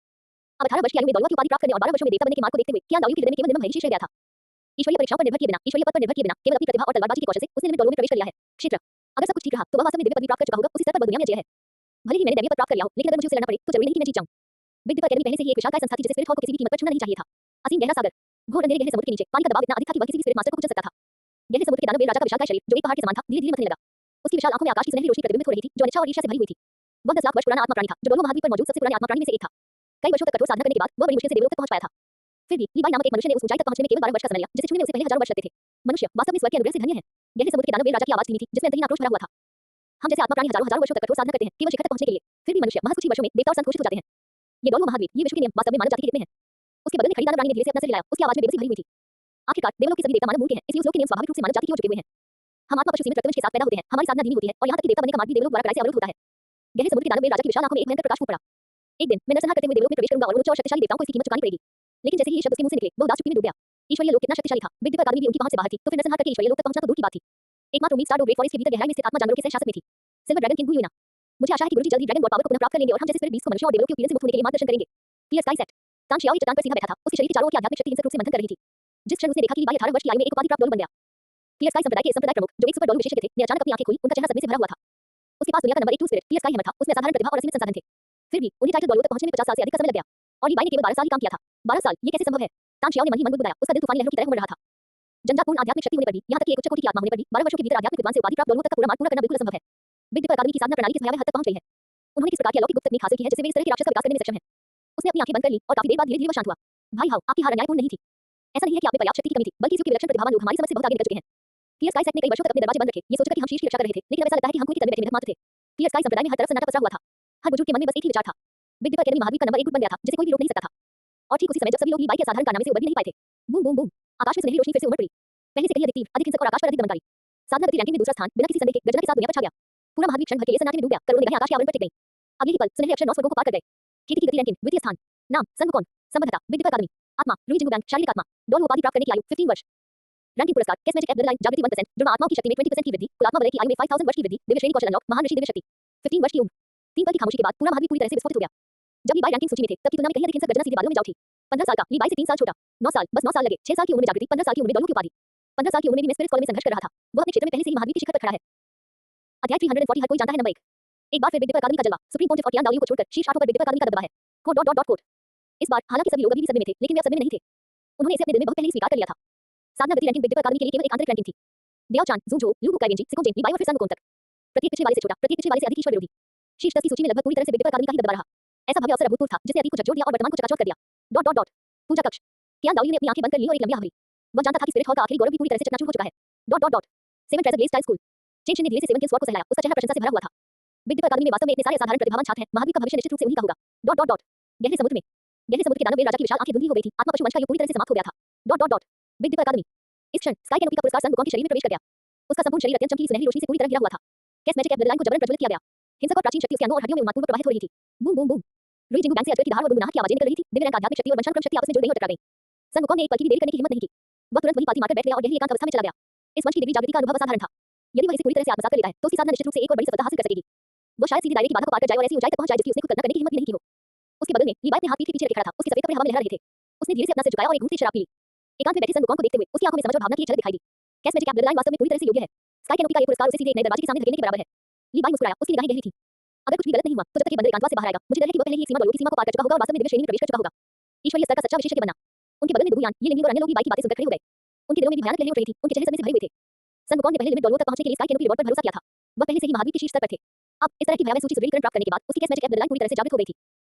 A: अब 18 वर्ष की आयु में डोलवो की उपाधि प्राप्त करने और 12 वर्षों में देवता बनने के मार्ग को देखते हुए कियान दौली के हृदय में केवल निर्मम भय ही शेष रह गया था। ईश्वरीय परीक्षाओं पर निर्भर किए बिना, ईश्वरीय पद पर निर्भर किए बिना, केवल अपनी प्रतिभा और तलवारबाजी के कौशल से उसने निर्मित डोलवो में प्रवेश कर लिया है। क्षेत्र। अगर सब कुछ ठीक रहा तो वह वास्तव में दिव्य पदवी प्राप्त कर चुका होगा, उसी स्तर पर वह दुनिया में जय है। भले ही मैंने दैवीय पद प्राप्त कर लिया हो, लेकिन अगर मुझे उसे लड़ना पड़े तो जरूरी नहीं कि मैं जीत जाऊं। बिग दीपा अकेडमी पहले से ही एक विशालकाय संस्था थी जिसे स्पिरिट हॉल को किसी भी कीमत पर छूना नहीं चाहिए था। असीम गहरा सागर। घोर अंधेरे गहरे समुद्र के नीचे पानी का दबाव इतना अधिक था कि वह किसी भी स्पिरिट मास्टर को कुचल सकता था। गहरे समुद्र के दानव वेल राजा का विशालकाय शरीर, जो एक पहाड़ के समान था, धीरे-धीरे मथने लगा। उसकी विशाल आंखों में आकाश की सुनहरी रोशनी प्रतिबिंबित हो रही थी, जो अनिच्छा और ईर्ष्या से भरी हुई थी। वह 10 लाख वर्ष पुराना आत्मा प्राणी था, जो डोलवो महाद्वीप पर मौजूद सबसे पुराने आत्मा प्राणी में से एक था। कई वर्षों तक कठोर साधना करने के बाद वह बड़ी मुश्किल से देवलोक तक पहुंच पाया था। फिर भी लीबाई नामक एक मनुष्य ने उस ऊंचाई तक पहुंचने में केवल 12 वर्ष का समय लिया, जिसे छूने में उसे पहले हजारों वर्ष लगते थे। मनुष्य वास्तव में स्वर्ग के अनुग्रह से धन्य है। गहरे समुद्र के दानव वेल राजा की आवाज धीमी थी, जिसमें अंतहीन आक्रोश भरा हुआ था। हम जैसे आत्मा प्राणी हजारों हजारों वर्षों तक कठोर साधना करते हैं, केवल शिखर तक पहुंचने के लिए। फिर भी मनुष्य महज कुछ ही वर्षों में देवता और संत घोषित हो जाते हैं। ये डोलवो महाद्वीप, ये विश्व के नियम वास्तव में मानव जाति के हित में है। उसके बगल में खड़ी दानव रानी ने धीरे से अपना सिर हिलाया, उसकी आवाज में बेबसी भरी हुई थी। आखिरकार देवलोक के सभी देवता मानव मूल के हैं, इसलिए उस लोक के नियम स्वाभाविक रूप से मानव जाति की ओर झुके हुए हैं। हम आत्मा पशु सीमित रक्तवंश के साथ पैदा होते हैं, हमारी साधना धीमी होती है और यहां तक कि देवता बनने का मार्ग भी देवलोक द्वारा कड़ाई से अवरुद्ध होता है। गहरे समुद्र के दानव वेल राजा की विशाल आंखों में एक भयंकर प्रकाश फूट पड़ा। एक दिन मैं नरसंहार करते हुए देवलोक में प्रवेश करूंगा और उच्च और शक्तिशाली देवताओं को इसकी कीमत चुकानी पड़ेगी। लेकिन जैसे ही ये शब्द उसके मुंह से निकले, वो उदास चुप्पी में डूब गया। ईश्वरीय लोक कितना शक्तिशाली था, बिग दीपा अकादमी भी उनकी पहुंच से बाहर थी, तो फिर नरसंहार करके ईश्वरीय लोक तक पहुंचना तो दूर की बात थी। एकमात्र उम्मीद स्टारडो ग्रेट फॉरेस्ट के भीतर गहराई में स्थित आत्मा जानवरों के सहशासन में थी। सिल्वर ड्रैगन किंग हुई ना। मुझे आशा है कि गुरुजी जल्द ही ड्रैगन बॉल पावर को पुनः प्राप्त कर लेंगे और हम जैसे स्पिरिट बीस्ट को मनुष्यों और देवलों के पीड़न से मुक्त होने के लिए मार्गदर्शन करेंगे। Clear sky set. तान शियाओ चट्टान पर सीधा बैठा था, उसके शरीर के चारों ओर की आध्यात्मिक शक्ति हिंसक रूप से मंथन कर रही थी। जिस क्षण उसने देखा कि लीबाई 18 वर्ष की आयु में एक उपाधि प्राप्त डोल बन गया। क्लियर स्काई संप्रदाय के संप्रदाय प्रमुख, जो एक सुपर डोल विशेषज्ञ थे, ने अचानक अपनी आंखें खोली, उनका चेहरा सदमे से भरा हुआ था। उसके पास दुनिया का number 1 two spirit clear sky hammer था, उसमें असाधारण प्रतिभा और असीमित संसाधन थे। फिर भी उन्हें टाइटल डोलवो तक पहुंचने में 50 साल से अधिक का समय लग गया और लीबाई ने केवल 12 साल ही काम किया था। 12 साल, ये कैसे संभव है? तान शियाओ ने मन ही मन बुदबुदाया, उसका दिल तूफानी लहरों की तरह उमड़ रहा था। जंजापूर्ण आध्यात्मिक शक्ति होने पर भी, यहाँ तक कि एक उच्च कोटि की आत्मा होने पर भी 12 वर्षों के भीतर आध्यात्मिक विद्वान से उपाधि प्राप्त डोलवो तक का पूरा मार्ग पूरा करना बिल्कुल असंभव है। बिग दीपा अकादमी की साधना प्रणाली किस भयावह हद तक पहुंच गई है। उन्होंने किस प्रकार की अलौकिक गुप्त तकनीक हासिल की है जिससे वे इस तरह के राक्षस का विकास करने में सक्षम है। उसने अपनी आंखें बंद कर ली और काफी देर बाद धीरे-धीरे वो शांत हुआ। भाई हाउ, आपकी हार अन्यायपूर्ण नहीं थी। ऐसा नहीं है कि आप में पर्याप्त शक्ति की कमी थी, बल्कि इसके विलक्षण प्रतिभावान लोग हमारी समझ से बहुत आगे निकल चुके हैं। क्लियर स्काई सेट ने कई वर्षों तक अपने दरवाजे बंद रखे, ये सोचकर कि हम शीश की रक्षा कर रहे थे, लेकिन अब ऐसा लगता है कि हम कोई की तरह बैठे मात्र थे। क्लियर स्काई संप्रदाय में हर तरफ सन्नाटा पसरा हुआ था। हर बुजुर्ग के मन में बस एक ही विचार था। बिग दीपा अकेडमी महाद्वीप का नंबर 1 गुट बन गया था, जिसे कोई भी रोक नहीं सकता था। और ठीक उसी समय जब सभी लोग लीबाई के असाधारण कारनामे से उबर भी नहीं पाए थे, बूम बूम बूम, आकाश में सुनहरी रोशनी फिर से उमड़ पड़ी। पहले से कहीं अधिक तीव्र, अधिक हिंसक और आकाश पर अधिक दमनकारी। साधना गति रैंकिंग में दूसरा स्थान, बिना किसी संदेह के गर्जना के साथ दुनिया पर छा गया। पूरा महाद्वीप क्षण भर के लिए सन्नाटे में डूब गया, करोड़ों निगाहें आकाश के आवरण पर टिक गईं। अगले ही पल सुनहरे अक्षर 9 स्वर्गों को पार कर गए। खेती की गति रैंकिंग द्वितीय स्थान, नाम संघकोण, संबद्धता बिग दीपा अकादमी, आत्मा रुई जिंगू बैंक शारीरिक आत्मा, डोल उपाधि प्राप्त करने की आयु 15 वर्ष। रैंकिंग पुरस्कार केस मैजिक एप लाइन जागृति 1%, जुड़वा आत्माओं की शक्ति में 20% की वृद्धि, कुल आत्मा बल की आयु में 5000 वर्ष की वृद्धि, दिव्य श्रेणी कौशल अनलॉक, महान ऋषि दिव्य शक्ति, 15 वर्ष की उम्र। 3 पल की खामोशी के बाद पूरा महाद्वीप पूरी तरह से विस्फोटित हो गया। जब लीबाई रैंकिंग सूची में थे, तब की तुलना में कहीं अधिक हिंसक गर्जना सीधे बादलों में जा उठी। 15 साल का, लीबाई से 3 साल छोटा, 9 साल, बस 9 साल लगे, 6 साल की उम्र में जागृति, 15 साल की उम्र में डोलवो की उपाधि, 15 साल की उम्र में भी मैं स्पिरिट कॉलेज में संघर्ष कर रहा था। वो अपने क्षेत्र में पहले से ही महाद्वीप की शिखर पर खड़ा है। अध्याय 340 हर कोई जानता है नंबर 1। एक बार फिर बिग दीपा अकादमी का जलवा, सुप्रीम कोर्ट और कियान दाओलियो को छोड़कर शीर्ष आठों पर बिग दीपा अकादमी का दबदबा है। Quote dot dot dot quote. इस बार हालांकि सभी लोग अभी भी सदमे में थे, लेकिन वे अब सदमे में नहीं थे। उन्होंने इसे अपने दिल में बहुत पहले ही स्वीकार कर लिया था। साधना गति रैंकिंग बिग दीपा अकादमी के लिए केवल एक आंतरिक रैंकिंग थी। देओ चांद, जू जो, लू बुकाइवेंजी, सिकोंजेन, लीबाई और फिर संघकोण तक। प्रत्येक पिछले वाले से छोटा, प्रत्येक पिछले वाले से अधिक ईश्वर विरोधी। शीर्ष 10 की सूची में लगभग पूरी तरह से बिग दीपक अकादमी का ही दबदबा रहा। ऐसा भव्य अवसर अभूतपूर्व था जिसने अतीत को झकझोर दिया और वर्तमान को चकाचौंध कर दिया। डॉट डॉट डॉट पूजा कक्ष। कियान दाओयू ने अपनी आंखें बंद कर ली और एक लंबी आह भरी। वह जानता था कि स्पिरिट हॉल का आखिरी गौरव भी पूरी तरह से चकनाचूर हो चुका है। Dot dot dot seven treasure glaze style school. चेन शिन ने धीरे से सेवन के स्वॉर्ड को सहलाया। उसका चेहरा प्रशंसा से भरा हुआ था। बिग दीपक अकादमी में वास्तव में इतने सारे असाधारण प्रतिभावान छात्र हैं। महावीर का भविष्य निश्चित रूप से उन्हीं का होगा। डॉट डॉट डॉट गहरे समुद्र में। गहरे समुद्र के दानव वेल राजा की विशाल आंखें धुंधली हो गई थी। आत्मा पशु वंश का युग पूरी तरह से समाप्त हो गया था। डॉट डॉट डॉट बिग दीपक अकादमी। इस क्षण स्काई कैनोपी का पुरस्कार सन वुकोंग के शरीर में प्रवेश कर गया। उसका संपूर्ण शरीर अत्यंत चमकीली सुनहरी रोशनी से पूरी तरह घिरा हुआ था। कैस मैजिक ब्लड लाइन को जबरन प्रज्वलित किया गया। हिंसक और प्राचीन शक्ति उसके अंगों और हड्डियों में उन्मादपूर्वक प्रवाहित हो रही थी। Boom boom boom. रुई जिंगू बैंड से अजगर की धार और गुनगुनाहट की आवाजें निकल रही थी। दिव्य रंग आध्यात्मिक शक्ति और वंशानुक्रम शक्ति आपस में जुड़ गई और टकरा गई। सन वुकोंग ने एक पल की भी देरी करने की हिम्मत नहीं की। वह तुरंत वही पाती मारकर बैठ गया और गहरी एकांत अवस्था में चला गया। इस वंश की दिव्य जागृति का अनुभव असाधारण था। यदि वह इसे पूरी तरह से आत्मसात कर लेता है तो उसकी साधना निश्चित रूप से एक और बड़ी सफलता हासिल कर सकेगी। वह शायद सीधे दायरे की बाधा को पार कर जाए और ऐसी ऊंचाई तक पहुंच जाए जिसकी उसने खुद कल्पना करने की हिम्मत भी नहीं की हो। उसके बगल में लीबाइट ने हाथ पीठ के पीछे रखे खड़ा था। उसके सफेद कपड़े हवा में लहरा रहे थे। उसने धीरे से अपना सिर झुकाया और एक घूंट शराब पी ली। एकांत में बैठे सन वुकोंग को देखते हुए उसकी आंखों में समझ और भावना की एक झलक दिखाई दी। कैस मैजिक ब्लड लाइन वास्तव में पूरी तरह से योग्य है। स्काई कैनोपी का ये पुरस्कार उसे सीधे एक नए दरवाजे के सामने धकेलने के बराबर है। लीबाई मुस्कुराया। उसकी निगाहें गहरी थी। अगर कुछ भी गलत नहीं हुआ तो जब तक ये बंदर एकांतवास से बाहर आएगा मुझे डर है कि वह पहले ही एक सीमा डोलू की सीमा को पार कर चुका होगा और वास्तव में दिव्य श्रेणी में प्रवेश कर चुका होगा। ईश्वरीय स्तर का सच्चा विशेषज्ञ बनना। उनके बगल में दुगुयान ये लिंगी और अन्य लोग भी बाई की बातें सुनकर खड़े हो गए। उनके दिलों में भी भयानक लहरें उठ रही थी। उनके चेहरे सदमे से भरे हुए थे। सन वुकोंग ने पहले लिमिट डोलवो तक पहुंचने के लिए स्काई कैनोपी रिवॉर्ड पर भरोसा किया था। वह पहले से ही महावीर के शीर्ष स्तर पर थे। अब इस तरह की भयावह सूची सुदृढ़ीकरण प्राप्त करने के बाद उसकी कैस मैजिक ब्लड लाइन पूरी तरह से जागृत हो गई थी।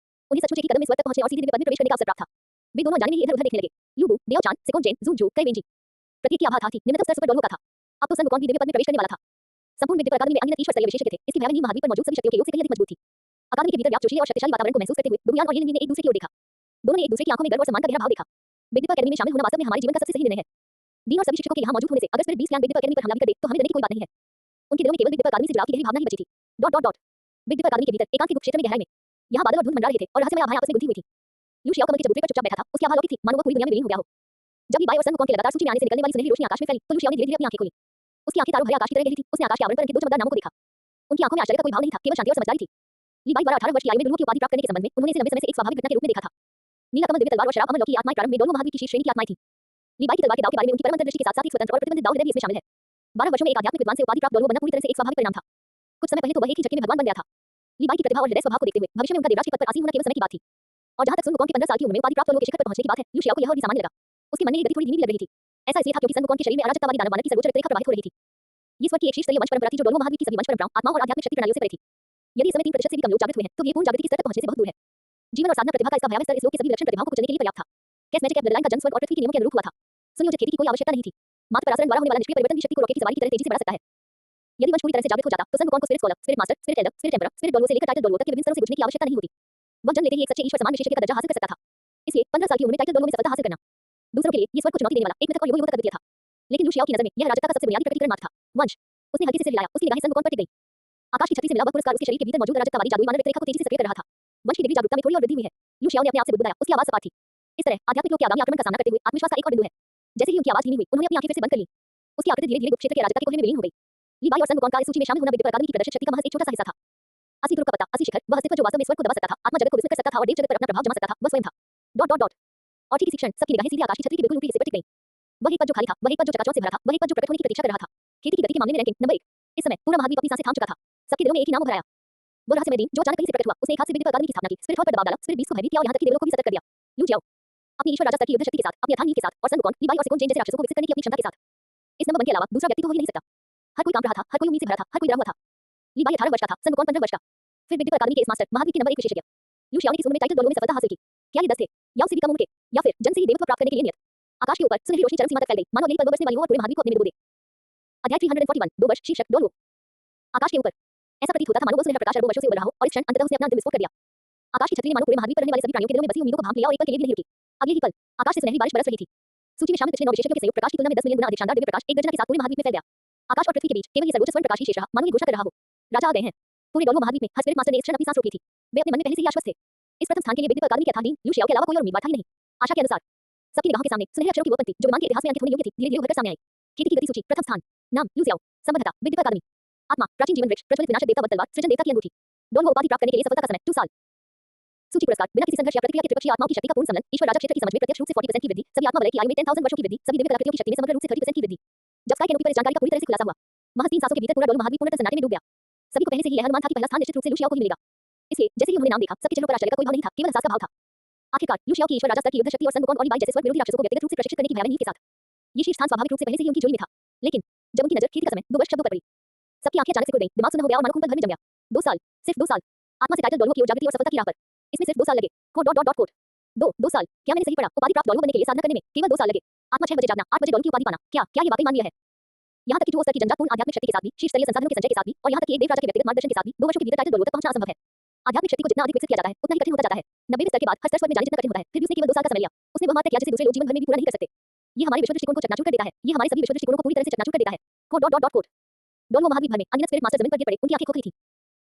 A: उन्हें सचमुच एक ही कदम में स्वर्ग तक पहुंचने और सीधे दिव्य पद में प्रवेश करने का अवसर प्राप्त था। वे दोनों जाने में ही इधर-उधर देखने लगे। यूबू, देओ चांद, सिकोन जेन, ज़ू जू, कैवेंजी। प्रत्येक की आभा था निम्नतम स्तर सुपर डोलवो का था। अब तो सन वुकोंग भी दिव्य पद में प्रवेश करने वाला था। संपूर्ण बिग दीपक अकादमी में अनगिनत ईश्वर स्तरीय विशेषज्ञ थे। इसकी भयावह नींव महावीर पर मौजूद सभी शक्तियों के योग से कहीं अधिक मजबूत थी। अकादमी के भीतर व्याप्त जोशीले और शक्तिशाली वातावरण को महसूस करते हुए दुगुयान और ये लिंगी ने एक दूसरे की ओर देखा। दोनों ने एक दूसरे की आंखों में गर्व और सम्मान का गहरा भाव देखा। बिग दीपक अकादमी में शामिल होना वास्तव में हमारे जीवन का सबसे सही निर्णय है। डीन और सभी शिक्षकों के यहाँ मौजूद होने से अगर स्पिरिट बीस्ट क्लैन बिग दीपक अकादमी पर हमला भी कर दे तो हमें डरने की कोई बात नहीं है। उनके दिलों में केवल बिग दीपक अकादमी से जुड़ाव की गहरी भावना ही बची थी। डॉट डॉट डॉट बिग दीपक अकादमी के भीतर एकांत के गुप्त क्षेत्र में गहराई में यहाँ बादल और धुंध मंडरा रहे थे और रहस्यमय आभाएं आपस में गुंथी हुई थी। लू शियाओ कमल के चबूतरे पर चुपचाप बैठा था। उसकी आभा अलौकिक थी मानो वह पूरी दुनिया में विलीन हो गया हो। जब लीबाई और सन वुकोंग के लगातार सूची में आने से निकलने वाली सुनहरी रोशनी आकाश में फैली तो लू शियाओ ने धीरे-धीरे अपनी आंखें खोली। उसकी आंखें तारों भरे आकाश की तरह गहरी थी। उसने आकाश के आवरण पर अंकित दो चमकदार नामों को देखा। उनकी आंखों में आश्चर्य का कोई भाव नहीं था, केवल शांति और समझदारी थी। लीबाई द्वारा 18 वर्ष की आयु में डोलवो की उपाधि प्राप्त करने के संबंध में उन्होंने इसे लंबे समय से एक स्वाभाविक घटना के रूप में देखा था। नीला कमल दिव्य तलवार और शराब अमर लौह की आत्माएं प्रारंभ में डोलवो महावीर की शीर्ष श्रेणी की आत्माएं थी। लीबाई की तलवार के दाव के बारे में उनकी परम अंतर्दृष्टि के साथ-साथ एक स्वतंत्र और प्रतिबंधित दाव हृदय भी इसमें शामिल है। 12 वर्षों में एक आध्यात्मिक विद्वान से उपाधि प्राप्त डोलवो बनना पूरी तरह से एक स्वाभाविक परिणाम था। कुछ समय पहले तो वह एक ही झटके में भगवान बन गया था। लीबाई की प्रतिभा और हृदय स्वभाव को देखते हुए भविष्य में उनका देवराज के पद पर आसीन होना केवल समय की बात थी। और जहां तक सन वुकोंग की 15 साल की उम्र में उपाधि प्राप्त डोलवो के शिखर पर पहुंचने की बात है, लू शियाओ को यह और भी सामान्य लगा। उसके मन में एक गति थोड़ी धीमी भी लग रही थी। ऐसा इसलिए था क्योंकि सन वुकोंग के शरीर में अराजकता वाली दानव मानव की सर्वोच्च रक्तरेखा प्रवाहित हो रही थी। ये स्वर्ग की एक शीर्ष स्तरीय वंश परंपरा थी जो डोलवो महावीर की सभी वंश परंपराओं, आत्माओं और आध्यात्मिक शक्ति प्रणालियों से परे थी। यदि इस समय 3% से भी कम लोग जागृत हुए हैं तो ये पूर्ण जागृति के स्तर तक पहुंचने से बहुत दूर है। जीवन और साधना प्रतिभा का इसका भयावह स्तर इस लोक के सभी विलक्षण प्रतिभाओं को कुचलने के लिए पर्याप्त था। कैस मैजिक ब्लड लाइन का जन्म स्वर्ग और पृथ्वी के नियमों के अनुरूप हुआ था। सुनियोजित खेती की कोई आवश्यकता नहीं थी। मात्र परासरण द्वारा होने वाला निष्क्रिय परिवर्तन ही शक्ति को रॉकेट की सवारी की तरह तेजी से बढ़ा सकता है। यदि वंश पूरी तरह से जागृत हो जाता तो सन वुकोंग को spirit scholar, spirit master, spirit elder, spirit emperor, spirit डोलवो से लेकर टाइटल डोलवो तक के विभिन्न स्तरों से गुजरने की आवश्यकता नहीं होती। वह जन्म लेते ही एक सच्चे ईश्वर समान विशेषज्ञ का दर्जा हासिल कर सकता था। इसलिए 15 साल की उम्र में टाइटल डोलवो में सफलता हासिल करना दूसरों के लिए ये स्वर्ग को चुनौती देने वाला एक पृथक और युग-युग तक अद्वितीय था। लेकिन लू शियाओ की नजर में यह राजकता का सबसे बुनियादी प्रकटीकरण मात्र था। वंश। उसने हल्के से सिर हिलाया। उसकी निगाहें सन वुकोंग पर टिक गई। आकाश की छतरी से मिला वह पुरस्कार उसके शरीर के भीतर मौजूद अराजकता वाली जादुई मानव रक्तरेखा को तेजी से सक्रिय कर रहा था। वंश की दिव्य जागरूकता में थोड़ी और वृद्धि हुई है। लू शियाओ ने अपने आप से बुदबुदाया। उसकी आवाज सपाट थी। इस तरह आध्यात्मिक लोग के आगामी आक्रमण का सामना करते हुए आत्मविश्वास का एक और बिंदु है। जैसे ही उनकी आवाज धीमी हुई उन्होंने अपनी आंखें फिर से बंद कर ली। उसकी आकृति धीरे-धीरे गुप्त क्षेत्र के अराजकता के कोहरे में विलीन हो गई। लीबाई और सन वुकोंग का इस सूची में शामिल होना बिग दीपक अकादमी की प्रदर्शित शक्ति का महज एक छोटा सा हिस्सा था। असली ध्रुव का पता, असली शिखर, वह अस्तित्व जो वास्तव में स्वर्ग को दबा सकता था, आत्मा जगत को विस्मित कर सकता था और देव जगत पर अपना प्रभाव जमा सकता था, वह स्वयं था। डॉट डॉट डॉट और ठीक इसी क्षण सबकी निगाहें सीधे आकाश की छतरी के बिल्कुल ऊपरी हिस्से पर टिक गईं। वह एक पद जो खाली था, वह एक पद जो चकाचौंध से भरा था, वह एक पद जो प्रकट होने की प्रतीक्षा कर रहा था। खेती की गति के मामले में रैंकिंग नंबर 1। इस समय पूरा महाद्वीप अपनी सांसें थाम चुका था। सबके दिलों में एक ही नाम उभर आया। वो रहस्यमय दिन जो अचानक कहीं से प्रकट हुआ। उसने एक हाथ से बिग दीपक अकादमी की स्थापना की, स्पिरिट हॉल पर दबाव डाला, स्पिरिट बीस्ट को भयभीत किया और यहाँ तक कि देवलों को भी सतर्क कर दिया। लू जियाओ अपनी ईश्वर राजा स्तर की युद्ध शक्ति के साथ, अपनी अथाह नींव के साथ और सन वुकोंग, लीबाई और सिकोन जेन जैसे राक्षसों को विकसित करने की अपनी क्षमता के साथ इस नंबर 1 के अलावा दूसरा व्यक्ति तो हो ही नहीं सकता। हर कोई कांप रहा था, हर कोई उम्मीद से भरा था, हर कोई डरा हुआ था। लीबाई 18 वर्ष का था, सन वुकोंग 15 वर्ष का। फिर बिग दीपक अकादमी के इस मास्टर महावीर के नंबर 1 विशेषज्ञ लू शियाओ ने किस उम्र में टाइटल डोलवो में सफलता हासिल की? क्या ये 10 थे या उससे भी कम उम्र के, या फिर जन्म से ही देवत्व प्राप्त करने के लिए नियत? आकाश के ऊपर सुनहरी रोशनी चरम सीमा तक फैल गई, मानो अगली पल वो बरसने वाली हो और पूरे महाद्वीप को अपने में डुबो दे। अध्याय 341 2 वर्ष शीर्षक डोलवो। आकाश के ऊपर ऐसा प्रतीत होता था मानो वो सुनहरा प्रकाश 2 वर्षों से उड़ रहा हो और इस क्षण अंततः उसने अपना अंतिम विस्फोट कर दिया। आकाश की छतरी ने मानो पूरे महाद्वीप पर रहने वाले सभी प्राणियों के दिलों में बसी उम्मीदों को भांप लिया और एक पल के लिए भी नहीं रुकी। अगले ही पल आकाश से सुनहरी बारिश बरस रही थी। सूची में शामिल पिछले 9 विशेषज्ञों के संयुक्त प्रकाश की तुलना में 10 मिलियन गुना अधिक शानदार दिव्य प्रकाश एक गर्जना के साथ पूरे महाद्वीप में फैल गया। आकाश और पृथ्वी के बीच केवल ये सर्वोच्च स्वर्ण प्रकाश ही शेष रहा, मानो ये घोषणा कर रहा हो, राजा आ गए हैं। पूरे डोलवो महाद्वीप में हर स्पिरिट मास्टर ने इस क्षण अपनी सांस रोकी थी। वे अपने मन में पहले से ही आश्वस्त थे। इस प्रथम स्थान के लिए बिग दीपक अकादमी के अथाह नींव लू शियाओ के अलावा कोई और उम्मीदवार था ही नहीं। आशा के अनुसार सबकी निगाहों के सामने सुनहरे अक्षरों की वो पंक्ति जो विमान के इतिहास में अंकित होने योग्य थी, धीरे-धीरे उभरकर सामने आई। खेती की गति सूची प्रथम स्थान, नाम लू जियाओ, संबद्धता बिग दीपक अकादमी, आत्मा प्राचीन जीवन वृक्ष, प्रज्वलित विनाशक देवता वध तलवार, सृजन देवता की अंगूठी, डोलवो उपाधि प्राप्त करने के लिए सफलता का समय 2 साल। सूची पुरस्कार बिना किसी संघर्ष या प्रतिक्रिया के त्रिपक्षीय आत्माओं की शक्ति का पूर्ण सम्मेलन, ईश्वर राजा क्षेत्र की समझ में प्रत्यक्ष रूप से 40% की वृद्धि, सभी आत्मा वलय की आयु में 10,000 वर्षों की वृद्धि, सभी दिव्य कलाकृतियों की शक्ति में समग्र रूप से 30% की वृद्धि। जब स्काई कैनोपी पर इस जानकारी का पूरी तरह से खुलासा हुआ, महज 3 सांसों के भीतर पूरा डोलवो महाद्वीप पूर्णतः सन्नाटे में डूब गया। सभी को पहले से ही यह अनुमान था कि पहला स्थान निश्चित रूप से लू शियाओ को ही मिलेगा। इसलिए जैसे ही उन्होंने नाम देखा, सबके चेहरों पर आश्चर्य का कोई भाव नहीं था, केवल एहसास का भाव था। आखिरकार लू शियाओ की ईश्वर राजा स्तर की युद्ध शक्ति और सन वुकोंग और लीबाई जैसे स्वर्ग विरोधी राक्षसों को व्यक्तिगत रूप से प्रशिक्षित करने की भयावह नींव के साथ ये शीर्ष स्थान स्वाभाविक रूप से पहले से ही उनकी झोली में था। लेकिन जब उनकी नजर खेती का समय 2 वर्ष शब्दों पर पड़ी, सबकी आंखें अचानक से खुल गईं, दिमाग सुन्न हो गया और मानो खून पर घर में जम गया। 2 साल, सिर्फ 2 साल। आत्मा से टाइटल डॉलुओ की ओर जागृति और सफलता की राह पर। इसमें सिर्फ 2 साल लगे। कोट। 2 साल। क्या मैंने सही पढ़ा? उपाधि प्राप्त डॉलुओ बनने के लिए साधना करने में केवल 2 साल लगे। आत्मा 6 बजे जागना, 8 बजे डॉलु की उपाधि पाना। क्या ये वाकई माननीय है? यहाँ तक कि 2 स्तर की जनजातपूर्ण आध्यात्मिक शक्ति के साथ भी, शीर्ष स्तरीय संसाधनों के संचय के साथ भी, और यहाँ तक कि एक देव राजा के व्यक्तिगत मार्गदर्शन के साथ भी 2 वर्षों के भीतर टाइटल डॉलुओ तक पहुंचना असंभव है। आध्यात्मिक शक्ति को जितना अधिक विकसित किया जाता है, उतना ही कठिन होता जाता है। 90वें स्तर के बाद हर स्तर में जाने जितना कठिन होता है, फिर भी उसने केवल 2 साल का समय लिया। उसने वह मात्र किया जिसे दूसरे लोग जीवन भर में भी पूरा नहीं कर सकते। ये हमारे विश्व दृष्टिकोण को चकनाचूर कर देता है। ये हमारे सभी विश्व दृष्टिकोणों को पूरी तरह से चकनाचूर कर देता है। कोट। डॉलुओ महाद्वीप भर में अनगिनत स्पिरिट मास्टर जमीन पर गिर पड़े, उनकी आंखें खोखली थी।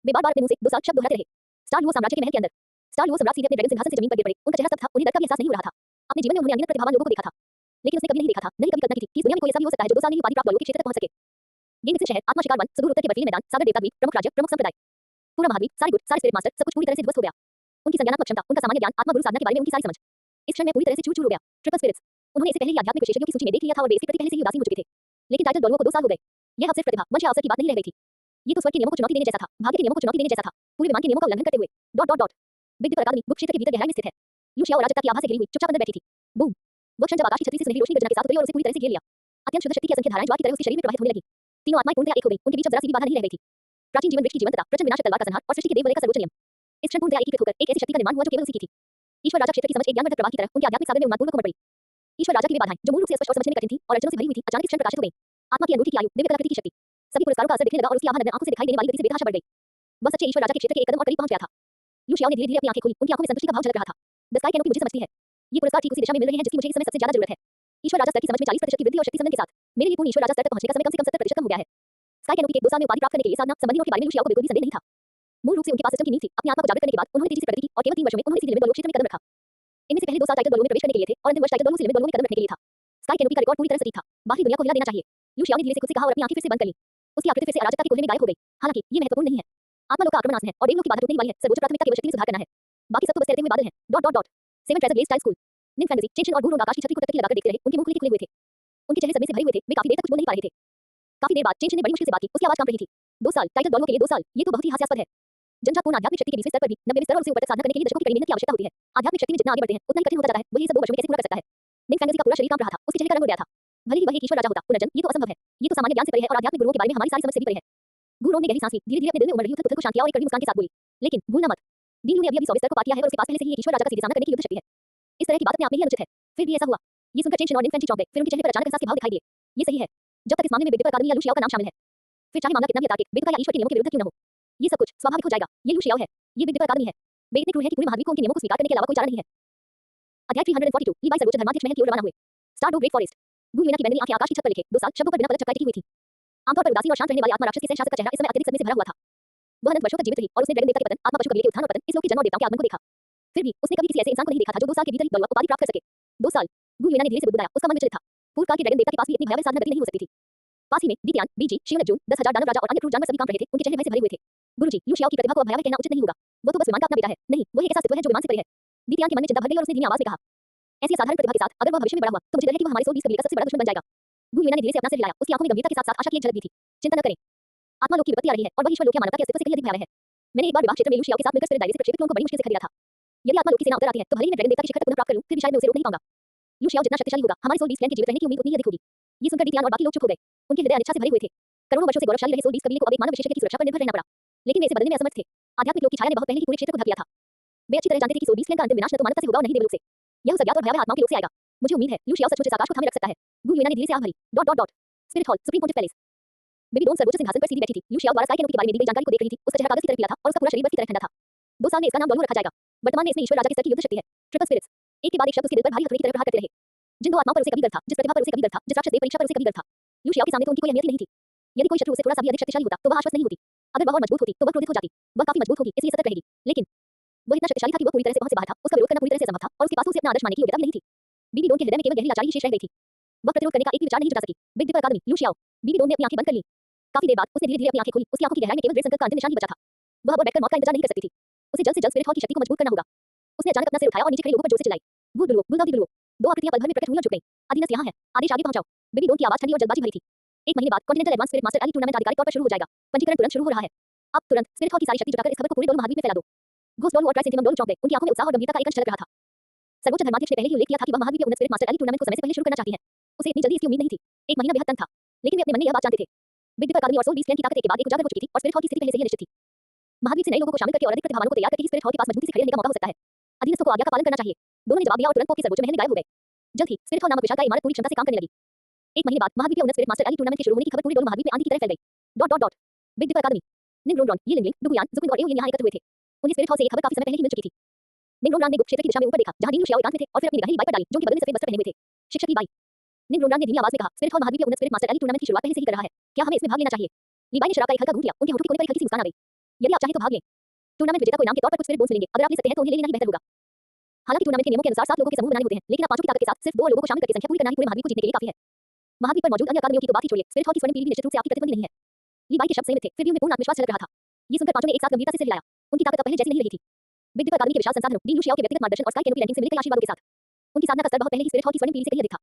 A: वे बार-बार अपने मुंह से 2 साल शब्द दोहराते रहे। स्टार लुओ साम्राज्य के महल के अंदर स्टार लुओ सम्राट सीधे अपने ड्रैगन सिंहासन से जमीन पर गिर पड़े। उनका चेहरा स्तब्ध था, उन्हें दर्द का भी एहसास नहीं हो रहा था। अपने जीवन में उन्होंने अनगिनत प्रतिभावान लोगों को देखा था, लेकिन उसने कभी नहीं देखा था, नहीं कभी कल्पना की थी कि इस दुनिया में कोई ऐसा भी हो सकता है जो 2 साल में ही उपाधि प्राप्त डॉलुओ के क्षेत्र तक पहुंच सके। गेम शहर, आत्मा शिकार वन, सुदूर उत्तर के बर्फीले मैदान, सागर देवता द्वीप, प्रमुख राज्य, प्रमुख संप्रदाय, पूरा महाद्वीप, सारे गुट, सारे स्पिरिट मास्टर, सब कुछ पूरी तरह से ध्वस्त हो गया। उनकी संज्ञानात्मक क्षमता, उनका सामान्य ज्ञान, आत्मा गुरु साधना के बारे में उनकी सारी समझ, इस क्षण में पूरी तरह से चूर-चूर हो गया। ट्रिपल स्पिरिट्स, उन्होंने इसे पहले ही आध्यात्मिक विशेषज्ञों की सूची में देख लिया था और वे इसके प्रति पहले से ही उदासीन हो चुके थे। लेकिन टाइटल डॉलुओ को 2 साल हो गए। यह अब सिर्फ प्रतिभा, वंश या अवसर की बात नहीं रह गई थी। ये तो स्वर्ग के नियमों को चुनौती देने जैसा था, भाग्य के नियमों को चुनौती देने जैसा था, पूरे विमान के नियमों का उल्लंघन करते हुए। बिग दीपर अकादमी गुप्त क्षेत्र के भीतर गहराई में स्थित है। लू शियाओ राजकता की आभा से घिरी हुई चुपचाप अंदर बैठी थी। बूम! वह क्षण जब आकाश की छतरी से सुनहरी रोशनी गर्जना के साथ उतरी और उसे पूरी तरह से घेर लिया। अत्यंत शुद्ध शक्ति की असंख्य धाराएं ज्वाला की तरह उसके शरीर में प्रवाहित होने लगी। तीनों आत्माएं पूर्णतया एक हो गई, उनके बीच अब जरा सी भी बाधा नहीं रह गई थी। प्राचीन जीवन वृक्ष की जीवंतता, प्रचंड विनाशक तलवार का संहार और सृष्टि के देव वलय का सर्वोच्च नियम। इस क्षण पूर्णतया एकीकृत होकर एक ऐसी शक्ति का निर्माण हुआ जो केवल उसी की थी। ईश्वर राजा क्षेत्र की समझ एक ज्ञानवर्धक प्रवाह की तरह उनके आध्यात्मिक सागर में उन्मादपूर्वक उमड़ पड़ी। ईश्वर राजा की वे बाधाएं जो मूल रूप से स्पष्ट और समझने में कठिन थी और अड़चनों से भरी हुई थी, अचानक इस क्षण प्रकाशित हो गई। आत्मा की अंगूठी की आयु, दिव्य कलाकृति की शक्ति, सभी पुरस्कारों का असर दिखने लगा और उसकी आभा नग्न आंखों से दिखाई देने वाली गति से बेतहाशा बढ़ गई। वह सच्चे ईश्वर राजा के क्षेत्र के एक कदम और करीब पहुंच गया था। लू शियाओ ने धीरे-धीरे अपनी आंखें खोली, उनकी आंखों में संतुष्टि का भाव झलक रहा था। द स्काई कैनोपी मुझे समझती है। ये पुरस्कार ठीक उसी दिशा में मिल रहे हैं जिसकी मुझे इस समय सबसे ज्यादा जरूरत है। ईश्वर राजा स्तर की समझ में 40% की वृद्धि और शक्ति संबंध के साथ मेरे लिए पूर्ण ईश्वर राजा स्तर तक पहुंचने का समय कम से कम 70% कम हो गया है। स्काई कैनोपी के 2 साल में उपाधि प्राप्त करने के लिए साधना संबंधी और के बारे में लू शियाओ को बिल्कुल भी संदेह नहीं था। मूल रूप से उनके पास सिस्टम की नींव थी। अपनी आत्मा को जागृत करने के बाद उन्होंने तेजी से प्रगति की और केवल 3 वर्षों में उन्होंने सीधे लिमिट डॉलुओ क्षेत्र में कदम रखा। इनमें से पहले 2 साल टाइटल डॉलुओ में प्रवेश करने के लिए थे और अंतिम वर्ष टाइटल डॉलुओ से लिमिट डॉलुओ में कदम रखने के लिए था। स्काई कैनोपी का रिकॉर्ड पूरी तरह सटीक था, बाकी दुनिया को हिला देना चाहिए। लू शियाओ ने धीरे से खुद से कहा और अपनी आंखें फिर से बंद कर ली। उसकी आकृति फिर से अराजकता के कोहरे में गायब हो गई। हालांकि ये महत्वपूर्ण नहीं है। आत्मा लोक का आक्रमण आसन है और देवलोक की बाधा टूटने वाली है। सर्वोच्च प्राथमिकता केवल शक्ति में सुधार करना है। बाकी सब तो बस तैरते हुए बादल हैं। 7 ट्रेजर ब्लेज स्टाइल स्कूल, निम फैंटेसी, चेंशन और घूर आकाश की छतरी को टकटकी लगाकर देखते रहे। उनके मुंह खुले हुए थे, उनके चेहरे सदमे से भरे हुए थे। वे काफी देर तक कुछ बोल नहीं पा रहे थे। काफी देर बाद चेंशन ने बड़ी मुश्किल से बात की, उसकी आवाज कांप रही थी। 2 साल टाइटल डॉलुओ के लिए 2 साल, ये तो बहुत ही हास्यास्पद है। जनजातपूर्ण आध्यात्मिक शक्ति के 20वें स्तर पर भी 90वें स्तर और उससे ऊपर तक साधना करने के लिए दशकों की कड़ी मेहनत की आवश्यकता होती है। आध्यात्मिक शक्ति में जितना आगे बढ़ते हैं उतना ही कठिन होता जाता है। वही ये सब 2 वर्षों में कैसे पूरा कर सकता है? निम फैंटेसी का पूरा शरीर कांप रहा था, उसके चेहरे का रंग उड़ गया था। भले ही वह एक ईश्वर राजा होता, पुनर्जन्म ये तो असंभव है। ये तो सामान्य ज्ञान से परे है और आध्यात्मिक गुरुओं के बारे में हमारी सारी समझ से भी परे है। गुरुओं ने गहरी सांस ली, धीरे-धीरे अपने दिल में उमड़ रही उथल-पुथल को शांत किया और एक कड़वी मुस्कान के साथ बोली, लेकिन भूलना मत, दीनू ने अभी-अभी 100वें स्तर को पार किया है और उसके पास पहले से ही एक ईश्वर राजा का सीधे सामना करने की युद्ध शक्ति है। इस तरह की बात अपने आप में ही अनुचित है। फिर भी ऐसा हुआ। ये सुनकर चेंशन और निम फैंटेसी चौंक गए, फिर उनके चेहरे पर अचानक एहसास के भाव दिखाई दिए। ये सही है। जब तक इस मामले में बिग दीपर अकादमी या लू शियाओ का नाम शामिल है, फिर चाहे मामला कितना भी अतार्किक, बेतुका या ईश्वर के नियमों के विरुद्ध क्यों न हो, ये सब कुछ स्वाभाविक हो जाएगा। ये लू शियाओ है, ये बिग दीपर अकादमी है। वे इतने क्रूर हैं कि पूरे महाद्वीप को उनके नियमों को स्वीकार करने के अलावा कोई चारा नहीं है। अध्याय 342 लीवाई सर्वोच्च धर्माध्यक्ष महल की ओर रवाना हुए। स्टार डो ग्रेट फॉरेस्ट, गुइना की बैंगनी आंखें आकाश की छत पर लिखे 2 साल शब्दों पर बिना पलक झपकाए टिकी हुई थी। आमतौर पर उदासीन और शांत रहने वाले आत्मा राक्षस के शासक का चेहरा इस समय अत्यधिक सदमे से भरा हुआ था। वह अनंत वर्षों तक जीवित रही और उसने ड्रैगन देवता के पतन, आत्मा पशु कबीले के उत्थान और पतन, इस लोक के जन्म और देवताओं के आगमन को देखा। फिर भी उसने कभी किसी ऐसे इंसान को नहीं देखा था जो 2 साल के भीतर ही डॉलर उपाधि प्राप्त कर सके। 2 साल, गुइना ने धीरे से बुदबुदाया, उसका मन विचलित था। पूर्व काल के ड्रैगन देवता के पास भी इतनी भयावह साधना गति नहीं हो सकती थी। पास ही में दीतियान, बीजी, शिवनजून, 10,000 दानव राजा और अन्य क्रूर जानवर सभी कांप रहे थे। उनके चेहरे भय से भरे हुए थे। गुरुजी, लू शियाओ की प्रतिभा को अब भयावह कहना उचित नहीं होगा। वह तो बस विमान का अपना बेटा है। नहीं, वह एक ऐसा अस्तित्व है जो विमान से परे है। दीतियान के मन में चिंता भर गई और उसने धीमी आवाज में कहा, ऐसी असाधारण प्रतिभा के साथ अगर वह भविष्य में बड़ा हुआ तो मुझे डर है कि वह हमारे सोल 20 कबीले का सबसे बड़ा दुश्मन बन जाएगा। गुइना ने धीरे से अपना सिर हिलाया, उसकी आंखों में गंभीरता के साथ-साथ आशा की एक झलक भी थी। चिंता न करें, आत्मा लोक की विपत्ति आ रही है और वह ईश्वर लोक या मानवता के अस्तित्व से कहीं अधिक भयावह है। मैंने एक बार विवाह क्षेत्र में लू शियाओ के साथ मिलकर स्पिरिट दायरे से प्रक्षेपित क्लोन को बड़ी मुश्किल से खा लिया था। यदि आत्मा लोक की सेना उतर आती है तो भले ही मैं ड्रैगन देवता की शिखर तक पुनः प्राप्त कर लूं, फिर भी शायद मैं उसे रोक नहीं पाऊंगा। लू शियाओ जितना शक्तिशाली होगा, हमारे सोल 20 क्लैन के जीवित रहने की उम्मीद उतनी ही अधिक होगी। ये सुनकर दीतियान और बाकी लोग चुप हो गए। उनके हृदय अनिच्छा से भरे हुए थे। करोड़ों वर्षों से गौरवशाली रहे सोल 20 कबीले को अब एक मानव विशेषज्ञ की सुरक्षा पर निर्भर रहना पड़ा। लेकिन वे इसे बदलने में असमर्थ थे। आध्यात्मिक लोक की छाया ने बहुत पहले ही पूरे क्षेत्र को ढक लिया था। वे अच्छी तरह जानते थे कि सोल 20 क्लैन का अंतिम विनाश न तो मानवता से होगा और नहीं देवलोक से। यह उस अज्ञात और भयावह आत्माओं के लोक से आएगा। मुझे उम्मीद है लू शियाओ सचमुच इस आकाश को थामे रख सकता है। गुइना ने धीरे से आह भरी। Spirit hall, supreme pontiff palace. बेबी डोम सर्वोच्च सिंहासन पर सीधी बैठी थी। लू शियाओ द्वारा स्काई कैनोपी के बारे में दी गई जानकारी को देख रही थी। उसका चेहरा कागज की तरह पीला था और उसका पूरा शरीर बर्फ की तरह ठंडा था। 2 साल में इसका नाम डॉलू रखा जाएगा। वर्तमान में इसमें ईश्वर राजा के स्तर की युद्ध शक्ति है। ट्रिपल स्पिरिट्स, एक के बाद एक शब्द उसके दिल पर भारी हथौड़े की तरह प्रहार करते रहे। जिन 2 आत्माओं पर उसे कभी डर था, जिस प्रतिभा पर उसे कभी डर था, जिस राक्षस देव परीक्षा पर उसे कभी डर था, लू शियाओ के सामने तो उनकी कोई अहमियत ही नहीं थी। यदि कोई शत्रु उसे थोड़ा सा भी अधिक शक्तिशाली होता तो वह आश्वस्त नहीं होती। अगर वह और मजबूत होती तो वह क्रोधित हो जाती। वह काफी मजबूत होगी इसलिए सतर्क रहेगी। लेकिन वह इतना शक्तिशाली था कि वह पूरी तरह से पहुंच से बाहर था। उसका विरोध करना पूरी तरह से असंभव था और उसके पास उसे अपना आदर्श मानने की योग्यता भी नहीं थी। बीबी डोन के हृदय में केवल गहरी लाचारी ही शेष रह गई थी। वह प्रतिरोध करने का एक भी विचार नहीं जुटा सकी। बिग दीपर अकादमी, लू शियाओ। बीबी डोन ने अपनी आंखें बंद कर ली। काफी देर बाद उसने धीरे-धीरे अपनी आंखें खोली। उसकी आंखों की गहराई में केवल दृढ़ संकल्प का अंतिम निशान ही बचा था। वह अब बैठकर मौत का इंतजार नहीं कर सकती थी। उसे जल्द से जल्द स्पिरिट हॉल की शक्ति को मजबूत करना होगा। उसने अचानक अपना सिर उठाया और नीचे खड़े लोगों पर जोर से चिल्लाई, भूत दुर्गो, गुलदाउदी दुर्गो। 2 आकृतियां पल भर में प्रकट हुई और झुक गईं। अधीनस्थ यहाँ है, आदेश आगे पहुंचाओ। बेबी डोन की आवाज ठंडी और जल्दबाजी भरी थी। 1 महीने बाद continental advance spirit master elite tournament आधिकारिक तौर पर शुरू हो जाएगा। पंजीकरण तुरंत शुरू हो रहा है। अब तुरंत स्पिरिट हॉल की सारी शक्ति जुटाकर इस खबर को पूरे डोल महाद्वीप में फैला दो। घोस्ट डोल और ट्राइसेंटिमम डोल चौंक गए। उनकी आंखों में उत्साह और गंभीरता का एक अंश झलक रहा था। सर्वोच्च धर्माध्यक्ष ने पहले ही उल्लेख किया था कि वह महाद्वीप के उन्नत स्पिरिट मास्टर एलीट टूर्नामेंट को समय से पहले शुरू करना चाहती है। उसे इतनी जल्दी इसकी उम्मीद नहीं थी। 1 महीना बेहद तंग था, लेकिन वे अपने मन में यह बात जानते थे। बिग दीपर अकादमी और सोल 20 क्लैन की ताकत एक के बाद एक उजागर हो चुकी थी और स्पिरिट हॉल की स्थिति पहले से ही निश्चित थी। महावीर से नए लोगों को शामिल करके और अधिक प्रतिभावान को तैयार करके ही स्पिरिट हॉल के पास मजबूती से खड़े रहने का मौका हो सकता है। अधीनस्थों को आज्ञा का पालन करना चाहिए। दोनों ने जवाब दिया और तुरंत पोप के सर्वोच्च महल में गायब हो गए। जल्द ही स्पिरिट हॉल नामक विशालकाय इमारत पूरी क्षमता से काम करने लगी। एक महीने बाद महावीर के उन्नत स्पिरिट मास्टर एली टूर्नामेंट के शुरू होने की खबर पूरे डोलो महावीर में आंधी की तरह फैल गई। Dot dot dot big dipper अकादमी निंगरोन ये लिंग डुगुयान जुकुन और एओलिन यहाँ एकत्र हुए थे। उन्हें स्पिरिट हॉल से ये खबर काफी समय पहले ही मिल चुकी थी। निंगरोन ने गुप्त क्षेत्र की दिशा में ऊपर देखा जहां नीलू शियाओ एकांत में थे और फिर अपनी निगाहें लीबाई पर डाली जो उनके बगल में सफेद वस्त्र पहने हुए थे। शिक्षक लीबाई निंगरोन ने धीमी आवाज में कहा स्पिरिट हॉल महावीर के उन्नत स्पिरिट मास्टर एली टूर्नामेंट की शुरुआत पहले से ही कर रहा है। क्या हमें इसमें भाग लेना चाहिए? लीबाई ने शराब का एक हल्का घूंट लिया। उनके होठों के कोने पर एक हल्की सी मुस्कान आ गई। यदि आप चाहें तो भाग लें। टूर्नामेंट विजेता को इनाम के तौर पर कुछ स्पिरिट बोन्स मिलेंगे। अगर आप ले सकते हैं तो उन्हें ले लेना ही बेहतर होगा। हालांकि टूर्नामेंट के नियमों के अनुसार 7 लोगों के समूह बनाने होते हैं लेकिन आप पांचों की ताकत के साथ सिर्फ 2 लोगों को शामिल करके संख्या पूरी करना ही पूरे महावीर को जीतने के लिए काफी है। महावीर पर मौजूद अन्य अकादमियों की तो बात ही छोड़िए स्पिरिट हॉल की स्वर्ण पीढ़ी निश्चित रूप से आपकी प्रतिद्वंदी नहीं है। लीबाई के शब्द सही थे फिर भी उनमें पूर्ण आत्मविश्वास झलक रहा था। ये सुनकर पांचों ने एक साथ गंभीरता से सिर हिलाया। उनकी ताकत अब पहले जैसी नहीं रही थी। बिग डिपर अकादमी के विशाल संसाधनों डी लुशियाओ के व्यक्तिगत मार्गदर्शन और स्काई कैनोपी रैंकिंग से मिले कई आशीर्वादों के साथ उनकी साधना का स्तर बहुत पहले ही स्पिरिट हॉल की स्वर्ण पीढ़ी से कहीं अधिक था।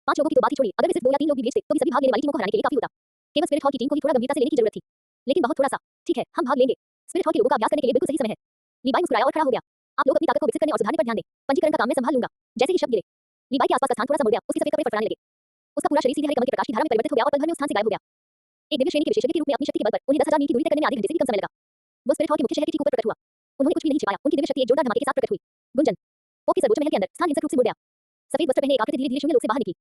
A: 5 लोगों की तो बात ही छोड़िए अगर वे सिर्फ 2 या 3 लोग भी भेजते तो भी सभी भाग लेने वाली टीमों को हराने के लिए काफी होता। केवल स्पिरिट हॉल की टीम को ही थोड़ा गंभीरता से लेने की जरूरत थी लेकिन बहुत थोड़ा सा। ठीक है हम भाग लेंगे। स्पिरिट हॉल के लोगों का अभ्यास करने के लिए बिल्कुल सही समय है। लीबाई मुस्कुराया और खड़ा हो गया। आप लोग अपनी ताकत को विकसित करने और सुधारने पर ध्यान दें। पंजीकरण का काम मैं संभाल लूंगा। जैसे ही शब्द गिरे लीबाई के आसपास का स्थान थोड़ा सा मुड़ गया। उसके सफेद कपड़े फड़फड़ाने लगे। उसका पूरा शरीर सीधे हरे कमल के प्रकाश की धारा में परिवर्तित हो गया और पल भर में उस स्थान से गायब हो गया। एक दिव्य श्रेणी के विशेषज्ञ के रूप में अपनी शक्ति के बल पर उन्हें 10,000 मील की दूरी तय करने में आधे घंटे से भी कम समय लगा। वो स्पिरिट हॉल के मुख्य शहर के ठीक ऊपर प्रकट हुआ। उन्होंने कुछ भी नहीं छिपाया। उनकी दिव्य शक्ति एक जोरदार धमाके के साथ प्रकट हुई। गुंजन पोप के सर्वोच्च महल के अंदर स्थान हिंसक रूप से मुड़ गया। सफेद वस्त्र पहने एक आकृति धीरे-धीरे शून्य लोक से बाहर निकली।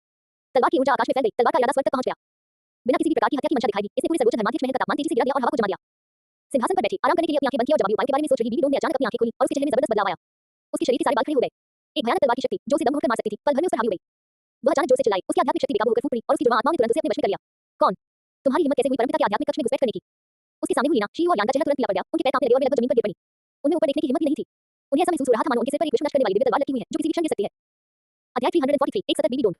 A: तलवार की ऊर्जा आकाश में फैल गई। तलवार का इरादा स्वर्ग तक पहुंच गया। बिना किसी भी प्रकार की हत्या की मंशा दिखाई दी इसने पूरे सर्वोच्च धर्माध्यक्ष महल का तापमान तेजी से गिरा दिया और हवा को जमा दिया। सिंहासन पर बैठी आराम करने के लिए अपनी आंखें बंद की और जवाबी उपाय के बारे में सोच रही बीबी डोम ने अचानक अपनी आंखें खोली और उसके चेहरे में जबरदस्त बदलाव आया। उसके शरीर के सारे बाल खड़े हो गए। एक भयानक तलवार की शक्ति जो उसे दम घोंटकर मार सकती थी पल भर में उस पर हावी हो गई। वह अचानक जोर से चिल्लाई। उसकी आध्यात्मिक शक्ति बेकाबू होकर फूट पड़ी और उसकी जुड़वां आत्माओं ने तुरंत उसे अपने वश में कर लिया। कौन? तुम्हारी हिम्मत कैसे हुई परमपिता के आध्यात्मिक कक्ष में घुसपैठ करने की? उसके सामने हुई लीना शी और यान का चेहरा तुरंत पीला पड़ गया। उनके पैर कांपने लगे और वे लगभग जमीन पर गिर पड़ी। उनमें ऊपर देखने की हिम्मत ही नहीं थी। उन्हें ऐसा महसूस हो रहा था मानो उनके सिर पर एक विश्व नष्ट करने वाली दिव्य तलवार लटकी हुई है जो किसी भी क्षण गिर सकती है। अध्याय 343 एक सतत बीबी डोम।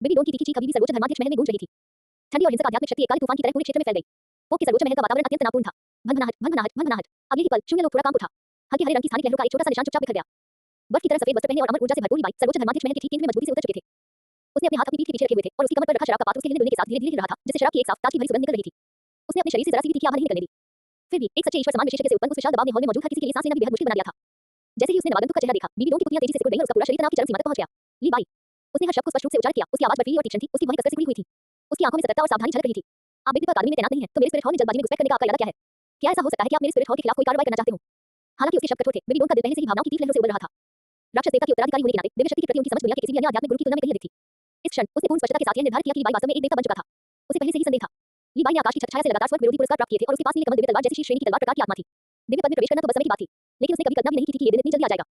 A: बीबी डोम की तीखी चीख अभी भी सर्वोच्च धर्माध्यक्ष महल में गूंज रही थी। ठंडी और हिंसक आध्यात्मिक शक्ति एक काले तूफान की तरह पूरे क्षेत्र में फैल गई। पोप के सर्वोच्च महल का वातावरण अत्यंत तनावपूर्ण था। भनभनाहट भनभनाहट भनभनाहट। अगले ही पल शून्य लोक थोड़ा कांप उठा। हल्के हरे रंग की स्थानिक लहरों का एक छोटा सा निशान चुपचाप बिखर गया। बर्फ की तरह सफेद वस्त्र पहने और अमर ऊर्जा से भरपूर लीबाई सर्वोच्च धर्माध्यक्ष महल के ठीक केंद्र में मजबूती से उतर चुके थे। उसने अपने हाथ अपनी पीठ के पीछे रखे हुए थे और उसकी कमर पर रखा शराब का पात्र उसके हिलने डुलने के साथ धीरे-धीरे हिल रहा था जिससे शराब की एक साफ ताजगी भरी सुगंध निकल रही थी। उसने अपने शरीर से जरा सी भी तीखी आवाज नहीं निकलने दी। फिर भी एक सच्चे ईश्वर समान विशेषज्ञ से उत्पन्न उस विशाल दबाव ने हॉल में मौजूद हर किसी के लिए सांस लेना भी बेहद मुश्किल बना दिया था। जैसे ही उसने नवागंतुक का चेहरा देखा बीबी डोम की पुतलियां तेजी से सिकुड़ गईं और उसका पूरा शरीर तनाव की चरम सीमा तक पहुंच गया। लीबाई उसने हर शब्द को स्पष्ट रूप से उच्चारित किया। उसकी आवाज बर्फीली और तीक्ष्ण थी। उसकी भौहें कसकर सिकुड़ी हुई थी। उसकी आंखों में सतर्कता और सावधानी झलक रही थी। आप बिग डिपर अकादमी में तैनात नहीं हैं तो मेरे स्पिरिट हॉल में जल्दबाजी में घुसपैठ करने का आपका इरादा क्या है? क्या ऐसा हो सकता है कि आप मेरे स्पिरिट हॉल के खिलाफ कोई कार्रवाई करना चाहते हो? हालांकि उसके शब्द कठोर थे बीबी डोम का दिल पहले से ही भावनाओं की तीव्र लहरों से उबल रहा था। राक्षस देवता के उत्तराधिकारी होने के नाते दिव्य शक्ति के प्रति उनकी समझ दुनिया के किसी भी अन्य आध्यात्मिक गुरु की तुलना में कहीं अधिक थी। इस क्षण उसने पूर्ण स्पष्टता के साथ यह निर्धारित किया कि लीबाई वास्तव में एक देवता बन चुका था। उसे पहले से ही संदेह था। लीबाई ने आकाश की छत्रछाया से लगातार स्वर्ग विरोधी पुरस्कार प्राप्त किए थे और उसके पास नीले कमल दिव्य तलवार जैसी शीर्ष श्रेणी की तलवार प्रकार की आत्मा थी। दिव्य पद में प्रवेश करना तो बस समय की बात थी लेकिन उसने कभी कल्पना भी नहीं की थी कि ये दिन इतनी जल्दी आ जाएगा।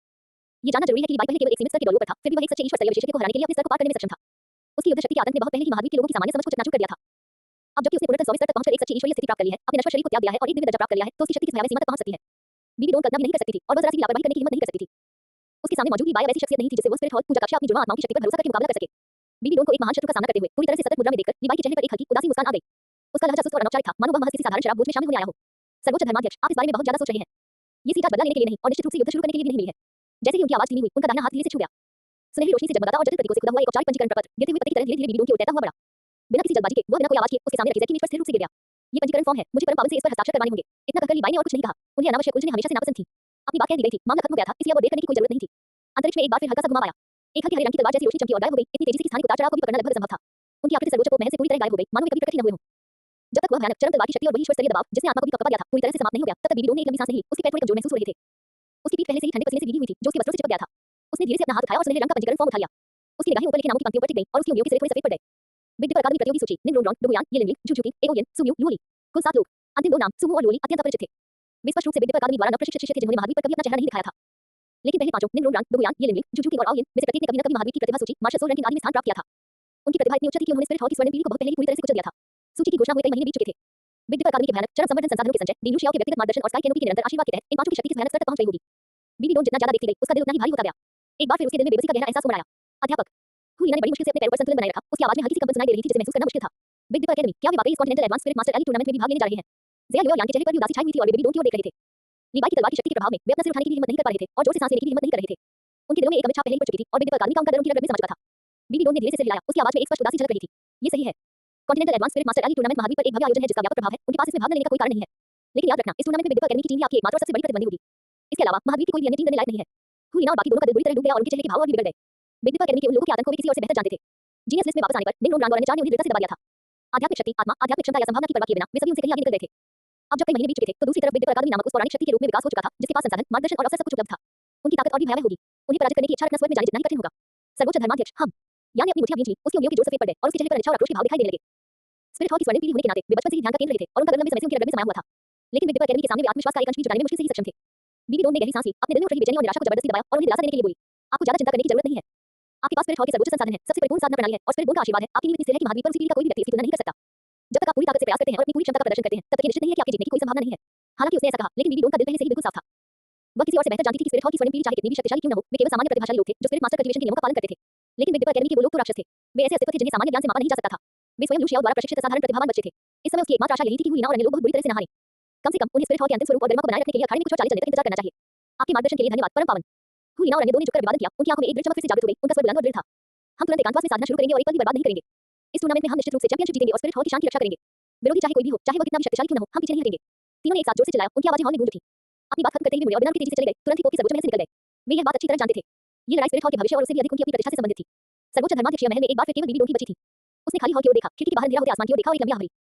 A: ये जानना जरूरी है कि लीबाई पहले केवल एक सीमित स्तर के डोरियों पर था फिर भी वह एक सच्चे ईश्वर स्तरीय विशेषज्ञ को हराने के लिए अपने स्तर को पार करने में सक्षम था। उसकी युद्ध शक्ति के आतंक ने बहुत पहले ही महावीर के लोगों की सामान्य समझ को चकनाचूर कर दिया था। अब जबकि उसने पूर्णतः 100 स्तर तक पहुंचकर एक सच्ची ईश्वरीय स्थिति प्राप्त कर ली है अपने नश्वर शरीर को त्याग दिया है और एक दिव्य दर्जा प्राप्त कर लिया है तो उसकी शक्ति किस भयावह सीमा तक पहुंच सकती है बीबी डोम कल्पना भी नहीं कर सकती थी और वह जरा सी भी लापरवाही करने की हिम्मत नहीं कर सकती थी। उसके सामने मौजूद लीबाई ऐसी शख्सियत नहीं थी जिससे वो स्पिरिट हॉल पूजा कक्षा अपनी जुड़वां आत्माओं की शक्ति पर भरोसा करके मुकाबला कर सके। बीबी डोम को एक महान शत्रु का सामना करते हुए पूरी तरह से सतत मुद्रा में देखकर लीबाई के चेहरे पर एक हल्की उदासी मुस्कान आ गई। उसका लहजा सुस्त और अनौपचारिक था मानो वह महज किसी साधारण शराब बोझ में शामिल होने आया हो। सर्वोच्च धर्माध्यक्ष आप इस बारे में बहुत ज्यादा सोच रहे हैं। ये सीट आज बदला लेने के लिए नहीं और निश्चित रूप से युद्ध शुरू करने के लिए भी नहीं मिली है। जैसे ही उनकी आवाज धीमी हुई उनका दाहिना हाथ धीरे से छू गया। सुनहरी रोशनी से जगमगाता और जटिल प्रतीकों से खुदा हुआ एक औपचारिक पंजीकरण पत्र गिरते हुए पत्ते की तरह धीरे-धीरे बीबी डोम की ओर तैरता हुआ बढ़ा। बिना किसी जल्दबाजी के वह बिना कोई आवाज किए उसके सामने रखी जैकी मेज पर स्थिर रूप से गिर गया। ये पंजीकरण फॉर्म है मुझे परम पावन से इस पर हस्ताक्षर करवाने होंगे। इतना कहकर लीबाई ने और कुछ नहीं कहा। उन्हें अनावश्यक उलझने हमेशा से नापसंद थी। अपनी बात कह दी गई थी मामला खत्म हो गया था इसलिए अब वो देर करने की कोई जरूरत नहीं थी। अंतरिक्ष में एक बार फिर हल्का सा घुमाव आया। एक हल्के हरे रंग की तलवार जैसी रोशनी चमकी और गायब हो गई। इतनी तेजी से कि स्थानिक उतार चढ़ाव को भी पकड़ना लगभग असंभव था। उनकी आकृति सर्वोच्च को महल से पूरी तरह गायब हो गई मानो वे कभी प्रकट ही न हुए हों। जब तक वह भयानक चरम तलवार की शक्ति और वही ईश्वर स्तरीय दबाव जिसने आत्मा को भी कपा दिया था पूरी तरह से समाप्त नहीं हो गया तब तक बीबी डोम ने एक लंबी सांस नहीं ली। उसके पैर थोड़े कमजोर महसूस हो रहे थे। उसकी पीठ पहले से ही ठंडे पसीने से भीगी हुई थी जो उसके वस्त्रों से चिपक गया था। उसने धीरे से अपना हाथ उठाया और सुनहरे रंग का पंजीकरण फॉर्म उठा लिया। उसकी निगाहें ऊपर लिखे नामों की पंक्तियों पर टिक गईं और उसकी उंगलियों के सिरे थोड़े सफेद पड़ गए। बिग डिपर अकादमी प्रतियोगी सूची निंगरोन डुगुयान येलिनलिंग जुजुकी एओलियन सुम्यू लुओली कुल 7 लोग। अंतिम 2 नाम सुमू और लुओली अत्यंत अपरिचित थे। वे स्पष्ट रूप से बिग डिपर अकादमी द्वारा नवप्रशिक्षित शिष्य थे जिन्होंने महावीर पर कभी अपना चेहरा नहीं दिखाया था। लेकिन पहले 5 निंगरोन डुगुयान येलिनलिंग जुजुकी और एओलियन में से प्रत्येक ने कभी न कभी महावीर की प्रतिभा सूची मार्शल सोल रैंकिंग आदि में स्थान प्राप्त किया था। उनकी प्रतिभा इतनी उच्च थी कि उन्होंने स्पिरिट हॉल की स्वर्ण पीढ़ी को बहुत पहले ही पूरी तरह से कुचल दिया था। सूची की घोषणा हुए कई महीने बीत चुके थे। बिग डिपर अकादमी के भयानक चरम संवर्धन संसाधनों के संचय डी लुशियाओ के व्यक्तिगत मार्गदर्शन और स्काई कैनोपी के निरंतर आशीर्वाद के तहत इन 5 की शक्ति किस भयानक स्तर तक पहुंच गई होगी। बीबी डोम जितना ज्यादा देखती गई उसका दिल उतना ही भारी होता गया। एक बार फिर उसके दिल में बेबसी का गहरा एहसास उमड़ आया। अध्यापक हुईना ने बड़ी मुश्किल से अपने पैरों पर संतुलन बनाए रखा। उसकी आवाज में हल्की सी कंपन सुनाई दे रही थी जिसे महसूस करना मुश्किल था। बिग डिपर अकेडमी क्या वे वाकई इस कॉन्टिनेंटल एडवांस स्पिरिट मास्टर एली टूर्नामेंट में भी भाग लेने जा रहे हैं? ज़िया लियो यान के चेहरे पर भी उदासी छाई हुई थी और वे बेबी डोम की ओर देख रहे थे। लीबाई की तलवार की शक्ति के प्रभाव में वे अपना सिर उठाने की भी हिम्मत नहीं कर पा रहे थे और जोर से सांस लेने की भी हिम्मत नहीं कर रहे थे। उनके दिलों में एक अमिट छाप पहले ही पड़ चुकी थी और बिग डिपर अकादमी का उनका डर उनकी रग में समझ चुका था। बीबी डोम ने धीरे से सिर हिलाया। उसकी आवाज में एक स्पष्ट उदासी झलक रही थी। ये सही है। कॉन्टिनेंटल एडवांस स्पिरिट मास्टर एली टूर्नामेंट महावीर पर एक भव्य आयोजन है जिसका व्यापक प्रभाव है। उनके पास इसमें भाग लेने का कोई कारण नहीं है। लेकिन याद रखना इस टूर्नामेंट में बिग डिपर अकेडमी की टीम ही आपकी एकमात्र और सबसे बड़ी प्रतिद्वंदी होगी। इसके अलावा महावीर की कोई भी अन्य टीम देने लायक नहीं है। हुईना और बाकी दोनों का दिल बुरी तरह डूब गया और उनके चेहरे के भाव और भी बिगड़ गए। बिग डिपर अकेडमी के उन लोगों के आतंक को वे किसी और से बेहतर जानते थे। जीनियस लिस्ट में वापस आने पर निंगरोन रांगोर ने 4 ने उन्हें दृढ़ता से दबा दिया था। आध्यात्मिक शक्ति आत्मा आध्यात्मिक क्षमता या संभावना की परवाह किए बिना वे सभी उनसे कहीं आगे निकल गए थे। अब जब कई महीने बीत चुके थे तो दूसरी तरफ बिग दीपर अकादमी नामक उस पौराणिक शक्ति के रूप में विकास हो चुका था जिसके पास संसाधन, मार्गदर्शन और अवसर सब कुछ उपलब्ध था। उनकी ताकत और भी भयावह होगी। उन्हें पराजित करने की इच्छा रखना स्वयं में जाने जितना ही कठिन होगा। सर्वोच्च धर्माध्यक्ष हम यानी अपनी मुठ्ठियां भींच ली, उसकी उंगलियों के जोर सफेद पड़ गए और उसके चेहरे पर अनिच्छा और आक्रोश के भाव दिखाई देने लगे। स्पिरिट हॉल की स्वर्णिम पीढ़ी होने के नाते वे बचपन से ही ध्यान का केंद्र रहे थे और उनका गर्व लंबे समय से उनकी रग में समाया हुआ था। लेकिन बिग दीपर अकेडमी के सामने वे आत्मविश्वास का एक अंश भी जुटाने में मुश्किल से ही सक्षम थे। बीबी डोम ने गहरी सांस ली, अपने दिल में उठ रही बेचैनी और निराशा को जबरदस्ती दबाया और उन्हें दिलासा देने के लिए बोली, आपको ज्यादा चिंता करने की जरूरत नहीं है। आपके पास स्पिरिट हॉल के सर्वोच्च संसाधन है, सबसे परिपूर्ण साधना प्रणाली है और स्पिरिट बोन का आशीर्वाद है। आपकी नीयत इतनी स्थिर है कि महाद्वीप पर उसी पीढ़ी का कोई भी व्यक्ति इसकी तुलना नहीं कर सकता। जब तक आप पूरी ताकत से प्रयास करते हैं और अपनी पूरी क्षमता का प्रदर्शन करते हैं, तब तक ये निश्चित नहीं है कि आपके जीतने की कोई संभावना नहीं है। हालांकि उसने ऐसा कहा, लेकिन बीबी डोम का दिल पहले से ही बिल्कुल साफ था। वह किसी और से बेहतर जानती थी कि स्पिरिट हॉल की स्वर्णिम पीढ़ी चाहे कितनी भी शक्तिशाली क्यों न हो, वे केवल सामान्य प्रतिभाशाली लोग थे जो स्पिरिट मास्टर कल्टीवेशन के नियमों का पालन करते थे। लेकिन बिग दीपर अकेडमी के वो लोग तो राक्षस थे। वे ऐसे अस्तित्व थे जिन्हें सामान्य ज्ञान से मापा नहीं जा सकता था। वे स्वयं लूशियाओं द्वारा प्रशिक्षित असाधारण प्रतिभावान बच्चे थे। इस समय उसकी एकमात्र आशा यही थी कि हुईना और अन्य लोग बहुत बुरी तरह से न हारें। कम से कम उन्हें स्पिरिट हॉल के अंतिम स्वरूप और गरिमा को बनाए रखने के लिए अखाड़े में कुछ और 40 चलने तक इंतजार करना चाहिए। आपके मार्गदर्शन के लिए धन्यवाद परम पावन। हुईना और अन्य दो ने झुककर अभिवादन किया। उनकी आंखों में एक दृढ़ चमक फिर से जागृत हो गई। उनका स्वर बुलंद और दृढ़ था। हम तुरंत एकांतवास में साधना शुरू करेंगे और एक पल भी बर्बाद नहीं करेंगे। इस टूर्नामेंट में हम निश्चित रूप से चैंपियनशिप जीतेंगे और स्पिरिट हॉल की शान की रक्षा करेंगे। विरोधी चाहे कोई भी हो, चाहे वह कितना भी शक्तिशाली क्यों न हो, हम पीछे नहीं हटेंगे। तीनों ने एक साथ जोर से चिल्लाया। उनकी आवाजें हॉल में गूंज उठी। अपनी बात खत्म करते ही मुड़े और बिना रुके तेजी से चले गए। तुरंत ही कोप के सर्वोच्च महल से निकल गए। वे यह बात अच्छी तरह जानते थे। ये लड़ाई स्पिरिट हॉल के भविष्य और उससे भी अधिक उनकी अपनी प्रतिष्ठा से संबंधित थी। सर्वोच्च धर्माध्यक्ष महल में एक बार फिर केवल बीबी डोम ही बची थी। उसने खाली हॉल की ओर देखा, खिड़की के बाहर अंधेरा होते आसमान की ओर देखा और एक लंबी आह भरी।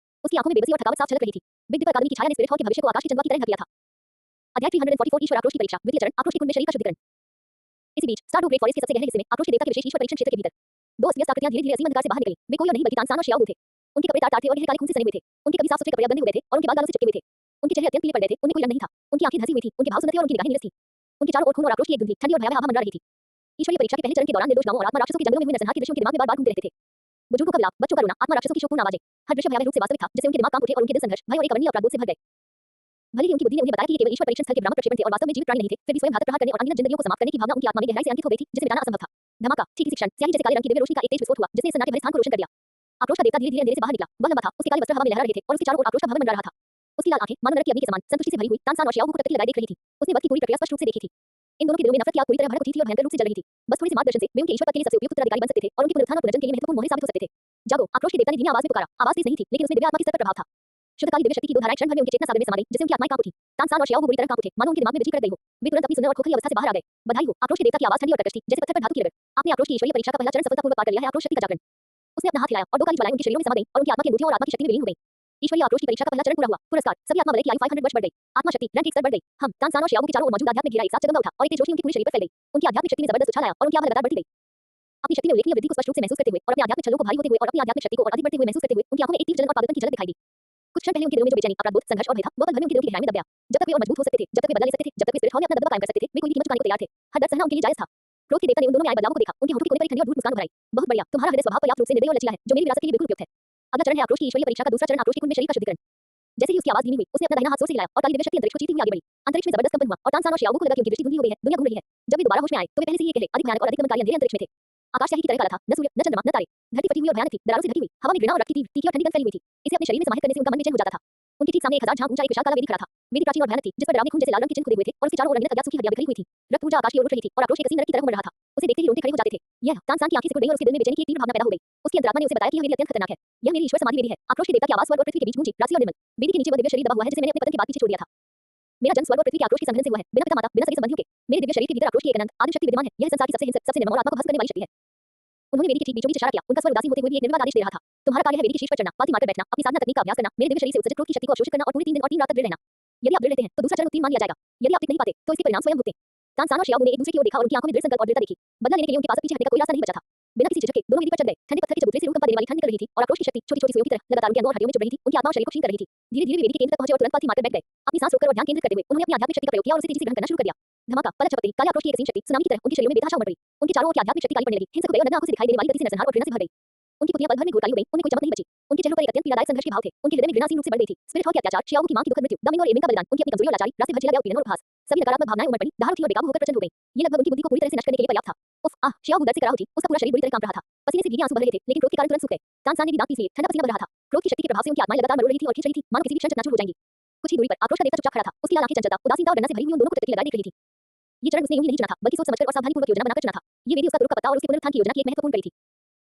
A: उसकी आंखों में बेबसी और थकावट साफ झलक रही थी। बिग दीपर अकादमी की छाया ने स्पिरिट हॉल के भविष्य को आकाश की चंद्रमा की तरह ढक लिया था। अध्याय 344 ईश्वर आक्रोश की परीक्षा, द्वितीय चरण, आक्रोश के कुंड में शरीर का शुद्धिकरण। इसी बीच स्टारडू ग्रेट फॉरेस्ट के सबसे गहरे हिस्से में आक्रोश के देवता के विशेष ईश्वर परीक्षण क्षेत्र के भीतर दो अस्त व्यस्त आकृतियां धीरे-धीरे असीम अंधकार से बाहर निकली। वे कोई और नहीं बल्कि तानसान और शियाओ थे। उनके कपड़े तार-तार थे और गहरे काले खून से सने हुए थे। उनके कभी साफ-सुथरे कपड़े बंधे हुए थे और उनके बाल गालों से चिपके हुए थे। उनके चेहरे अत्यंत पीले पड़ गए थे। उनमें कोई रंग नहीं था। उनकी आंखें धंसी हुई थीं। उनके भाव सुंदर थे और उनकी निगाहें नीरस थीं। उनके चारों ओर खून और आक्रोश की एक धुंधली, ठंडी और भयावह आभा मंडरा रही थी। ईश्वरीय परीक्षा के पहले चरण के दौरान निर्दोष गांवों और आत्मा राक्षसों के जंगलों में हुए नरसंहार के दृश्यों उनके दिमाग में बार-बार घूमते रहते थे। बुजुर्गों का विलाप, बच्चों का रोना, आत्मा राक्षसों की शोकपूर्ण आवाजें, हर दृश्य भयावह रूप से वास्तविक था, जिससे उनके दिमाग कांप उठे और उनके दिल संघर्ष, भय और एक अवर्णनीय अपराध बोध से भर गए। भले ही उनकी बुद्धि ने उन्हें बताया कि ये केवल ईश्वर परीक्षण स्थल के भ्रामक प्रक्षेपण थे और वास्तव में जीवित प्राणी नहीं थे, फिर भी स्वयं घातक प्रहार करने और अनगिनत जिंदगियों को समाप्त करने की भावना उनकी आत्मा में गहराई से अंकित हो गई थी, जिसे मिटाना असंभव था। धमाका, ठीक इसी क्षण स्याही जैसे काले रंग की दिव्य रोशनी का एक तेज विस्फोट हुआ, जिसने इस सन्नाटे भरे स्थान को रोशन कर दिया। आक्रोश का देवता धीरे-धीरे अंधेरे से बाहर निकला। वह लंबा था, उसके काले वस्त्र हवा में लहरा रहे थे और उसके चारों ओर आक्रोश का भंवर मंडरा रहा था। उसकी लाल आंखें मानो नरक की अग्नि के समान संतुष्टि से भरी हुई तानसान और शियाओ को कटकती लगाए देख रही थी। उसने वध की पूरी प्रक्रिया स्पष्ट रूप से देखी थी। इन दोनों के दिलों में नफरत की आग पूरी तरह भड़क उठी थी और भयंकर रूप से जल रही थी। बस थोड़े से मार्गदर्शन से वे उनके ईश्वर पद के लिए सबसे उपयुक्त उत्तराधिकारी बन सकते थे और उनके पुनरुत्थान और पुनर्जन्म के लिए महत्वपूर्ण मोहरे साबित हो सकते थे। जागो, आक्रोश के देवता ने धीमी आवाज में पुकारा। आवाज तेज नहीं थी, लेकिन उसमें दिव्य आत्मा की स्तर पर प्रभाव था। शुद्धकाली दिव्य शक्ति की दो धाराएं क्षण भर में उनके चेतना सागर में समा गईं, जिससे उनकी आत्माएं कांप उठी। तानसान और शियाओ बुरी तरह कांप उठे, मानो उनके दिमाग में बिजली कड़क गई हो। वे तुरंत अपनी सुंदर और खोखली अवस्था से बाहर आ गए। बधाई हो, आक्रोश के देवता की आवाज ठंडी और कर्कश थी, जैसे पत्थर पर धातु की रगड़। आपने आक्रोश की ईश्वरीय परीक्षा का पहला चरण सफलतापूर्वक पार कर लिया है। आक्रोश शक्ति का जागरण। उसने अपना हाथ हिलाया और दो काली ज्वालाएं उनके शरीरों में समा गईं और उनकी आत्मा की अंगूठियों और आत्मा की शक्ति में विलीन हो गईं। ईश्वरीय आक्रोश की परीक्षा का पहला चरण पूरा हुआ। पुरस्कार, सभी आत्मा वलय की आयु 500 वर्ष बढ़ गई। आत्मा शक्ति रैंक एक स्तर बढ़ गई। हम तानसान और शियाओ के चारों ओर मौजूद आध्यात्मिक घेरा एक साथ जगमगा उठा और एक तेज रोशनी उनके पूरे शरीर पर फैल गई। उनकी आध्यात्मिक शक्ति में जबरदस्त उछाल आया और उनकी आभा लगातार बढ़ती गई। अपनी शक्ति में उल्लेखनीय वृद्धि को स्पष्ट रूप से महसूस करते हुए और अपने आध्यात्मिक छलों को भारी होते हुए और अपनी आध्यात्मिक शक्ति को और अधिक बढ़ते हुए महसूस करते हुए उनकी आंखों में एक तीव्र जलन और पागलपन की झलक दिखाई दी। कुछ क्षण पहले उनके दिलों में जो बेचैनी, अपराध बोध, संघर्ष और भय था, वो पल भर में उनके दिलों की गहराई में दब गया। जब तक वे और मजबूत हो सकते थे, जब तक वे बदला ले सकते थे, जब तक वे स्पिरिट हॉल में अपना दबदबा कायम कर सकते थे, वे कोई भी कीमत चुकाने को तैयार थे। हर दर्द सहना उनके लिए जायज था। क्रोध के देवता ने उन दोनों में आए बदलावों को देखा। उनके होठों के कोने पर एक ठंडी और धूल मुस्कान उभर आई। बहुत बढ़िया, तुम्हारा हृदय स्वभाव पर्याप्त रूप से निर्दयी और लचीला है, जो मेरी विरासत के लिए बिल्कुल उपयुक्त है। अगला चरण है आक्रोश की ईश्वरीय परीक्षा का दूसरा चरण, आक्रोश के कुंड में शरीर का शुद्धिकरण। जैसे ही उसकी आवाज धीमी हुई, उसने अपना दाहिना हाथ जोर से हिलाया और काली दिव्य शक्ति अंतरिक्ष को चीरती हुई आगे बढ़ी। अंतरिक्ष में जबरदस्त कंपन हुआ और तानसान और शियाओ को लगा कि उनकी दृष्टि धुंधली हो गई है, दुनिया घूम रही है। जब वे दोबारा होश में आए, तो वे पहले से ही एक गहरे, अधिक भयानक और अधिक दमनकारी अंधेरे अंतरिक्ष में थे। आकाश स्याही की तरह काला था, न सूर्य, न चंद्रमा, न तारे। धरती फटी हुई और भयानक थी, दरारों से ढकी हुई, हवा में घृणा और रक्त की तीखी और ठंडी गंध फैली हुई थी। इसे अपने शरीर में समाहित करने से उनका मन बेचैन हो जाता था। उनके ठीक सामने 1000 झांग ऊंचा एक विशाल काला वेदी खड़ा था। वेदी प्राचीन और भयानक थी, जिस पर डरावनी खून जैसे लाल रंग के चिन्ह खुदे हुए थे और उसके चारों ओर अनगिनत अज्ञात सूखी हड्डियां बिखरी हुई थी। रक्त ऊर्जा आकाश की ओर उठ रही थी और आक्रोश एक हसीन नरक की तरह उमड़ रहा था। उसे देखते ही रोंगटे खड़े हो जाते थे। यह तानसान की आंखें सिकुड़ गईं और उसके दिल में बेचैनी की एक तीव्र भावना पैदा हो गई। उसकी अंतरात्मा ने उसे बताया कि यह वेदी अत्यंत खतरनाक है। यह मेरी ईश्वर समाधि वेदी है। आक्रोश के देवता की आवाज स्वर्ग और पृथ्वी के बीच गूंजी, राशि और निर्मल। वेदी के नीचे वह दिव्य शरीर दबा हुआ है जिसे मैंने अपने पतन के बाद पीछे छोड़ दिया था। मेरा जन्म स्वर्ग और पृथ्वी के आक्रोश के संघर्ष से हुआ है, बिना पिता माता, बिना सगे संबंधियों के। मेरे दिव्य शरीर के भीतर आक्रोश की एक अनंत आदिम शक्ति विद्यमान है। यह संसार की सबसे हिंसक, सबसे निर्मम और आत्मा को भस्म करने वाली शक्ति है। उन्होंने वेदी के ठीक बीचों बीच इशारा किया। उनका स्वर उदासीन होते हुए भी एक निर्विवाद आदेश दे रहा था। तुम्हारा कार्य है वेदी के शीर्ष पर चढ़ना, पालती मारकर बैठना, अपनी साधना तकनीक का अभ्यास करना, मेरे दिव्य शरीर से उत्सर्जित क्रोध की शक्ति को अवशोषित करना और पूरे 3 दिन और 3 रात तक दृढ़ रहना। यदि आप दृढ़ रहते हैं, तो दूसरा चरण उत्तीर्ण मान लिया जाएगा। यदि आप टिक नहीं पाते, तो इसके परिणाम स्वयं भुगतें। तानसान और शियाओ ने एक दूसरे की ओर देखा और उनकी आंखों में दृढ़ संकल्प और दृढ़ता दिखी। बदला लेने के लिए उनके पास अब पीछे हटने का कोई रास्ता नहीं बचा था। बिना किसी झिझक के दोनों वेदी पर चढ़ गए। ठंडे पत्थर के चबूतरे से रूह कंपा देने वाली ठंड निकल रही थी और आक्रोश की शक्ति छोटी-छोटी सुइयों की तरह लगातार उनके अंगों और हड्डियों में चुभ रही थी। उनकी आत्मा और शरीर को क्षीण कर रही थी। धीरे-धीरे वे वेदी के केंद्र तक पहुंचे और तुरंत पालथी मारकर बैठ गए। अपनी सांस रोककर और ध्यान केंद्रित करते हुए उन्होंने अपनी आध्यात्मिक शक्ति का प्रयोग किया और उसे तेजी से ग्रहण करना शुरू कर दिया। धमाका, पलक झपकते ही काले आक्रोश की एक असीम शक्ति सुनामी की तरह उनके शरीरों में बेतहाशा उमड़ पड़ी। उनके चारों ओर की आध्यात्मिक शक्ति काली पड़ने लगी। हिंसक हो गए और नग्न आंखों से दिखाई देने वाली गति से नरसंहार और घृणा से भर गई। उनकी पुतलियां पल भर में घोर काली हो गईं। उनमें कोई चमक नहीं बची। उनके चेहरों पर एक अत्यंत पीड़ादायक संघर्ष के भाव थे। उनके हृदय में घृणासीन रूप से बढ़ गई थी। स्पिरिट हॉल के अत्याचार, शियाओ की मां की दुखद मृत्यु, दामिनी और एमिन का बलिदान, उनकी अपनी कमजोरी और लाचारी, रास्ते भर झेला गया उत्पीड़न और उपहास, सभी नकारात्मक भावनाएं उमड़ पड़ी, दाह उठी और बेकाबू होकर प्रचंड हो गईं। ये लगभग उनकी बुद्धि को पूरी तरह से नष्ट करने के लिए पर्याप्त था। उफ, आह, शियाओ दर्द से कराह उठी। उसका पूरा शरीर बुरी तरह कांप रहा था। पसीने से भीगे आंसू बह रहे थे, लेकिन क्रोध के कारण तुरंत सूख गए। तानसान ने भी दांत पीस लिए, ठंडा पसीना बह रहा था। क्रोध की शक्ति के प्रभाव से उनकी आत्माएं लगातार मरोड़ रही थी और खींच रही थी, मानो किसी भी क्षण चकनाचूर हो जाएंगी। कुछ ही दूरी पर आक्रोश का देवता चुपचाप खड़ा था। उसकी लाल आंखें चंचलता, उदासीनता और डरने से भरी हुई उन दोनों को टकटकी लगाए देख रही थी। ये चरण उसने यूं ही नहीं चुना था, बल्कि सोच समझकर और सावधानीपूर्वक योजना बनाकर चुना था। ये वेदी उसका तुरुप का पत्ता और उसके पुनरुत्थान की योजना की एक महत्वपूर्ण कड़ी थी।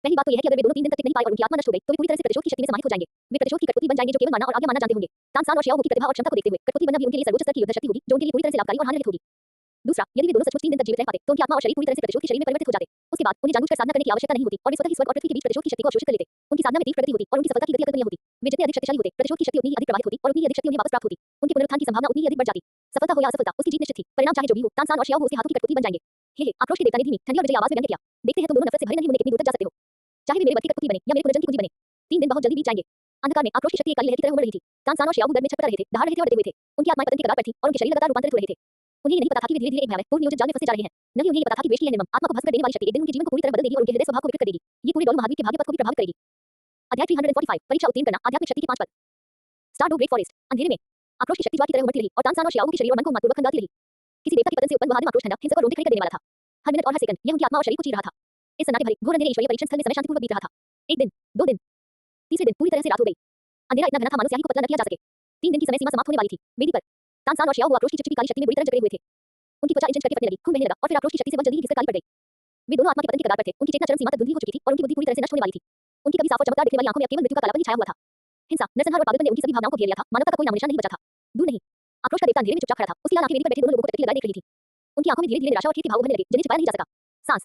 A: पहली बात तो यह है कि अगर वे दोनों 3 दिन तक टिक नहीं पाए और उनकी आत्मा नष्ट हो गई, तो वे पूरी तरह से प्रतिशोध की शक्ति में समाहित हो जाएंगे। वे प्रतिशोध की कठपुतली बन जाएंगे जो केवल मारना और आज्ञा मानना जानते होंगे। तानसान और शियाओ की प्रतिभा और क्षमता को देखते हुए कठपुतली बनना भी उनके लिए सर्वोच्च स्तर की युद्ध शक्ति होगी, जो उनके लिए पूरी तरह से लाभकारी और हानिरहित होगी। दूसरा, यदि वे दोनों सचमुच 3 दिन तक जीवित रह पाते तो उनकी आत्मा और शरीर पूरी तरह से प्रतिशोध के शरीर में परिवर्तित हो जाते। उसके बाद उन्हें जानबूझकर साधना करने की आवश्यकता नहीं होती और वे स्वतः ही स्वर्ग और पृथ्वी के बीच प्रतिशोध की शक्ति को अवशोषित कर लेते। उनकी साधना में तीव्र प्रगति होती और उनकी सफलता की गति अकल्पनीय होती। वे जितने अधिक शक्तिशाली होते, प्रतिशोध की शक्ति उतनी ही अधिक प्रवाहित होती और उतनी ही अधिक शक्ति उन्हें वापस प्राप्त होती। उनके पुनरुत्थान की संभावना उतनी ही अधिक बढ़ जाती। सफलता हो या असफलता, उसकी जीत निश्चित थी। परिणाम चाहे जो भी हो, तानसेन और शियाओ उसके हाथों की कठपुतली बन जाएंगे। हे, आक्रोश के देवता ने धीमी, ठंडी और विजयी आवाज में व्यंग्य किया। देखते हैं तुम दोनों नफरत से भरे नहीं होने कितनी दूर तक जा सकते हो। चाहे वे मेरे बत्ती कठपुतली बने या मेरे पुनर्जन्म की कुंजी बने, 3 दिन बहुत जल्दी बीत जाएंगे। अंधकार में आक्रोश की शक्ति एक काली लहर की तरह उमड़ रही थी। तानसेन और शियाओ दर्द में छटपटा रहे थे, दहाड़ रहे थे और डटे हुए थे। उनकी आत्माएं पतन के कगार पर थीं और उनके शरीर लगातार रूपांतरित हो रहे थे। उन्हें ये नहीं पता था कि वे धीरे-धीरे एक भयावह पूर्ण नियोजित जाल में फंसे जा रहे हैं। नहीं उन्हें ये पता था कि द्वेष की यह निर्मम आत्मा को भस्म कर देने वाली शक्ति एक दिन उनके जीवन को पूरी तरह बदल देगी और उनके हृदय स्वभाव को विकृत कर देगी। ये पूरे डोल महाद्वीप के भाग्य पथ को भी प्रभावित करेगी। अध्याय 345 परीक्षा उत्तीर्ण करना आध्यात्मिक शक्ति के 5 पद। Star Dou Great forest. अंधेरे में आक्रोश की शक्ति ज्वाला की तरह उमड़ती रही और तानसेन और शियाओ के शरीर और मन को मातूरबत खंगाती रही। किसी देवता के पतन से उत्पन्न वह आदिम आक्रोश ठंडा, हिंसक और रोंदे खड़े कर देने वाला था। हर मिनट और हर सेकंड यह उनकी आत्मा और शरीर को चीर रहा था। इस सन्नाटे भरे घोर अंधेरे ईश्वरीय परीक्षण स्थल में समय शांतिपूर्वक बीत रहा था। 1 दिन, 2 दिन, तीसरे दिन पूरी तरह से रात हो गई। अंधेरा इतना घना था मानो स्याही को पतला न किया जा सके। 3 दिन की समय सीमा समाप्त होने वाली थी। वेदी पर तानसेन और शियाओ आक्रोश की चिपचिपी काली शक्ति में बुरी तरह जकड़े हुए थे। उनकी त्वचा इंच-इंच करके फटने लगी, खून बहने लगा और फिर आक्रोश की शक्ति से वह जल्दी ही घिसकर काली पड़ गई। वे दोनों आत्मा के पतन के कगार पर थे। उनकी चेतना चरम सीमा तक धुंधली हो चुकी थी और उनकी बुद्धि पूरी तरह से नष्ट होने वाली थी। उनकी कभी साफ और चमकदार दिखने वाली आंखों में अब केवल मृत्यु का कालापन ही छाया हुआ था। हिंसा, नरसंहार और पागलपन ने उनकी सभी भावनाओं को घेर लिया था। मानवता का कोई नामोनिशान नहीं बचा था। दूर नहीं, आक्रोश का देवता अंधेरे में चुपचाप खड़ा था। उसकी लाल आंखें वेदी पर बैठे दोनों लोगों को टकटकी लगाए देख रही थी। उनकी आंखों में धीरे-धीरे निराशा और खेद के भाव उभरने लगे, जिन्हें छिपाया नहीं जा सका। सांस,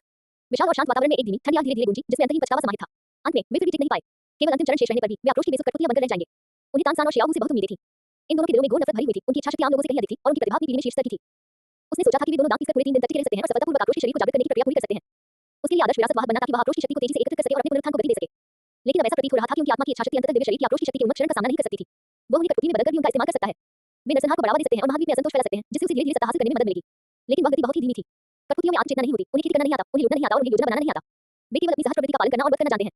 A: विशाल और शांत वातावरण में एक धीमी ठंडी आग धीरे-धीरे गूंजी, जिसमें अंतहीन पछतावा समाहित था। अंत में वे फिर भी टिक नहीं पाए। केवल अंतिम चरण शेष रहने पर भी वे आक्रोश की बेसुध कठपुतलियां बनकर रह जाएंगे। उन्हें तानसेन और शियाओ से बहुत उम्मीदें थीं। इन दोनों के दिलों में घोर नफरत भरी हुई थी। उनकी इच्छाशक्ति आम लोगों से कहीं अधिक थी और उनकी प्रतिभा अपनी पीढ़ी में शीर्ष स्तर की थी। उसने सोचा था कि वे दोनों दांत पीसकर पूरे 3 दिन तक टिके रह सकते हैं और सफलतापूर्वक आक्रोश के शरीर को जागृत करने की प्रक्रिया पूरी कर सकते हैं। उसके लिए आदर्श विरासत वाहक बनना था कि वह आक्रोश की शक्ति को तेजी से एकत्रित कर सके और अपने पुनरुत्थान को गति दे सके। लेकिन अब ऐसा प्रतीत हो रहा था कि उनकी आत्मा की इच्छाशक्ति अंततः दिव्य शरीर की आक्रोश की शक्ति के उन्मत्त क्षरण का सामना नहीं कर सकती थी। वो उन्हें कठपुतली में बदलकर भी उनका इस्तेमाल कर सकता है। वे नरसंहार को बढ़ावा दे सकते हैं और महाद्वीप में असंतोष फैला सकते हैं, जिससे उसे धीरे-धीरे सत्ता हासिल करने में मदद मिलेगी। लेकिन वह गति बहुत ही धीमी थी। कठपुतलियों में आत्मचेतना नहीं होती, उन्हें खेती करना नहीं आता, उन्हें लूटना नहीं आता और उन्हें योजना बनाना नहीं आता। वे केवल अपनी सहज प्रवृत्ति का पालन करना और वध करना जानते हैं।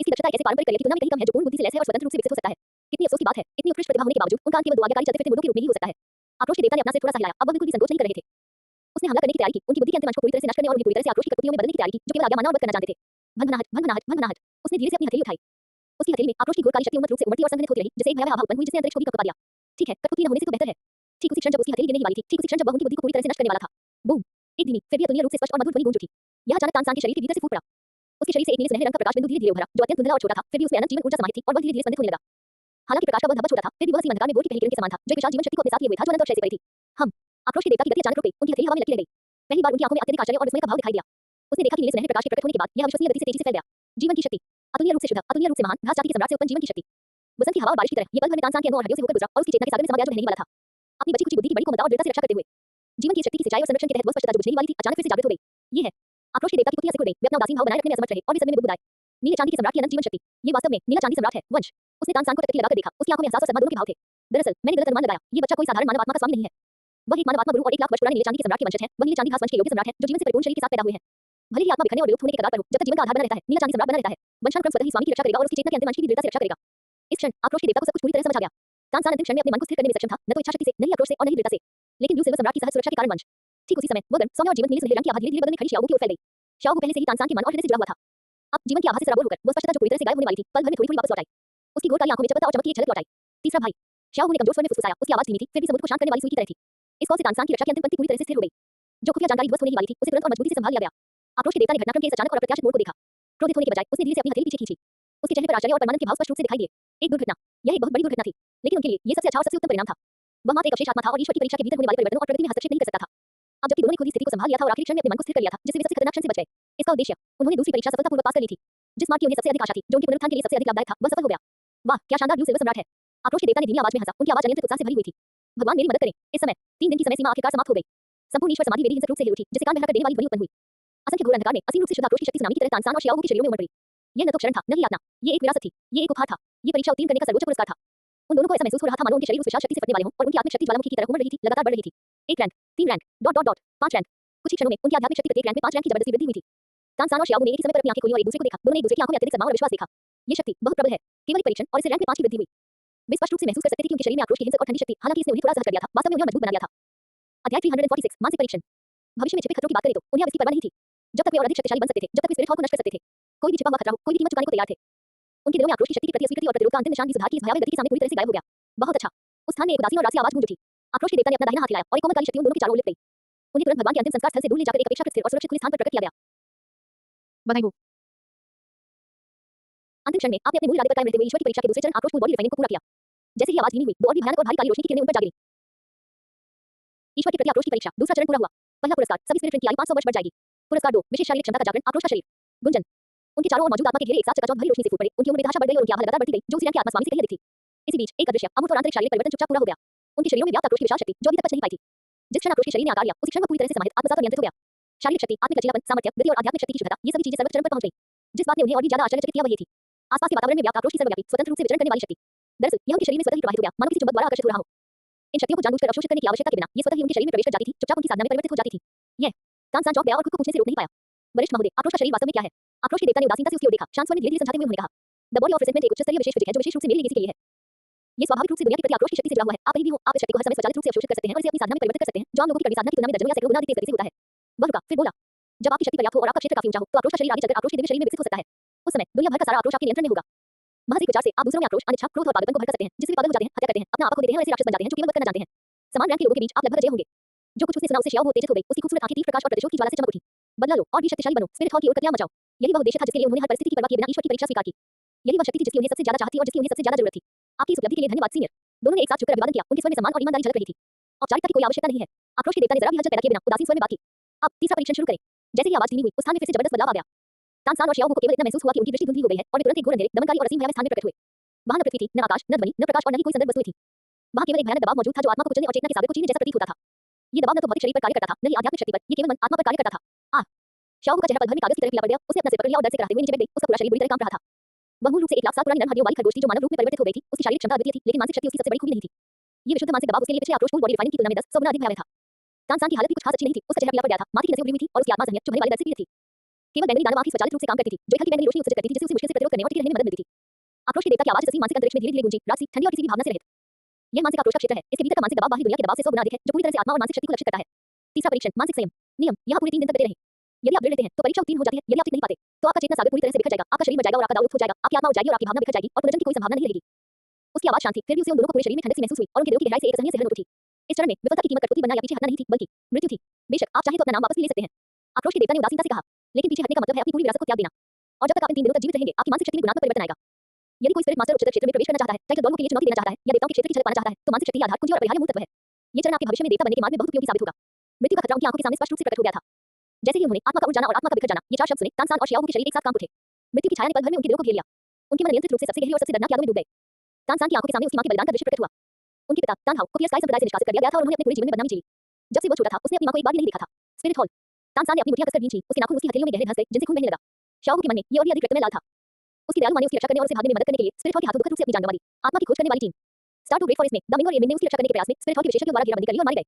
A: इसकी दक्षता एक ऐसे पारंपरिक करियर की तुलना में कहीं कम है जो पूर्ण बुद्धि से लैस है और स्वतंत्र रूप से विकसित हो सकता है। कितनी अफसोस की बात है, इतनी उत्कृष्ट प्रतिभा होने के बावजूद उनका अंत केवल दो आज्ञाकारी चलते फिरते मुर्गों के रूप में ही हो सकता है। आक्रोश के देवता ने अपना सिर थोड़ा सा हिलाया, अब वह बिल्कुल भी संकोच नहीं कर रहे थे। उसने हमला करने की तैयारी की, उनकी बुद्धि के अंतिम अंश को पूरी तरह से नष्ट करने और उन्हें पूरी तरह से आक्रोश की कठपुतलियों में बदलने की तैयारी की, जो केवल आज्ञा मानना और वध करना जानते थे। भनभनाहट, भनभनाहट, भनभनाहट। उसने धीरे से अपनी हथेली उठाई। उसकी हथेली में आक्रोश की घोर काली शक्ति उन्मत्त रूप से उमड़ती और संघनित होती रही, जैसे एक भयावह आभा उत्पन्न हुई जिसने अंतरिक्ष को भी कंपा दिया। ठीक है, कठपुतली न होने से तो बेहतर है। ठीक उसी क्षण जब उसकी हथेली गिरने ही वाली थी, ठीक उसी क्षण जब वह उनकी बुद्धि को पूरी तरह से नष्ट करने वाला था। बूम! एक धीमी, फिर भी अतुलनीय रूप से स्पष्ट और मधुर ध्वनि गूंज उठी। यह अचानक तानसेन के शरीर के भीतर से फूट पड़ा। उसके शरीर से एक नीले सुनहरे रंग का प्रकाश बिंदु धीरे-धीरे उभरा, जो अत्यंत धुंधला और छोटा था, फिर भी उसमें अनंत जीवन ऊर्जा समाहित थी और वह धीरे-धीरे स्पंदित होने लगा। हालांकि प्रकाश का वह धब्बा छोटा था, फिर भी वह असीम अंधकार में बोर की पहली किरण के समान था, जो एक विशाल जीवन शक्ति को अपने साथ लिए हुए था, जो अनंत और क्षय से परे थी। हम आक्रोश के देवता की गति अचानक रुक गई, उनकी हथेली हवा में लटकी रह गई। पहली बार उनकी आंखों में अत्यधिक आश्चर्य और विस्मय का भाव दिखाई दिया। उसने देखा कि नीले सुनहरे प्रकाश के प्रकट होने के बाद यह अविश्वसनीय गति से तेजी से फैल गया। जीवन की शक्ति, अतुलनीय रूप से शुद्ध, अतुलनीय रूप से महान, घास जाति के सम्राट से उत्पन्न जीवन की शक्ति। वसंत की हवा और बारिश की तरह ये पल भर में तानसेन के अंगों और हड्डियों से होकर गुजरा और उसकी चेतना के सागर में समा गया जो बहने ही वाला था। अपनी बची कुची बुद्धि की बड़ी कोमलता और दृढ़ता से रक्षा करते हुए जीवन की शक्ति की सिंचाई और संरक्षण के तहत वह स्पष्टता जो बुझने ही वाली थी, अचानक फिर से जागृत हो गई। ये है आक्रोश के देवता की पुतलियां सिकुड़ गई। वे अपना उदासीन भाव बनाए रखने में असमर्थ रहे और वे सदमे में बुदबुदाए। नीले चांदी के सम्राट की अनंत जीवन शक्ति, ये वास्तव में नीला चांदी सम्राट है, वंश। उसने तानसेन को टकटकी लगाकर देखा, उसकी आंखों में एहसास और सदमा दोनों के भाव थे। दरअसल मैंने गलत अनुमान लगाया, ये बच्चा कोई साधारण मानव आत्मा का स्वामी नहीं है। वह एक मानव आत्मा गुरु और 1 लाख वर्ष पुराने नीले चांदी के सम्राट के वंशज है। वह नीले चांदी घास वंश के योग्य सम्राट है, जो जीवन से परिपूर्ण शरीर के साथ पैदा हुए हैं। भले ही आत्मा बिखरने और विलुप्त होने के कगार पर हो, जब तक जीवन का आधार बना रहता है, नीला चांदी सम्राट बना रहता है। वंशानुक्रम स्वतः ही स्वामी की रक्षा करेगा और उसकी चेतना के अंतिम अंश की भी दृढ़ता से रक्षा करेगा। इस क्षण आक्रोश के देवता को सब कुछ पूरी तरह समझ आ गया। तानसेन अंतिम क्षण में अपने मन को स्थिर करने में सक्षम था, न तो इच्छाशक्ति से, न ही आक्रोश से और न ही दृढ़ता से, लेकिन ब्लू सिल्वर सम्राट की सहज सुरक्षा के कारण वंश। ठीक उसी समय वो गर्म, सौम्य और जीवंत नीले सुनहरे रंग की आभा धीरे-धीरे बदन में खड़ी शियाओ की ओर फैल गई। शियाओ पहले से ही तानसेन के मन और हृदय से जुड़ा हुआ था। अब जीवन की आभा से सराबोर होकर वो स्पष्टता जो पूरी तरह से गायब होने वाली थी, पल भर में थोड़ी-थोड़ी वापस लौट आई। उसकी घोर काली आंखों में चपलता और चमक की एक झलक लौट आई। तीसरा भाई, शियाओ ने कमजोर स्वर में फुसफुसाया, उसकी आवाज धीमी थी, फिर भी समुद्र को शांत करने वाली सुई की तरह थी। इस कौल से तानसेन की रक्षा की अंतिम पंक्ति पूरी तरह से स्थिर हो गई। जो खुफिया जानकारी ध्वस्त होने ही वाली थी, उसे तुरंत और मजबूती से संभाल लिया गया। आक्रोश के देवता ने घटनाक्रम के इस अचानक और अप्रत्याशित मोड़ को देखा। क्रोधित होने के बजाय उसने धीरे से अपनी हथेली पीछे खींची। उसके चेहरे पर आश्चर्य और परमानंद के भाव स्पष्ट रूप से दिखाई दिए। एक दुर्घटना, यह एक बहुत बड़ी दुर्घटना थी, लेकिन उनके लिए ये सबसे अच्छा और सबसे उत्तम परिणाम था। वह मात्र एक अवशेष आत्मा था और ईश्वर की परीक्षा के भीतर होने वाले परिवर्तनों और प्रगति में हस्तक्षेप नहीं कर सकता था। अब जबकि दोनों ने खुद ही स्थिति को संभाल लिया था और आखिरी क्षण में अपने मन को स्थिर कर लिया था, जिससे वे सबसे खतरनाक क्षण से बच गए। इसका उद्देश्य, उन्होंने दूसरी परीक्षा सफलतापूर्वक पास कर ली थी। जिस मार्ग की उन्हें सबसे अधिक आशा थी, जो उनके पुनरुत्थान के लिए सबसे अधिक लाभदायक था, वह सफल हो गया। वाह, क्या शानदार ब्लू सिल्वर सम्राट है। आक्रोश के देवता ने धीमी आवाज में हंसा, उनकी आवाज अनियंत्रित उत्साह से भरी हुई थी। भगवान मेरी मदद करें। इस समय 3 दिन की समय सीमा आखिरकार समाप्त हो गई। संपूर्ण ईश्वर समाधि वेदी हिंसक रूप से हिल उठी, जिसे कान बहरा कर देने वाली ध्वनि उत्पन्न हुई। असंख्य घोर अंधकार में असीम रूप से शुद्ध आक्रोश की शक्ति सुनामी की तरह तानसेन और शियाओ के शरीरों में उमड़ पड़ी। यह न तो क्षरण था, न ही यातना, ये एक विरासत थी, ये एक उपहार था, ये परीक्षा उत्तीर्ण करने का सर्वोच्च पुरस्कार था। उन दोनों को ऐसा महसूस हो रहा था मानो उनके शरीर उस विशाल शक्ति से फटने वाले हों और उनकी आत्मिक शक्ति ज्वालामुखी की तरह उमड़ रही थी, लगातार बढ़ रही थी। 1 rank, 3 rank, dot dot dot, 5 rank. कुछ ही क्षणों में उनकी आध्यात्मिक शक्ति प्रत्येक रैंक में 5 रैंक की जबरदस्ती वृद्धि हुई थी। तानसेन और शियाओ ने एक ही समय पर अपनी आंखें खोली और एक दूसरे को देखा। दोनों ने एक दूसरे की आंखों में अत्यधिक सद्भाव और विश्वास देखा। ये शक्ति बहुत प्रबल है, केवल एक परीक्षण और इस रैंक में 5 की वृद्धि हुई। वे स्पष्ट रूप से महसूस कर सकते थे कि उनके शरीर में आक्रोश की हिंसक और ठंडी शक्ति, हालांकि इसने उन्हें थोड़ा सहज कर दिया था, वास्तव में उन्हें मजबूत बना दिया था। अध्याय 346 मानसिक परीक्षण। भविष्य में छिपे खतरों की बात करें तो उन्हें अब इसकी परवाह नहीं थी। जब तक वे और अधिक शक्तिशाली बन सकते थे, जब तक वे स्पिरिट हॉल को नष्ट कर सकते थे, कोई भी छिपा हुआ खतरा हो, कोई भी कीमत चुकाने को तैयार थे। उनके दिलों में आक्रोश की शक्ति के प्रति अस्वीकृति और प्रतिरोध का अंतिम निशान भी सुधार की इस भयावह गति के सामने पूरी तरह से गायब हो गया। बहुत अच्छा। उस स्थान में एक उदासीन और रासी आवाज गूंज उठी। आक्रोश के देवता ने अपना दाहिना हाथ हिलाया और एक कोमल काली शक्ति उन दोनों के चारों ओर लिपट गई। उन्हें तुरंत भगवान के अंतिम संस्कार स्थल से दूर ले जाकर एक अपेक्षाकृत स्थिर और सुरक्षित खुले स्थान पर प्रकट किया गया। बधाई हो। अंतिम क्षण में आपने अपने मूल इरादे पर कायम रहते हुए ईश्वर की परीक्षा के दूसरे चरण आक्रोश बॉडी रिफाइनिंग को पूरा किया। जैसे ही आवाज धीमी हुई, दो और भी भयानक और भारी काली रोशनी की किरणें उन पर जा गिरी। ईश्वर के प्रति आक्रोश की परीक्षा, दूसरा चरण पूरा हुआ। पहला पुरस्कार सभी स्पिरिट की आयु 500 वर्ष बढ़ जाएगी। पुरस्कार 2 विशेष शारीरिक क्षमता का जागरण आक्रोश का शरीर। गुंजन उनके चारों ओर मौजूद आत्मा के घेरे एक साथ चकाचौंध भरी रोशनी से फूट पड़े। उनकी उम्र बेतहाशा बढ़ गई और उनकी आभा लगातार बढ़ती गई, जो उसी रंग के आत्मा स्वामी से कहीं अधिक थी। इसी बीच एक अदृश्य अमूर्त और आंतरिक शारीरिक परिवर्तन चुपचाप पूरा हो गया। उनके शरीरों में व्याप्त आक्रोश की विशाल शक्ति जो अभी तक बच नहीं पाई थी, जिस क्षण आक्रोश के शरीर ने आकार लिया उसी क्षण वो पूरी तरह से समाहित, आत्मसात और नियंत्रित हो गया। शारीरिक शक्ति, आत्मिक लचीलापन, सामर्थ्य, गति और आध्यात्मिक शक्ति की शुद्धता, ये सभी चीजें सर्वोच्च चरम पर पहुंच गई। जिस बात ने उन्हें और भी ज्यादा आश्चर्यचकित किया वह ये थी आसपास के वातावरण में व्याप्त आक्रोश की सर्वव्यापी स्वतंत्र रूप से विचरण करने वाली शक्ति। दरअसल यह उनके शरीर में स्वतः ही प्रवाहित हो गया, मानो किसी चुंबक द्वारा आकर्षित हो रहा हो। इन शक्तियों को जानबूझकर अवशोषित करने की आवश्यकता के बिना ये स्वतः ही उनके शरीर में प्रवेश कर जाती थी, चुपचाप उनकी साधना में परिवर्तित हो जाती थी। यह तानसेन चौंक गया और खुद को पूछने से रोक नहीं पाया। वरिष्ठ महोदय, आक्रोश का शरीर वास्तव में क्या है? आक्रोश के देवता ने उदासीनता से उसकी ओर देखा। शांत स्वर में धीरे-धीरे समझाते हुए उन्होंने कहा, द बॉडी ऑफ रिसेंटमेंट एक उच्च स्तरीय विशेष प्रतीक है जो विशेष रूप से मेरे लिए किसी के लिए है। ये स्वाभाविक रूप से दुनिया के प्रति आक्रोश की शक्ति से जुड़ा हुआ है। आप कहीं भी हो, आप इस शक्ति को हर समय स्वचालित रूप से अवशोषित कर सकते हैं और इसे अपनी साधना में परिवर्तित कर सकते हैं, जो आम लोगों की कड़ी साधना की तुलना में दर्जनों या सैकड़ों गुना अधिक तेज गति से होता है। वह रुका, फिर बोला, जब आपकी शक्ति पर्याप्त हो और आपका क्षेत्र काफी ऊंचा हो, तो आक्रोश का शरीर आगे चलकर आक्रोश के दिव्य शरीर में विकसित हो सकता है। उस समय दुनिया भर का सारा आक्रोश आपके नियंत्रण में होगा। महज एक विचार से आप दूसरों में आक्रोश, अनिच्छा, क्रोध और पागलपन को भड़का सकते हैं, जिससे वे पागल हो जाते हैं, हत्या करते हैं, अपना आपा खो देते हैं और ऐसे राक्षस बन जाते हैं जो केवल वध करना जानते हैं। समान रंग के लोगों के बीच आप लगभग अजय होंगे। जो कुछ उसने सुना उससे शियाओ उत्तेजित हो गई। उसकी खूबसूरत आंखें तीव्र प्रकाश और प्रतिशोध की ज्वाला से चमक उठी। बदला लो और भी शक्तिशाली बनो, स्पिरिट हॉल की ओर कदम मचाओ। यही वह उद्देश्य था जिसके लिए उन्होंने हर परिस्थिति की परवाह किए बिना ईश्वर की परीक्षा स्वीकार की। यही वह शक्ति थी जिसकी उन्हें सबसे ज्यादा चाहत थी और जिसकी उन्हें सबसे ज्यादा जरूरत थी। आपकी इस उपलब्धि के लिए धन्यवाद सीनियर। दोनों ने एक साथ झुककर अभिवादन किया। उनके स्वर में सम्मान और ईमानदारी झलक रही थी। औपचारिकता की कोई आवश्यकता नहीं है। आक्रोश के देवता ने जरा भी हलचल पैदा किए बिना उदासीन स्वर में बात की। अब तीसरा परीक्षण शुरू करें। जैसे ही आवाज धीमी हुई, उस स्थान में फिर से जबरदस्त बदलाव आ गया। तानसेन और शियाओ को केवल इतना महसूस हुआ कि उनकी दृष्टि धुंधली हो गई है और वे तुरंत एक घोर अंधेरे, दमनकारी और असीम भयावह स्थान में प्रकट हुए। वहां न पृथ्वी थी, न आकाश, न ध्वनि, न प्रकाश और न ही कोई संदर्भ वस्तुएं थी। वहां केवल एक भयानक दबाव मौजूद था जो आत्मा को कुचलने और चेतना के सागर को चीरने जैसा प्रतीत होता था। ये दबाव न तो भौतिक शरीर पर कार्य करता था, न ही आध्यात्मिक शक्ति पर, ये केवल मन आत्मा पर कार्य करता था। शियाओ का चेहरा पल भर में कागज की तरह पीला पड़ गया। उसने अपना सिर पकड़ लिया और दर्द से कराहते हुए नीचे बैठ गई। उसका पूरा शरीर बुरी तरह कांप रहा था। वह मूल रूप से 1 लाख साल पुरानी नरम हड्डियों वाली खरगोश थी जो मानव रूप में परिवर्तित हो गई थी। उसकी शारीरिक क्षमता अद्वितीय थी, लेकिन मानसिक शक्ति उसकी सबसे बड़ी खूबी नहीं थी। ये विशुद्ध मानसिक दबाव उसके लिए पिछले आक्रोशपूर्ण बॉडी रिफाइनिंग की तुलना में 10-100 गुना अधिक भयावह था। तानसेन की हालत भी कुछ खास अच्छी नहीं थी। उसका चेहरा पीला पड़ गया था, माथे की नसें उभरी हुई थी और उसकी आत्मा सहनियत चुभने वाली दर्द से पीड़ित थी। केवल बैंगनी दानव आंखें स्वचालित रूप से काम करती थी, जो एक हल्की बैंगनी रोशनी उत्सर्जित करती थी, जिससे उसे मुश्किल से प्रतिरोध करने और टिके रहने में मदद मिलती थी। आक्रोश के देवता की आवाज इस मानसिक अंतरिक्ष में धीरे-धीरे गूंजी, राजसी, ठंडी और किसी भी भावना से रहित। यह मानसिक आक्रोश का क्षेत्र है। इसके भीतर का मानसिक दबाव बाहरी दुनिया के दबाव से 100 गुना अधिक है, जो पूरी तरह से आत्मा और मानसिक शक्ति को लक्षित करता है। तीसरा परीक्षण, मानसिक संयम। नियम, यहाँ पूरे 3 दिन तक बचे रहे। यदि आप दृढ़ रहते हैं तो परीक्षा उत्तीर्ण हो जाती है। यदि आप टिक नहीं पाते तो आपका चेतना सागर पूरी तरह से बिखर जाएगा, आपका शरीर मर जाएगा और आपका दाव लुप्त हो जाएगा, आपकी आत्मा उड़ जाएगी और आपकी भावना बिखर जाएगी और पुनर्जन्म की कोई संभावना नहीं रहेगी। उसकी आवाज शांत थी, फिर भी उसे उन दोनों को पूरे शरीर में ठंडक सी महसूस हुई और उनके दिलों की गहराई से एक असहनीय सिहरन उठी। इस चरण में विफलता की कीमत कठपुतली बनना या पीछे हटना नहीं थी, बल्कि मृत्यु थी। बेशक आप चाहें तो अपना नाम वापस भी ले सकते हैं। आक्रोश के देवता ने उदासीनता से कहा, लेकिन पीछे हटने का मतलब है अपनी पूरी विरासत को त्याग देना। और जब तक आप इन 3 दिनों तक जीवित रहेंगे, आपकी मानसिक शक्ति में गुणात्मक परिवर्तन आएगा। यदि कोई स्पिरिट मास्टर उच्चतर क्षेत्र में प्रवेश करना चाहता है, टाइटल दौड़ को लिए चुनौती देना चाहता है या देवताओं के क्षेत्र की झलक पाना चाहता है, तो मानसिक शक्ति ही आधार, कुंजी और अपरिहार्य मूल तत्व है। ये चरण आपके भविष्य में देवता बनने के मार्ग में बहुत उपयोगी साबित होगा। मृत्यु का खतरा उनकी आंखों के सामने स्पष्ट रूप से प्रकट हो गया था। जैसे ही उन्होंने आत्मा का उड़ जाना और आत्मा का बिखर जाना ये 4 शब्द सुने, तानसेन और शियाओ के शरीर एक साथ कांप उठे। मृत्यु की छाया ने पल भर में उनके दिलों को घेर लिया। उनके मन नियंत्रित रूप से सबसे गहरी और सबसे दर्दनाक यादों में डूब गए। तानसेन की आंखों के सामने उसकी मां के बलिदान का दृश्य प्रकट हुआ। उनके पिता तानहाओ को पियर्स संप्रदाय से निष्कासित कर दिया गया था और उन्होंने अपने पूरे जीवन में बदनामी झेली। जब से वो छोटा था उसने अपनी मां को एक बार भी नहीं देखा था। Spirit hall. तानसेन ने अपनी मुठ्ठियां कसकर खींची, उसके नाखून उसकी हथेलियों में गहरे धंस गए, जिनसे खून बहने लगा। शियाओ के मन में ये और भी अधिक रक्तमय लाल था। उसकी दयालु मां ने उसकी रक्षा करने और उसे भागने में मदद करने के लिए स्पिरिट हॉल के हाथों दुखद रूप से अपनी जान गंवा दी। आत्मा की खोज करने वाली टीम। स्टार टू ग्रेट फॉरेस्ट में दामिंग और येमिन ने उसकी रक्षा करने के प्रयास में स्पिरिट हॉल के विशेषज्ञों द्वारा घेराबंदी कर ली और मारे गए।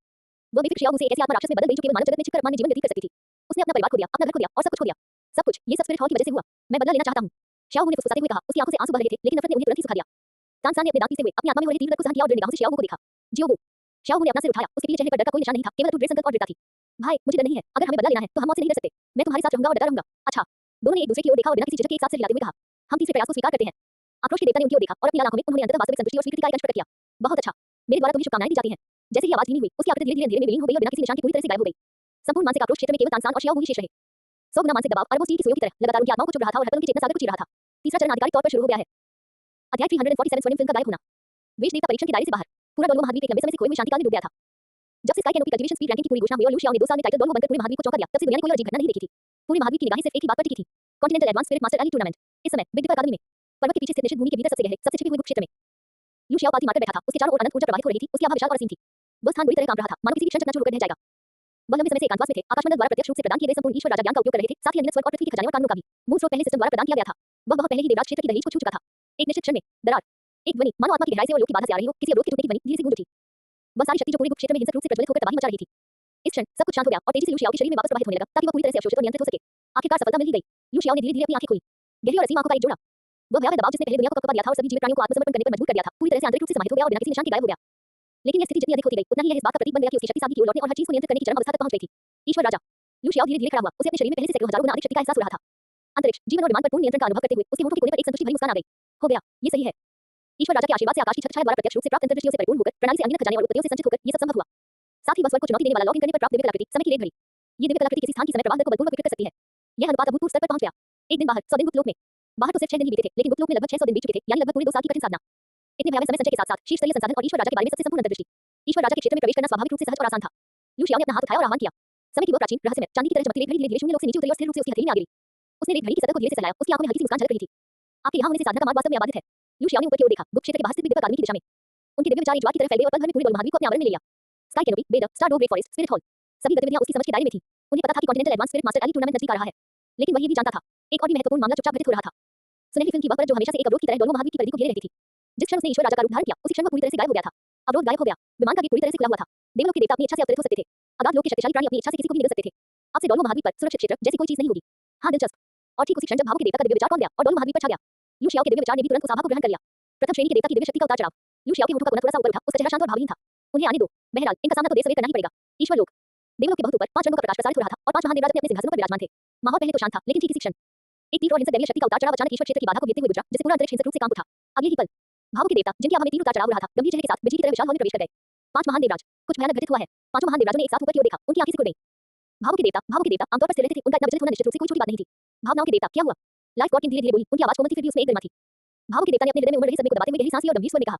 A: वो बेफिक्र शियाओ से एक ऐसी आत्मा राक्षस में बदल गई जो केवल मानव जगत में छिपकर अरमान में जीवन व्यतीत कर सकती थी। उसने अपना परिवार खो दिया, अपना घर खो दिया और सब कुछ खो दिया। सब कुछ ये सब स्पिरिट हॉल की वजह से हुआ। मैं बदला लेना चाहता हूं। शियाओ ने फुसफुसाते हुए कहा। उसकी आंखों से आंसू बह रहे थे, लेकिन नफरत ने उन्हें तुरंत ही सुखा दिया। तानसेन ने अपने दांत पीसते हुए अपनी आत्मा में हो रही तीव्र दर्द को सहन किया और दृढ़ निगाहों से शियाओ को देखा। जियोगु। शियाओ ने अपना सिर उठाया। उसके पीछे चेहरे पर डर का कोई निशान नहीं था, केवल अटूट दृढ़ संकल्प और दृढ़ता थी। भाई, मुझे डर नहीं है। अगर हमें बदला लेना है तो हम मौत से नहीं डर सकते। मैं तुम्हारे साथ रहूंगा और डटा रहूंगा। अच्छा। दोनों ने एक दूसरे की ओर देखा और बिना किसी झिझक के एक साथ सिर हिलाते हुए कहा, हम तीसरे प्रयास को स्वीकार करते हैं। आक्रोश के देवता ने उनकी ओर देखा और अपनी लाल आंखों में उन्होंने अंततः वास्तविक संतुष्टि और स्वीकृति का एक अंश प्रकट किया। बहुत अच्छा। मेरे द्वारा तुम्हें शुभकामनाएं दी जाती हैं। जैसे ही आवाज धीमी हुई, उसकी आकृति धीरे-धीरे अंधेरे में विलीन हो गई और बिना किसी निशान के पूरी तरह से गायब हो गई। संपूर्ण मानसिक आक्रोश क्षेत्र में केवल तानसेन और शियाओ ही शेष रहे। 100 गुना मानसिक दबाव अरबों स्टील की सुइयों की तरह लगातार उनकी आत्माओं को चुभ रहा था और हर पल उनकी चेतना सागर को चीर रहा था। तीसरा चरण आधिकारिक तौर पर शुरू हो गया है। अध्याय 347 स्वर्णिम फिल्म का गायब होना। वेश देवता परीक्षण के दायरे से बाहर। पूरा डोलवो महाद्वीप एक लंबे समय से खोए हुए शांतिकाल में डूब गया था। जब से sky canopy cultivation speed ranking की पूरी घोषणा हुई और लू शियाओ ने 2 साल में टाइटल डोलवो बनकर पूरे महाद्वीप को चौंका दिया, तब से दुनिया ने कोई और अजीब घटना नहीं देखी थी। पूरे महाद्वीप की निगाहें सिर्फ एक ही बात पर टिकी थी, continental advance spirit master elite tournament. इस समय बिग डिपर अकादमी में पर्वत के पीछे स्थित निषिद्ध भूमि के भीतर सबसे गहरे, सबसे छिपी हुई गुप्त क्षेत्र में लू शियाओ पाती मारकर बैठा था। उसके चारों ओर अनंत ऊर्जा प्रवाहित हो रही थी। उसकी आभा विशाल और असीम थी। वह स्थान बुरी तरह कांप रहा था, मानो किसी भी क्षण चकनाचूर होकर ढह जाएगा। वह लंबे समय से एकांतवास में थे। आकाशमंडल द्वारा प्रत्यक्ष रूप से प्रदान किए गए संपूर्ण ईश्वर राजा ज्ञान का उपयोग कर रहे थे, साथ ही अनगिनत स्वर्ग और पृथ्वी के खजाने और कानूनों का भी। मूल स्रोत पहले सिस्टम द्वारा प्रदान किया गया था। वह पहले ही देवराज क्षेत्र की दहलीज को छू चुका था। एक निश्चित क्षण में दरार, एक ध्वनि मानो आत्मा की गहराई से और लोक की बाधा से आ रही हो, किसी अवरोध के टूटने की ध्वनि धीरे से गूंज उठी। वह सारी शक्ति जो पूरे गुप्त क्षेत्र में हिंसक रूप से प्रज्वलित होकर तबाही मचा रही थी। इस क्षण सब कुछ शांत हो गया और तेजी से लू शियाओ के शरीर में वापस प्रवाहित होने लगा, ताकि वह पूरी तरह से अवशोषित और नियंत्रित हो सके। आखिरकार सफलता मिल ही गई। लू शियाओ ने धीरे-धीरे अपनी आंखें खोली। गहरी और असीम आंखों का एक जोड़ा। वह भयावह दबाव जिसने पहले दुनिया को कपकपा दिया था और सभी जीवित प्राणियों को आत्मसमर्पण करने पर मजबूर कर दिया था, पूरी तरह से आंतरिक रूप से समाहित हो गया और बिना किसी निशान के गायब हो गया। लेकिन यह स्थिति जितनी अधिक होती गई, उतना ही यह इस बात का प्रतीक बन गया कि उसकी शक्ति सादगी की ओर लौटने और हर चीज को नियंत्रित करने की चरम अवस्था तक पहुंच गई थी। ईश्वर राजा। लू शियाओ धीरे-धीरे खड़ा हुआ। उसे अपने शरीर में पहले से सैकड़ों हजारों गुना अधिक शक्ति का एहसास हो रहा था। अंतरिक्ष, जीवन और विमान पर पूर्ण नियंत्रण का अनुभव करते हुए उसके होठों के कोने पर एक संतुष्टि भरी मुस्कान आ गई। हो गया, ये सही है। ईश्वर राजा के आशीर्वाद से आकाश की छत्र छाया द्वारा प्रत्यक्ष रूप से प्राप्त अंतर्दृष्टियों से परिपूर्ण होकर प्रणाली से अनगिनत खजाने और उत्पत्तियों से संचित होकर ये सब संभव हुआ। साथ ही वह स्वर्ग को चुनौती देने वाला लॉक इन करने पर प्राप्त दिव्य कलाकृति समय की रेत भरी। ये दिव्य कलाकृति किसी स्थान की समय प्रवाह दर को बलपूर्वक विकृत कर सकती है। यह अनुपात अभूतपूर्व स्तर पर पहुंच गया। एक दिन बाहर, 100 दिन गुप्त लोक में। बाहर तो सिर्फ 6 दिन ही बीते थे, लेकिन गुप्त लोक में लगभग 600 दिन बीत चुके थे, यानी लगभग पूरे 2 साल की कठिन साधना। इतने भयावह समय संचय के साथ-साथ शीर्ष स्तरीय संसाधन और ईश्वर राजा के बारे में सबसे संपूर्ण अंतर्दृष्टि। ईश्वर राजा के क्षेत्र में प्रवेश करना स्वाभाविक रूप से सहज और आसान था। लू शियाओ ने अपना हाथ उठाया और आह्वान किया। समय की वह प्राचीन रहस्यमय चांदी की तरह चमकती घड़ी धीरे धीरे शून्य लोक से नीचे उतरी और स्थिर रूप से उसकी हथेली में आ गिरी। उसने एक घड़ी की सतह को धीरे से सहलाया, उसकी आंखों में हल्की सी मुस्कान झलक रही थी। आपके यहाँ होने से साधना का मार्ग वास्तव में अबाधित है। लू शियाओ ने ऊपर की ओर देखा, गुप्त क्षेत्र के बाहर स्थित दिव्य अकादमी की दिशा में। उनके दिव्य विचार एक ज्वार की तरह फैल गए और पल भर में पूरे डोल महाद्वीप को अपने आवरण में ले लिया। स्काई कैनोपी, बेडर, star door, great forest, spirit hall, सभी गतिविधियां उसकी समझ के दायरे में थी। उन्हें पता था कि continental advance spirit master elite tournament नजदीक आ रहा है, लेकिन वह ये भी जानता था, एक और भी महत्वपूर्ण मामला चुपचाप घटित हो रहा था। सुनहरी फिल्म की वह परत जो हमेशा से एक अवरोध की तरह डोलमो महाद्वीप की परिधि को घेरे रहती थी। जिस क्षण उसने ईश्वर राजा का रूप धारण किया, उसी क्षण वह पूरी तरह से गायब हो गया था। अवरोध गायब हो गया, विमान का गेट पूरी तरह से खुला हुआ था। देवलोक के देवता अपनी इच्छा से अवतरित हो सकते थे। अगाध लोक के शक्तिशाली प्राणी अपनी इच्छा से किसी को भी निगल सकते थे। अब से डोलमो महाद्वीप पर सुरक्षित क्षेत्र जैसी कोई चीज नहीं होगी। हाँ, दिलचस्प। और ठीक उसी क्षण जब भावों के देवता का दिव्य विचार कौन गया और डोलमो महाद्वीप पर छा गया। लू शियाओ के दिव्य विचार ने भी तुरंत उस आभा को ग्रहण कर लिया। प्रथम श्रेणी के देवता की दिव्य शक्ति का उतार चढ़ाव। लू शियाओ के होठों का कोना थोड़ा सा ऊपर उठा, उसका चेहरा शांत और भावहीन था। उन्हें आने दो। बहरहाल इनका सामना तो देर सवेर करना ही पड़ेगा। ईश्वर लोक, देवलोक के बहुत ऊपर 5 रंगों का प्रकाश प्रसारित हो रहा था और 5 महान देवराज अपने सिंहासनों पर विराजमान थे। माहौल पहले तो शांत था, लेकिन ठीक इसी क्षण एक तीव्र और हिंसक दैवीय शक्ति का उतार चढ़ाव अचानक ईश्वर क्षेत्र की बाधा को घेरते हुए गुजरा, जिससे पूरा अंतरिक्ष हिंसक रूप से कांप उठा। अगले ही पल भावों के देवता, जिनकी आभा में तीव्र उतार चढ़ाव हो रहा था, गंभीर चेहरे के साथ बिजली की तरह विशाल हॉल में प्रवेश कर गए। 5 महान देवराज, कुछ भयानक घटित हुआ है। 5 महान देवराजों ने एक साथ ऊपर की ओर देखा, उनकी आंखें सिकुड़ गईं। भावों के देवता आमतौर पर स्थिर रहते थे, उनका इतना विचलित होना निश्चित रूप से कोई छोटी बात नहीं थी। भावनाओं के देवता, क्या हुआ? लाइफ गॉड किंग धीरे धीरे बोली, उनकी आवाज कोमल थी फिर भी उसमें एक गरिमा थी। भावों के देवता ने अपने हृदय में उमड़ रही सदमे को दबाते हुए गहरी सांस ली और गंभीर स्वर में कहा,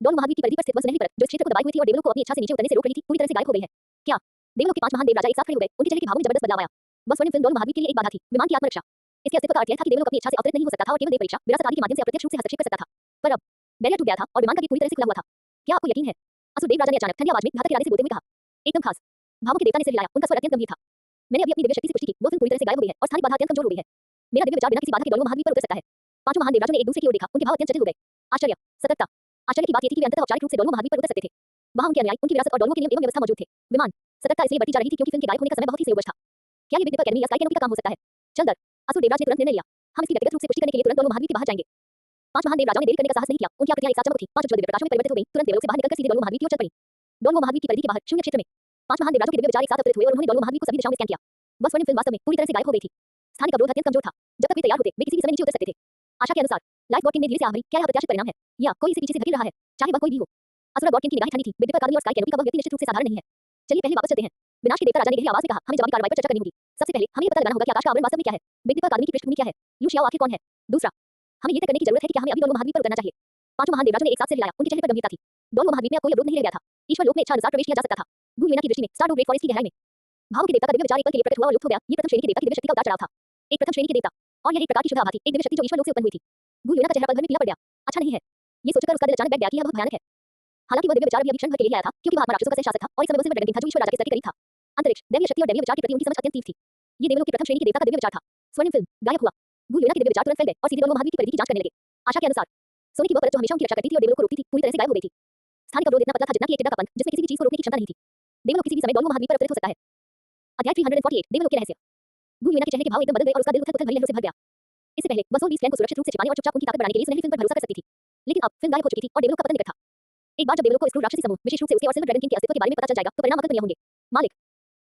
A: डोल महाद्वीप की परिधि पर स्थित वह सुनहरी परत, जो इस क्षेत्र को दबाई हुई थी और देवलोक को अपनी इच्छा से नीचे उतरने से रोक रही थी, पूरी तरह से गायब हो गई है। क्या? देवलोक के 5 महान देवराजा एक साथ खड़े हो गए, उनके चेहरे की भावों में जबरदस्त बदलाव आया। बस स्वर्णिम फिल्म डोल महाद्वीप के लिए एक बाधा थी, विमान की आत्मरक्षा। इसके अस्तित्व का अर्थ यह था कि देवलोक अपनी इच्छा से अवतरित नहीं हो सकता था और केवल देव परीक्षा, विरासत आदि के माध्यम से अप्रत्यक्ष रूप से हस्तक्षेप कर सकता था। पर अब बैरियर टूट गया था और विमान का गेट पूरी तरह से खुला हुआ था। क्या आपको यकीन है? असुर देवराजा ने अचानक ठंडी आवाज में घातक इरादे से बोलते हुए कहा। एकदम खास। भावों के देवता ने सिर हिलाया, उनका स्वर अत्यंत गंभीर था। मैंने अभी अपनी दिव्य शक्ति से पुष्टि की, वो फिल्म पूरी तरह से गायब हो गई है और स्थानिक बाधा अत्यंत कमजोर हो गई है। मेरा दिव्य विचार बिना किसी बाधा के डोलमो महाद्वीप पर उतर सकता है। 5 महान देवराजों ने एक दूसरे की ओर देखा, उनके भाव अत्यंत जटिल हो गए। आश्चर्य, सतर्कता। आश्चर्य की बात यह थी कि वे अंततः औपचारिक रूप से डोलमो महाद्वीप पर उतर सकते थे। वहां उनके अनुयायी, उनकी विरासत और डोलमो के नियम एवं व्यवस्था मौजूद थे। विमान, सतर्कता इसलिए बढ़ती जा रही थी क्योंकि फिल्म के गायब होने का समय बहुत ही संयोगवश था। क्या ये बिग डिपर अकेडमी या स्काई कैनोपी का काम हो सकता है? चल दर, असुर देवराज ने तुरंत निर्णय लिया। हम इसकी व्यक्तिगत रूप से पुष्टि करने के लिए तुरंत डोलमो महाद्वीप के बाहर जाएंगे। 5 महान देवराजों ने देरी करने का साहस नहीं किया, उनकी आकृतियां एक साथ चमक उठी, 5 उज्ज्वल दिव्य प्रकाशों में परिवर्तित हो गईं, तुरंत देवलोक से बाहर निकलकर सीधे डोलमो महाद्वीप की ओर चल पड़ी। डोलमो महाद्वीप की परिधि के बाहर शून्य क्षेत्र में 5 महान देवराजों के दिव्य विचार एक साथ अवतरित हुए और उन्होंने डोलमो महाद्वीप को सभी दिशाओं में स्कैन किया। बस स्वर्णिम फिल्म वास्तव में पूरी तरह से गायब हो गई थी। स्थानिक अवरोध अत्यंत कमजोर था। जब तक वे तैयार होते, वे किसी भी समय नीचे उतर सकते थे। आशा के अनुसार लाइफ गॉड किंग ने धीरे से आभरी, क्या यह अप्रत्याशित परिणाम है या कोई इसे पीछे से धकेल रहा है, चाहे वह कोई भी हो। असुर गॉड किंग की निगाहें ठंडी थी, बिग डिपर अकादमी और स्काई कैनोपी का वह व्यक्ति निश्चित रूप से साधारण नहीं है। चलिए पहले वापस चलते हैं। विनाश के देवता राजा ने गहरी आवाज में कहा, हमें जवाबी कार्रवाई पर चर्चा करनी होगी। सबसे पहले हमें यह पता लगाना होगा कि आकाश का आवरण वास्तव में क्या है। बिग डिपर अकादमी की पृष्ठभूमि क्या है? लू शियाओ आखिर कौन है? दूसरा, हमें यह तय करने की जरूरत है कि क्या हमें अभी डोलमो महाद्वीप पर उतरना चाहिए। 5 महान देवराजों ने एक साथ सिर हिलाया, उनके चेहरे पर गंभीरता थी। डोलमो महाद्वीप में अब कोई अवरोध नहीं रह गया था। ईश्वर लोक में इच्छा अनुसार प्रवेश किया जा सकता था। गू यूना की दृष्टि में स्टार डोर ग्रेट फॉरेस्ट की गहराई में भावों के देवता का दिव्य विचार एक पल के लिए प्रकट हुआ और लुप्त हो गया। ये प्रथम श्रेणी के देवता की दिव्य शक्ति का उतार चढ़ाव था। एक प्रथम श्रेणी के देवता और यह एक प्रकार की शुद्ध आभा थी, एक दिव्य शक्ति जो ईश्वर लोक से उत्पन्न हुई थी। गू यूना का चेहरा पल भर में पीला पड़ गया। अच्छा नहीं है। ये सोचकर उसका दिल अचानक बैठ गया कि यह बहुत भयानक है। हालांकि वह दिव्य विचार अभी क्षण भर के लिए आया था, क्योंकि वह आत्मा राक्षसों का सह शासक था और इस समय उसे ड्रैगन किंग था जो ईश्वर राजा के स्तर के करीब था। अंतरिक्ष, दैवीय शक्ति और दैवीय विचार के प्रति उनकी समझ अत्यंत तीव्र थी। ये देवलोक की प्रथम श्रेणी के देवता का दिव्य विचार था। स्वर्णिम फिल्म गायब हुआ। गू यूना के दिव्य विचार तुरंत फैल गए और सीधे डोलमो महाद्वीप की परिधि की जांच करने लगे। आशा के अनुसार सोने की वह परत जो हमेशा उनकी रक्षा करती थी और देवलोक को रोकती थी, पूरी तरह से गायब हो गई थी। स्थानिक अवरोध इतना पतला था जितना कि एक टिड्डा का पंख, जिसमें किसी भी चीज को रोकने की क्षमता नहीं थी। देवलोक किसी भी समय डोलमो महाद्वीप पर अवतरित हो सकता है। अध्याय 348 देवलोक के रहस्य। गू यूना के चेहरे के भाव एकदम बदल गए और उसका दिल उथल-पुथल भरी लहरों से भर गया। इससे पहले वह सोल बीस क्लैन को सुरक्षित रूप से छिपाने और चुपचाप उनकी ताकत बढ़ाने के लिए सुनहरी फिल्म पर भरोसा कर सकती थी। लेकिन अब फिल्म गायब हो चुकी थी और देवलोक का पतन निकट था। एक बार जब देवलोक को इस क्रूर राक्षसी समूह, विशेष रूप से उसे और सिल्वर ड्रैगन किंग के अस्तित्व के बारे में पता चल जाएगा, तो परिणाम अकल्पनीय होंगे। मालिक,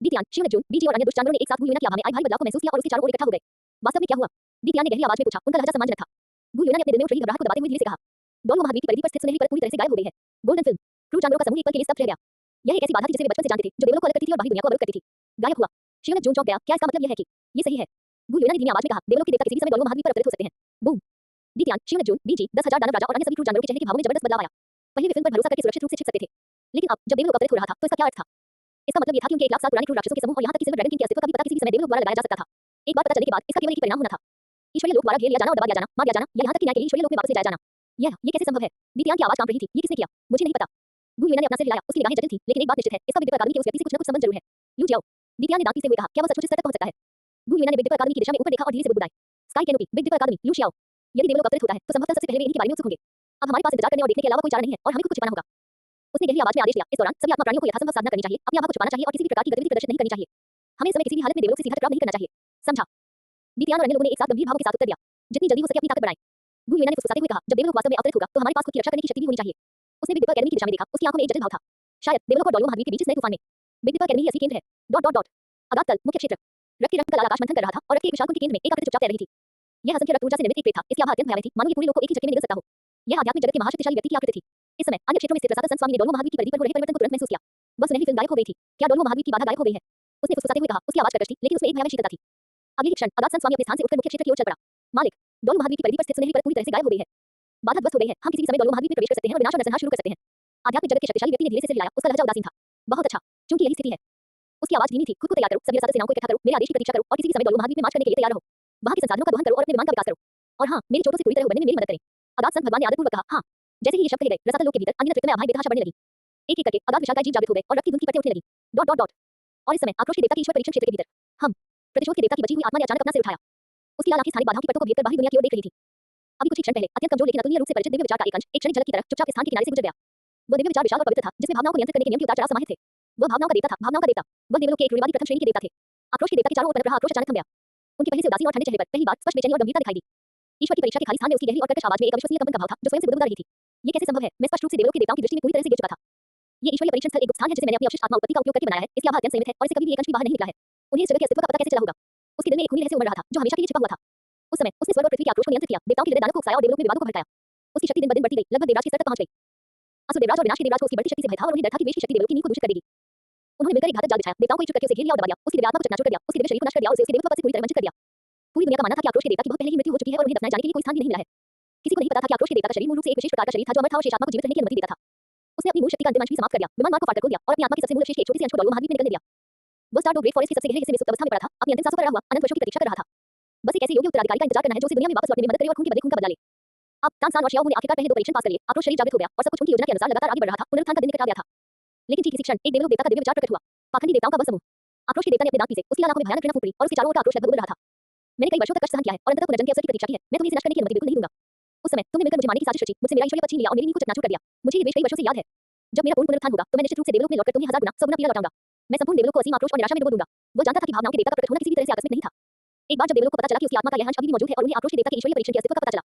A: दीतियान, शिवनजून, बीजी और अन्य दुष्ट जानवरों ने एक साथ गू यूना की आभा में आए भारी बदलाव को महसूस किया और उसके चारों ओर इकट्ठा हो गए। वास्तव में क्या हुआ? दीतियान ने गहरी आवाज में पूछा, उनका लहजा सम्मानजनक था। गू यूना ने अपने दिल में उठ रही घबराहट को दबाते हुए धीरे से कहा, डोलमो महाद्वीप की परिधि पर स्थित सुनहरी परत पूरी तरह से गायब हो गई है। गोल्डन फिल्म, क्रूर जानवरों का समूह एक पल के लिए स्तब्ध रह गया। यह एक ऐसी बाधा थी जिसे वे बचपन से जानते थे, जो देवलोक को अलग करती थी और बाहरी दुनिया को अवरुद्ध करती थी। गायब हुआ। शिवनजून चौंक गया, क्या इसका मतलब यह है कि ये सही है? गू यूना ने धीमी आवाज में कहा, देवलोक के देवता किसी भी समय डोलमो महाद्वीप पर अवतरित हो सकते हैं। बूम। दीतियान, शिवनजून, बीजी, 10,000 दानव राजा और अन्य सभी क्रूर जानवरों के चेहरे के भावों में जबरदस्त बदलाव आया। पहले वे फिल्म पर भरोसा करके सुरक्षित रूप से छिप सकते थे, लेकिन अब जब देवलोक अवतरित हो रहा था, तो इसका क्या अर्थ था? इसका मतलब यह था कि उनके 1 लाख साल पुराने क्रूर राक्षसों के समूह और यहां तक कि सिल्वर ड्रैगन किंग के अस्तित्व का भी पता किसी भी समय देवलोक द्वारा लगाया जा सकता था। एक बार पता चलने के बाद इसका केवल एक ही परिणाम होना था, ईश्वरीय लोक द्वारा घेर लिया जाना और दबा दिया जाना, मार दिया जाना, या यहां तक कि न्याय के लिए ईश्वरीय लोक में वापस ले जाया जाना। ये कैसे संभव है? दीतियान की आवाज कांप रही थी। ये किसने किया? मुझे नहीं पता। गू यूना ने अपना सिर हिलाया, उसकी निगाहें जटिल थी, लेकिन एक बात निश्चित है, इसका बिग डिपर अकादमी के उस व्यक्ति से कुछ न कुछ संबंध जरूर है। लू जियाओ, दीतियान ने दांत पीसते हुए कहा, क्या वह सचमुच इस स्तर तक पहुंच सकता है? गू यूना ने बिग डिपर अकादमी की दिशा में ऊपर देखा और धीरे से बुदबुदाए, स्काई कैनोपी, बिग डिपर अकादमी, लू जियाओ। यदि देवलोक अवतरित होता है, तो संभवतः सबसे पहले वे इन्हीं के बारे में उत्सुक होंगे। अब हमारे पास इंतजार करने और देखने के अलावा कोई चारा नहीं है और हमें कुछ छिपाना होगा। उसने गहरी आवाज में आदेश दिया, इस दौरान सभी आत्मा प्राणियों को यथासंभव साधना करनी चाहिए, अपनी आभा को छुपाना चाहिए और किसी भी प्रकार की गतिविधि प्रदर्शित नहीं करनी चाहिए। हमें इस समय किसी भी हालत में देवलोक से सीधा टकराव नहीं करना चाहिए। समझा? दीतियान और अन्य लोगों ने एक साथ गंभीर भाव के साथ उत्तर दिया, जितनी जल्दी हो सके अपनी ताकत बढ़ाएं। गू यूना ने फुसफुसाते हुए कहा, जब देवलोक वास्तव में अवतरित होगा, तो हमारे पास खुद की रक्षा करने की शक्ति भी होनी चाहिए। उसने बिग डिपर अकेडमी की दिशा में देखा, उसकी आंखों में एक जटिल भाव था। शायद देवलोक और डोलमो महाद्वीप के बीच इस नए तूफान में बिग डिपर अकेडमी ही असली केंद्र है। अगाध तल, मुख्य क्षेत्र। रक्त की रक्त का लाल आकाश मंथन कर रहा था और रक्त के एक विशाल कुंड के केंद्र में एक आकृति चुपचाप तैर रही थी। यह असंख्य रक्त ऊर्जा से निर्मित एक प्रेत था। इसकी आभा अत्यंत भयावह थी, मानो ये पूरे लोक को एक ही झटके में निगल सकता हो। यह आध्यात्मिक जगत के महाशक्तिशाली व्यक्ति की आकृति थी। इस समय अन्य क्षेत्रों में स्थित प्रसाद संत स्वामी ने डोलमो महाद्वीप की परिधि पर हो रहे परिवर्तन को तुरंत महसूस किया। बस सुनहरी फिल्म गायब हो गई थी। क्या डोलमो महाद्वीप की बाधा गायब हो गई है? उसने फुसफुसाते हुए कहा, उसकी आवाज प्रकट थी, लेकिन उसमें एक भयावह शीतलता थी। अगले ही क्षण अगाध संत स्वामी अपने स्थान से उठकर मुख्य क्षेत्र की ओर चल पड़ा। मालिक, डोलमो महाद्वीप की परिधि पर स्थित सुनहरी परत पूरी तरह से गायब हो गई है। बाधा ध्वस्त हो गई है। हम किसी भी समय डोलमो महाद्वीप में प्रवेश कर सकते हैं और विनाश और नरसंहार शुरू कर सकते हैं। आध्यात्मिक जगत के शक्तिशाली व्यक्ति ने धीरे से सिर हिलाया, उसका लहजा उदासीन था। बहुत अच्छा, क्योंकि यही स्थिति है। उसकी आवाज धीमी थी। खुद को तैयार करो, सभी रसातल सेनाओं को इकट्ठा करो, मेरे आदेश की प्रतीक्षा करो और किसी भी समय डोलो महाद्वीप में मार्च करने के लिए तैयार रहो। वहां के संसाधनों का दोहन करो और अपने विमान का विकास करो। और हाँ, मेरी चोटों से पूरी तरह उबरने में मेरी मदद करें। अगाध संत भगवान ने आदरपूर्वक कहा। हाँ। जैसे ही ये शब्द कहे गए, रसातल लोक के भीतर अन्य नृत्य में अभाय बेतहाशा बढ़ने लगी। एक एक करके अगाध विशालकाय जीव जागृत हो गए और रक्त की धुंध की परतें उठने लगी। Dot dot dot. और इस समय आक्रोश के देवता की ईश्वर परीक्षण क्षेत्र के भीतर हम प्रतिशोध के देवता की बची हुई आत्मा ने अचानक अपना सिर उठाया। उसकी लाल आंखें स्थानिक बाधाओं की परतों को भेदकर बाहरी दुनिया की ओर देख रही थी। अभी कुछ ही क्षण पहले अत्यंत कमजोर लेकिन अतुलनीय रूप से परिचित दिव्य विचार का एक अंश एक क्षणिक झलक की तरह चुपचाप स्थान के किनारे से गुजर गया। वह दिव्य विचार विशाल और पवित्र था, जिसमें भावनाओं को नियंत्रित करने के नियम के उतार चढ़ाव समाहित थे। वह भावनाओं का देवता था, भावनाओं का देवता। वह देवलोक के एक रूढ़िवादी प्रथम श्रेणी के देवता थे। आक्रोश के देवता के चारों ओर पनप रहा आक्रोश अचानक थम गया। उनके पहले से उदासीन और ठंडे चेहरे पर पहली बार स्पष्ट बेचैनी और गंभीरता दिखाई दी। ईश्वर की परीक्षा के खाली स्थान में उसकी गहरी और कर्कश आवाज में एक अविश्वसनीय कंपन का भाव था, जो स्वयं से बुदबुदा रही थी। ये कैसे संभव है? मैं स्पष्ट रूप से देवलोक के देवताओं की दृष्टि में पूरी तरह से गिर चुका था। ये ईश्वरीय परीक्षण स्थल एक गुप्त स्थान है जिसे मैंने अपनी अवशिष्ट आत्मा उत्पत्ति का उपयोग करके बनाया है। इसकी आभा अत्यंत संयमित है और इसे कभी भी एक अंश भी बाहर नहीं निकला है। उन्हें इस जगह के अस्तित्व का पता कैसे चला होगा? उसके दिल में एक खूनी रहस्य उमड़ रहा था, जो हमेशा के लिए छिपा हुआ था। उस समय उसने स्वर्ग और पृथ्वी के आक्रोश को नियंत्रित किया, देवताओं के हृदय दानों को उकसाया और देवलोक में विवादों को भड़काया। उसकी शक्ति दिन ब दिन बढ़ती गई, लगभग देवराज के स्तर तक पहुंच गई। असुर देवराज और विनाश के देवराज को उसकी बढ़ती शक्ति से भय था और उन्हें डर था कि वेश की शक्ति देवलोक की नींव को दूषित कर देगी। उन्होंने मिलकर एक घातक जाल बिछाया, देवताओं को एकजुट करके उसे घेर लिया और दबा दिया, उसकी दिव्य आत्मा को चकनाचूर कर दिया, उसके दिव्य शरीर को नष्ट कर दिया और उसे उसके देवत्व पद से पूरी तरह वंचित कर दिया। पूरी दुनिया का मानना था कि आक्रोश के देवता की बहुत पहले ही मृत्यु हो चुकी है और उन्हें दफनाए जाने के लिए कोई स्थान भी नहीं मिला है। किसी को नहीं पता था कि आक्रोश के देवता का शरीर मूल रूप से एक विशेष प्रकार का शरीर था जो अमर था और शेष आत्मा को जीवित रहने की अनुमति देता था। उसने अपनी मूल शक्ति का अंतिम अंश भी समाप्त कर दिया, विमान मार्ग को फाड़ कर खोल दिया और अपनी आत्मा के सबसे मूल अवशेष के एक छोटे से अंश को डोलो महाद्वीप में निकलने दिया। वह स्टार ग्रेट फॉरेस्ट के सबसे गहरे हिस्से में सुप्त अवस्था में पड़ा था, अपनी अंतिम सांसों पर रहा हुआ अनंत वर्षों की प्रतीक्षा कर रहा था। बस एक ऐसे योग्य उत्तराधिकारी का इंतजार करना है जो उसे दुनिया में वापस लौटने में मदद करे और खून के बदले खून का बदला ले। अब तानसान और शियाओ ने आखिरकार पहले दो परीक्षण पास कर लिए। आक्रोश शरीर जागृत हो गया और सब कुछ उनकी योजना के अनुसार लगातार आगे बढ़ रहा था। पुनरुत्थान का दिन निकट आ गया था। लेकिन ठीक इसी क्षण एक देवलोक देवता का दिव्य विचार प्रकट हुआ। पाखंडी देवताओं का वह समूह। आक्रोश के देवता ने अपने दांत पीसे, उसकी लाल आंखों में भयानक घृणा फूट पड़ी और उसके चारों ओर का आक्रोश लगभग उबल रहा था। मैंने कई वर्षों तक कष्ट सहन किया है और अंततः पुनर्जन्म के अवसर की प्रतीक्षा की है। मैं तुम्हें इसे नष्ट करने की अनुमति बिल्कुल नहीं दूंगा। उस समय तुमने मिलकर मुझे मारने की साजिश रची, मुझसे मेरा ईश्वरीय पद छीन लिया और मेरी नींव को चकनाचूर कर दिया। मुझे ये द्वेष कई वर्षों से याद है। जब मेरा पूर्ण पुनरुत्थान होगा तो मैं निश्चित रूप से देवलोक में लौटकर तुम्हें 1000 गुना 100 गुना पीड़ा लौटाऊंगा। मैं संपूर्ण देवलोक को असीम आक्रोश और निराशा में डुबो दूंगा। वो जानता था कि भावनाओं के देवता का प्रकट होना किसी भी तरह से आकस्मिक नहीं था। एक बार जब देवलोक को पता चला कि उसकी आत्मा का यह अंश अभी भी मौजूद है और उन्हें आक्रोश के देवता के ईश्वरीय परीक्षण के अस्तित्व का पता चला,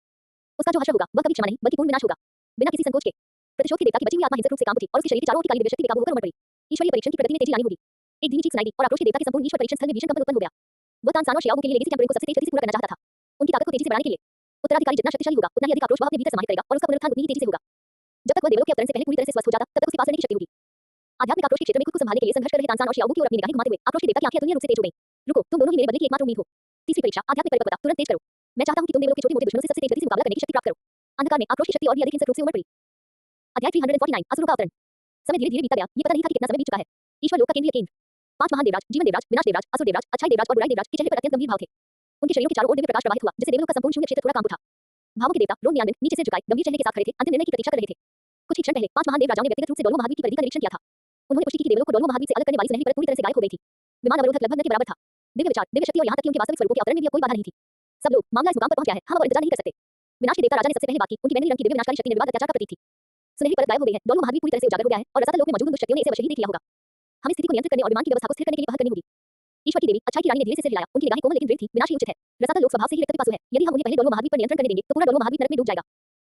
A: उसका जो हश्र होगा वह कभी क्षमा नहीं बल्कि पूर्ण विनाश होगा। बिना किसी संकोच के प्रतिशोध के देवता की बची हुई आत्मा हिंसक रूप से काम उठी और उसके शरीर के चारों ओर की काली दिव्य शक्ति बेकाबू होकर उमड़ पड़ी। ईश्वरीय परीक्षण की प्रगति में तेजी लानी होगी। एक धीमी चीख सुनाई दी और आक्रोश के देवता के संपूर्ण ईश्वर परीक्षण स्थल में भीषण कंपन उत्पन्न हो गया। वो तानसान और शियाओ के लिए लेगेसी टेम्परिंग को सबसे तेज गति से पूरा करना चाहता था। उनकी ताकत को तेजी से बढ़ाने के लिए उत्तराधिकारी जितना शक्तिशाली होगा उतना ही अधिक आक्रोश वह अपने भीतर समाहित करेगा और उसका पुनरुत्थान उतनी ही तेजी से होगा। जब तक वह देवलोक के अवतरण से पहले पूरी तरह से स्वस्थ हो जाता तब तक उसके पास रहने की शक्ति होगी। आध्यात्मिक आक्रोश के क्षेत्र में खुद को संभालने के लिए संघर्ष कर रहे तानसान और शियाओ की ओर अपनी निगाहें घुमाते हुए आक्रोश के देवता की आंखें अतुलनीय रूप से तेज हो गईं। रुको, तुम दोनों ही मेरे बदले की एकमात्र उम्मीद हो। तीसरी परीक्षा आध्यात्मिक परिपक्वता, तुरंत तेज करो। मैं चाहता हूं कि तुम देवलोक के छोटे-मोटे दुश्मनों से सबसे तेज गति से मुकाबला करने की शक्ति प्राप्त करो। अंधकार में आक्रोश की शक्ति और भी अधिक हिंसक रूप से उमड़ पड़ी। अध्याय 349 असुरों का अवतरण। समय धीरे-धीरे बीतता गया, ये पता नहीं था कि कितना समय बीत चुका है। ईश्वर लोक का केंद्रीय केंद्र, 5 महान देवराज, जीवन देवराज, विनाश देवराज, असुर देवराज, अच्छाई देवराज और बुराई देवराज के चेहरे पर अत्यंत गंभीर भाव थे। उनके शरीरों के चारों ओर दिव्य प्रकाश प्रवाहित हुआ, जिससे देवलोक का संपूर्ण शून्य क्षेत्र थोड़ा कांप उठा। भावों के देवता रोम नियामन नीचे से झुकाए गंभीर चेहरे के साथ खड़े थे, अंतिम निर्णय की प्रतीक्षा कर रहे थे। कुछ ही क्षण पहले 5 महान देवराजाओं ने व्यक्तिगत रूप से डोलो महाद्वीप की परिधि का निरीक्षण किया था। उन्होंने पुष्टि की कि देवलोक को डोलो महाद्वीप से अलग करने वाली सुनहरी परत पूरी तरह से गायब हो गई थी। विमान अवरोधक लगभग न के बराबर था। दिव्य विचार, दिव्य शक्ति और यहाँ तक कि उनके वास्तविक स्वरूपों के अवतरण में भी अब कोई बाधा नहीं थी। सब लोग, मामला इस मुकाम पर पहुंच गया है, हम अब इंतजार नहीं कर सकते। विनाश के देवता राजा ने सबसे पहले बात की, उनकी बैंगनी रंग की दिव्य विनाशकारी शक्ति निर्विवाद अत्याचार का प्रतीक थी। सुनहरी परत गायब हो गई है, डोलो महाद्वीप पूरी तरह से उजागर हो गया है और रसातल लोक में मौजूद दुष्ट शक्तियों ने इसे वश ही देख लिया होगा। हमें स्थिति को नियंत्रित करने और विमान की व्यवस्था को स्थिर करने के लिए पहल करनी होगी। ईश्वर की देवी अच्छाई की रानी ने धीरे से सिर हिलाया, उनकी निगाहें कोमल लेकिन दृढ़ थी, विनाश ही उचित है। रसातल लोक स्वभाव से ही रक्त पिपासु है, यदि हम उन्हें पहले डोलो महाद्वीप पर नियंत्रण करने देंगे तो पूरा डोलो महाद्वीप नरक में डूब जाएगा।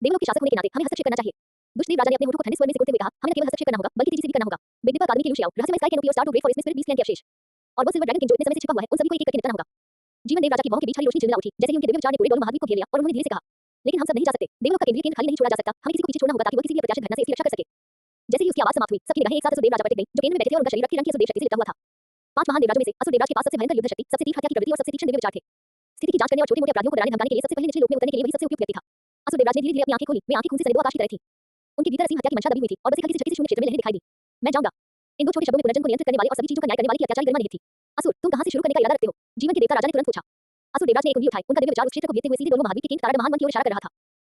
A: देवलोक के शासक होने के नाते हमें हस्तक्षेप करना चाहिए। दुष्ट देव राजा ने अपने होठों को ठंडे स्वर में सिकुड़ते हुए कहा, हमें न केवल हस्तक्षेप करना होगा बल्कि तेजी से भी करना होगा। बिग दीपक आदमी के लूशियाओ, रहस्यमय स्काई कैनोपी और स्टार टू ग्रेट फॉरेस्ट में स्पिरिट बीस्ट क्लैन के अवशेष और वो सिल्वर ड्रैगन किंग जो इतने समय से छिपा हुआ है, उन सभी को एक एक करके निपटाना होगा। जीवन देव राजा की भौं के बीच हरी रोशनी चिलमिला उठी, जैसे ही उनके दिव्य विचार ने पूरे डोलो महाद्वीप को घेर लिया और उन्होंने धीरे से कहा, लेकिन हम सब नहीं जा सकते। देवलोक का केंद्रीय केंद्र खाली नहीं छोड़ा जा सकता, हमें किसी को पीछे छोड़ना होगा ताकि वो किसी भी अप्रत्याशित घटना से इसकी रक्षा कर सके। जैसे ही उसकी आवाज समाप्त हुई, सबकी निगाहें एक साथ असुर देव राजा पर टिक गईं, जो केंद्र में बैठे थे और उनका शरीर रक्त रंग की असुर देव शक्ति से लिपटा हुआ था। 5 महान देवराजों में से असुर देवराज के पास सबसे भयंकर युद्ध शक्ति, सबसे तीव्र हत्या की प्रवृत्ति और सबसे तीक्ष्ण दिव्य विचार थे। स्थिति की जांच करने और छोटे-मोटे अपराधियों को डराने धमकाने के लिए सबसे पहले निचले लोक में उतरने के लिए वही सबसे उपयुक्त व्यक्ति था। असुर देवराज ने धीरे-धीरे अपनी आंखें खोली, वे आंखें खून से सनेदो आकाश की तरह थी। उनके भीतर असीम हत्या की मंशा दबी हुई थी और बस एक हल्की सी झटके से शून्य क्षेत्र में लहरें दिखाई दी। मैं जाऊंगा। इन दो छोटे शब्दों में पुनर्जन्म को नियंत्रित करने वाले और सभी चीजों का न्याय करने वाली की अत्याचारी गरिमा निहित थी। असुर, तुम कहां से शुरू करने का इरादा रखते हो? जीवन के देवता राजा ने तुरंत पूछा। असुर देवराज ने एक उंगली उठाई, उनका दिव्य विचार उस क्षेत्र को घेरते हुए सीधे डोलो महाद्वीप के केंद्र ताराड महान वन की ओर इशारा कर रहा था।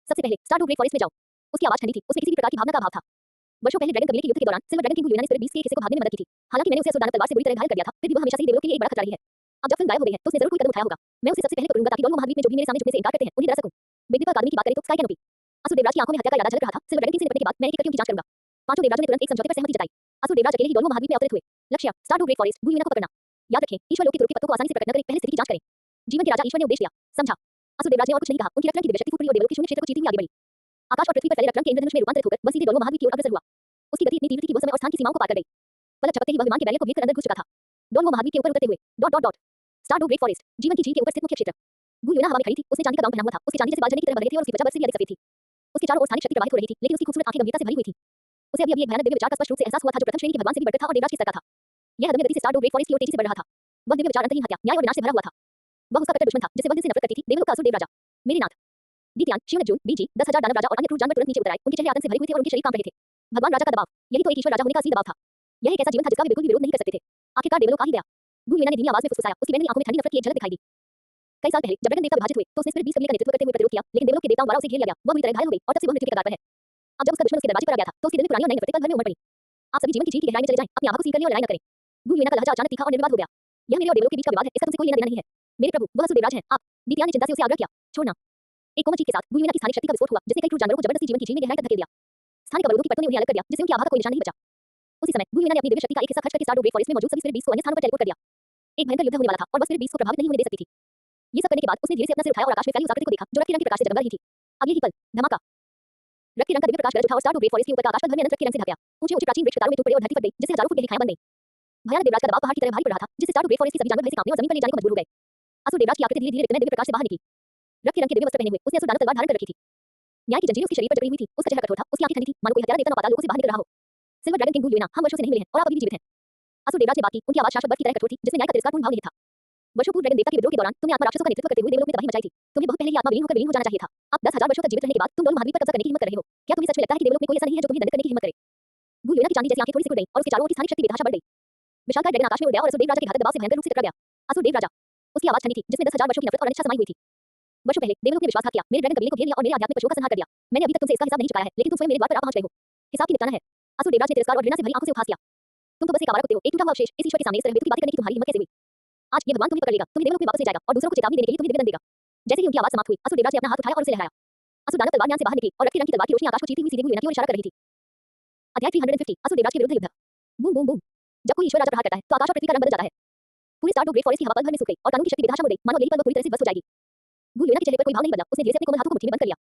A: सबसे पहले स्टार टू ग्रेट फॉरेस्ट में जाओ। उसकी आवाज ठंडी थी, उसमें किसी भी प्रकार की भावना का अभाव था। वर्षों पहले ड्रैगन कबीले के युद्ध के दौरान सिल्वर ड्रैगन किंग यूनानी स्पिरिट बीस्ट के एक हिस्से को भागने में मदद की थी। हालांकि मैंने उसे असुर दानव तलवार से बुरी तरह घायल कर दिया था, फिर भी वह हमेशा से ही देवलोक के लिए एक बड़ा खतरा रही है। अब जब फिल्म गायब हो गई है तो उसने जरूर कोई कदम उठाया होगा। मैं उसे सबसे पहले पकड़ूंगा ताकि डोलो महाद्वीप में जो भी मेरे सामने झुकने से इनकार करते हैं उन्हें डरा सकूं। बिग दीपक आदमी की बात करें तो स्काई कैनोपी। असुर देवराज की आंखों में हत्या का इरादा झलक रहा था। सिल्वर ड्रैगन किंग से निपटने के बाद मैं एक एक करके उनकी जांच करूंगा। पांचों देवराजों ने तुरंत एक समझौते पर सहमति जताई। असुर देवराज अकेले ही डोलो महाद्वीप में अवतरित हुए। लक्ष्य स्टार टू ग्रेट फॉरेस्ट भूमिना को पकड़ना। याद रखें, ईश्वर लोक के तुर्क के पत्तों को आसानी से प्रकट न करें, पहले स्थिति की जांच करें। जीवन के राजा ईश्वर ने उपदेश दिया, समझा। असुर देवराज ने और कुछ नहीं कहा, उनकी रक्त रंग की दिव्य शक्ति फूट पड़ी और देवलोक के शून्य क्षेत्र को चीरती हुई आगे बढ़ी। आकाश और पृथ्वी पर फैले रक्त रंग के इंद्रधनुष में रूपांतरित होकर वह सीधे डोलो महाद्वीप की ओर अग्रसर हुआ। उसकी गति इतनी तीव्र थी कि वो समय और स्थान की सीमाओं को पार कर गई। पलक झपकते ही वह विमान के बैरियर को घेरकर अंदर घुस चुका था। डोलो महाद्वीप के ऊपर उतरते हुए डॉट डॉट डॉट स्टार टू ग्रेट फॉरेस्ट जीवन की झील के ऊपर स्थित मुख्य क्षेत्र। गुलयूना हवा में खड़ी थी, उसने चांदी का गाउन पहना हुआ था, उसके चांदी जैसे बाल जने की तरह बंधे थे और उसकी त्वचा बर्फ से भी अधिक सफेद थी। उसके चारों ओर स्थानिक शक्ति प्रवाहित हो रही थी, लेकिन उसकी खूबसूरत आंखें गंभीरता से भरी हुई थी। उसे अभी एक भयानक दिव्य विचार का स्पष्ट रूप से एहसास हुआ था जो प्रथम श्रेणी के भगवान से भी बढ़कर था और देवराज के स्तर का था। यह अदम्य गति से स्टार टू ग्रेट फॉरेस्ट की ओर तेजी से बढ़ रहा था। वह दिव्य विचार अंतहीन हत्या, न्याय और विनाश से भरा हुआ था। वह उसका कट्टर दुश्मन था, जिसे वह दिल से नफरत करती थी, देवलोक का असुर देव राजा। मेरे नाथ दीत्यान, शिवनजून, बीजी, 10,000 दानव राजा और अन्य क्रूर जानवर तुरंत नीचे उतर आए। उनके चेहरे आतंक से भरे हुए थे और उनके शरीर कांप रहे थे। भगवान राजा का दबाव, यही तो एक ईश्वर राजा होने का असली दबाव था। यह एक ऐसा जीवन था जिसका वे बिल्कुल भी विरोध नहीं कर सकते थे। आखिरकार देवलोक आ ही गया। गूंज मीना ने धीमी आवाज में फुसफुसाया। उसकी मैंने आंखों में ठंडी नफरत की एक झलक दिखाई दी। कई साल पहले जब ड्रैगन देवता विभाजित हुए तो उसने स्पिरिट बीस्ट कबीले का नेतृत्व करते हुए प्रतिरोध किया, लेकिन देवलोक के देवताओं द्वारा उसे घेर लिया गया। वह बुरी तरह घायल हो गई और तब से वह मृत्यु के कगार पर है। अब जब उसका दुश्मन उसके दरवाजे पर आ गया था तो उसके दिल में पुरानी और नई नफरतें पल भर में उमड़ पड़ी। आप सभी जीवन की झील की गहराई में चले जाएं, अपनी आंखों को सील कर लें और लड़ाई न करें। गूंज मीना का लहजा अचानक तीखा और निर्विवाद हो गया। यह मेरे और देवलोक के बीच का विवाद है, इसका तुमसे कोई लेना देना नहीं है। मेरे प्रभु, वह असुर देवराज हैं। आप दीपिया ने चिंता से उसे आग्रह किया। छोड़ना। एक कोमल चीख के साथ गूंज मीना की स्थानिक शक्ति का विस्फोट हुआ, जिसने कई क्रूर जानवरों को जबरदस्ती जीवन की झील में गहराई तक धकेल दिया। स्थानिक अवरोधों की परतों ने उन्हें अलग कर दिया, जिससे उनकी आभा का कोई निशान नहीं बचा। उसी समय गूंज मीना ने अपनी दिव्य शक्ति का एक हिस्सा खर्च करके स्टारडो ग्रे फॉरेस्ट में मौजूद सभी स्पिरिट बीस्ट को अन्य स्थानों पर टेलीपोर्ट कर दिया। एक भयंकर युद्ध होने वाला था और बस स्पिरिट बीस्ट को प्रभावित नहीं होने दे सकती थी। ये सब करने के बाद उसने धीरे से अपना सिर उठाया और आकाश में फैली उस आकृति को देखा जो रक्त के रंग के प्रकाश से जगमगा रही थी। अगले ही पल धमाका। रक्त के रंग का दिव्य प्रकाश गरज उठा और स्टारडो ग्रे फॉरेस्ट के ऊपर का आकाश पथ भर में अनंत रक्त के रंग से ढक गया। ऊंचे ऊंचे प्राचीन वृक्ष कतारों में टूट पड़े और धरती फट गई, जिससे हजारों फुट गहरी खाएं बन गई। भयानक देवराज का दबाव पहाड़ की तरह भारी पड़ रहा था, जिससे स्टारडो ग्रे फॉरेस्ट के सभी जानवर भय से कांपने और जमीन पर ले जाने को मजबूर हो गए। असुर देवराज की आकृति धीरे धीरे रक्तमय दिव्य प्रकाश से बाहर निकली। रक्त के रंग के दिव्य वस्त्र पहने हुए उसने असुर दानव तलवार धारण कर रखी थी। न्याय की जंजीरें उसके शरीर पर जकड़ी हुई थी। उसका चेहरा कठोर था, उसकी आंखें ठंडी थी, मानो कोई हत्यारा देवता नौ पाताल लोगों से बाहर निकल रहा हो। सिल्वर ड्रैगन किंग गूंज मीना, हम वर्षों से नहीं मिले हैं और आप अभी भी जीवित हैं। असुर देवराज ने बात की, उनकी आवाज शाश्वत बर्फ की तरह कठोर थी, जिसमें न्याय का तिरस्कारपूर्ण भाव नहीं था। वर्षों पूर्व ड्रैगन देवता के विद्रोह के दौरान तुमने आत्मा राक्षसों का नेतृत्व करते हुए देवलोक में तबाही मचाई थी। तुम्हें बहुत पहले ही आत्मा विलीन होकर विलीन हो जाना चाहिए था। अब 10,000 वर्षों तक जीवित रहने के बाद तुम दोनों महाद्वीप पर कब्जा करने की हिम्मत कर रहे हो। क्या तुम्हें सच में लगता है कि देवलोक में कोई ऐसा नहीं है जो तुम्हें दंडित करने की हिम्मत करे? गूंज मीना की चांदी जैसी आंखें थोड़ी सिकुड़ गईं और उसके चारों ओर की स्थानिक शक्ति बेतहाशा बढ़ गई। विशालकाय ड्रैगन आकाश में उड़ गया और असुर देव राजा के घातक दबाव से भयंकर रूप से टकरा गया। असुर देव राजा। उसकी आवाज ठंडी थी, जिसमें 10,000 वर्षों की नफरत और अनिच्छा समाई हुई थी। वर्षों पहले देवलोक ने विश्वासघात किया, मेरे ड्रैगन कबीले को घेर लिया और मेरे आध्यात्मिक पशुओं का संहार कर दिया। मैंने अभी तक तुमसे इसका हिसाब नहीं चुकाया है, लेकिन तुम स्वयं मेरे द्वार पर आ पहुंच गए हो। हिसाब की निपटाना है। असुर देवराज ने तिरस्कार और घृणा से भरी आंखों से उपहास किया। तुम तो बस एक आवारा कुत्ते हो, एक टूटा हुआ अवशेष। इस ईश्वर के सामने इस तरह बेतुकी बातें करने की तुम्हारी हिम्मत कैसे हुई? आज ये भगवान तुम्हें पकड़ लेगा, तुम्हें देवलोक में वापस ले जाएगा और दूसरों को चेतावनी देने के लिए तुम्हें निवेदन देगा। जैसे ही उनकी आवाज समाप्त हुई, असुर देवराज ने अपना हाथ उठाया और उसे लहराया। असुर दानव तलवार म्यान से बाहर निकली और रक्त के रंग की तलवार की रोशनी आकाश को चीरती हुई सीधे गूंज मीना की ओर इशारा कर रही थी। अध्याय 350 असुर देवराज के विरुद्ध युद्ध। Boom boom boom. जब कोई ईश्वर राजा प्रहार करता है तो आकाश और पृथ्वी का रंग बदल जाता है। पूरे स्टारडो ग्रे फॉरेस्ट की हवा पल भर में सूख गई और कानून की शक्ति बेतहाशा हो गई, मानो यही पल वो पूरी तरह से बस हो जाएगी। गूंज मीना के चेहरे पर कोई भाव नहीं बदला। उसने धीरे से अपने कोमल हाथों को मुट्ठी में बंद कर लिया।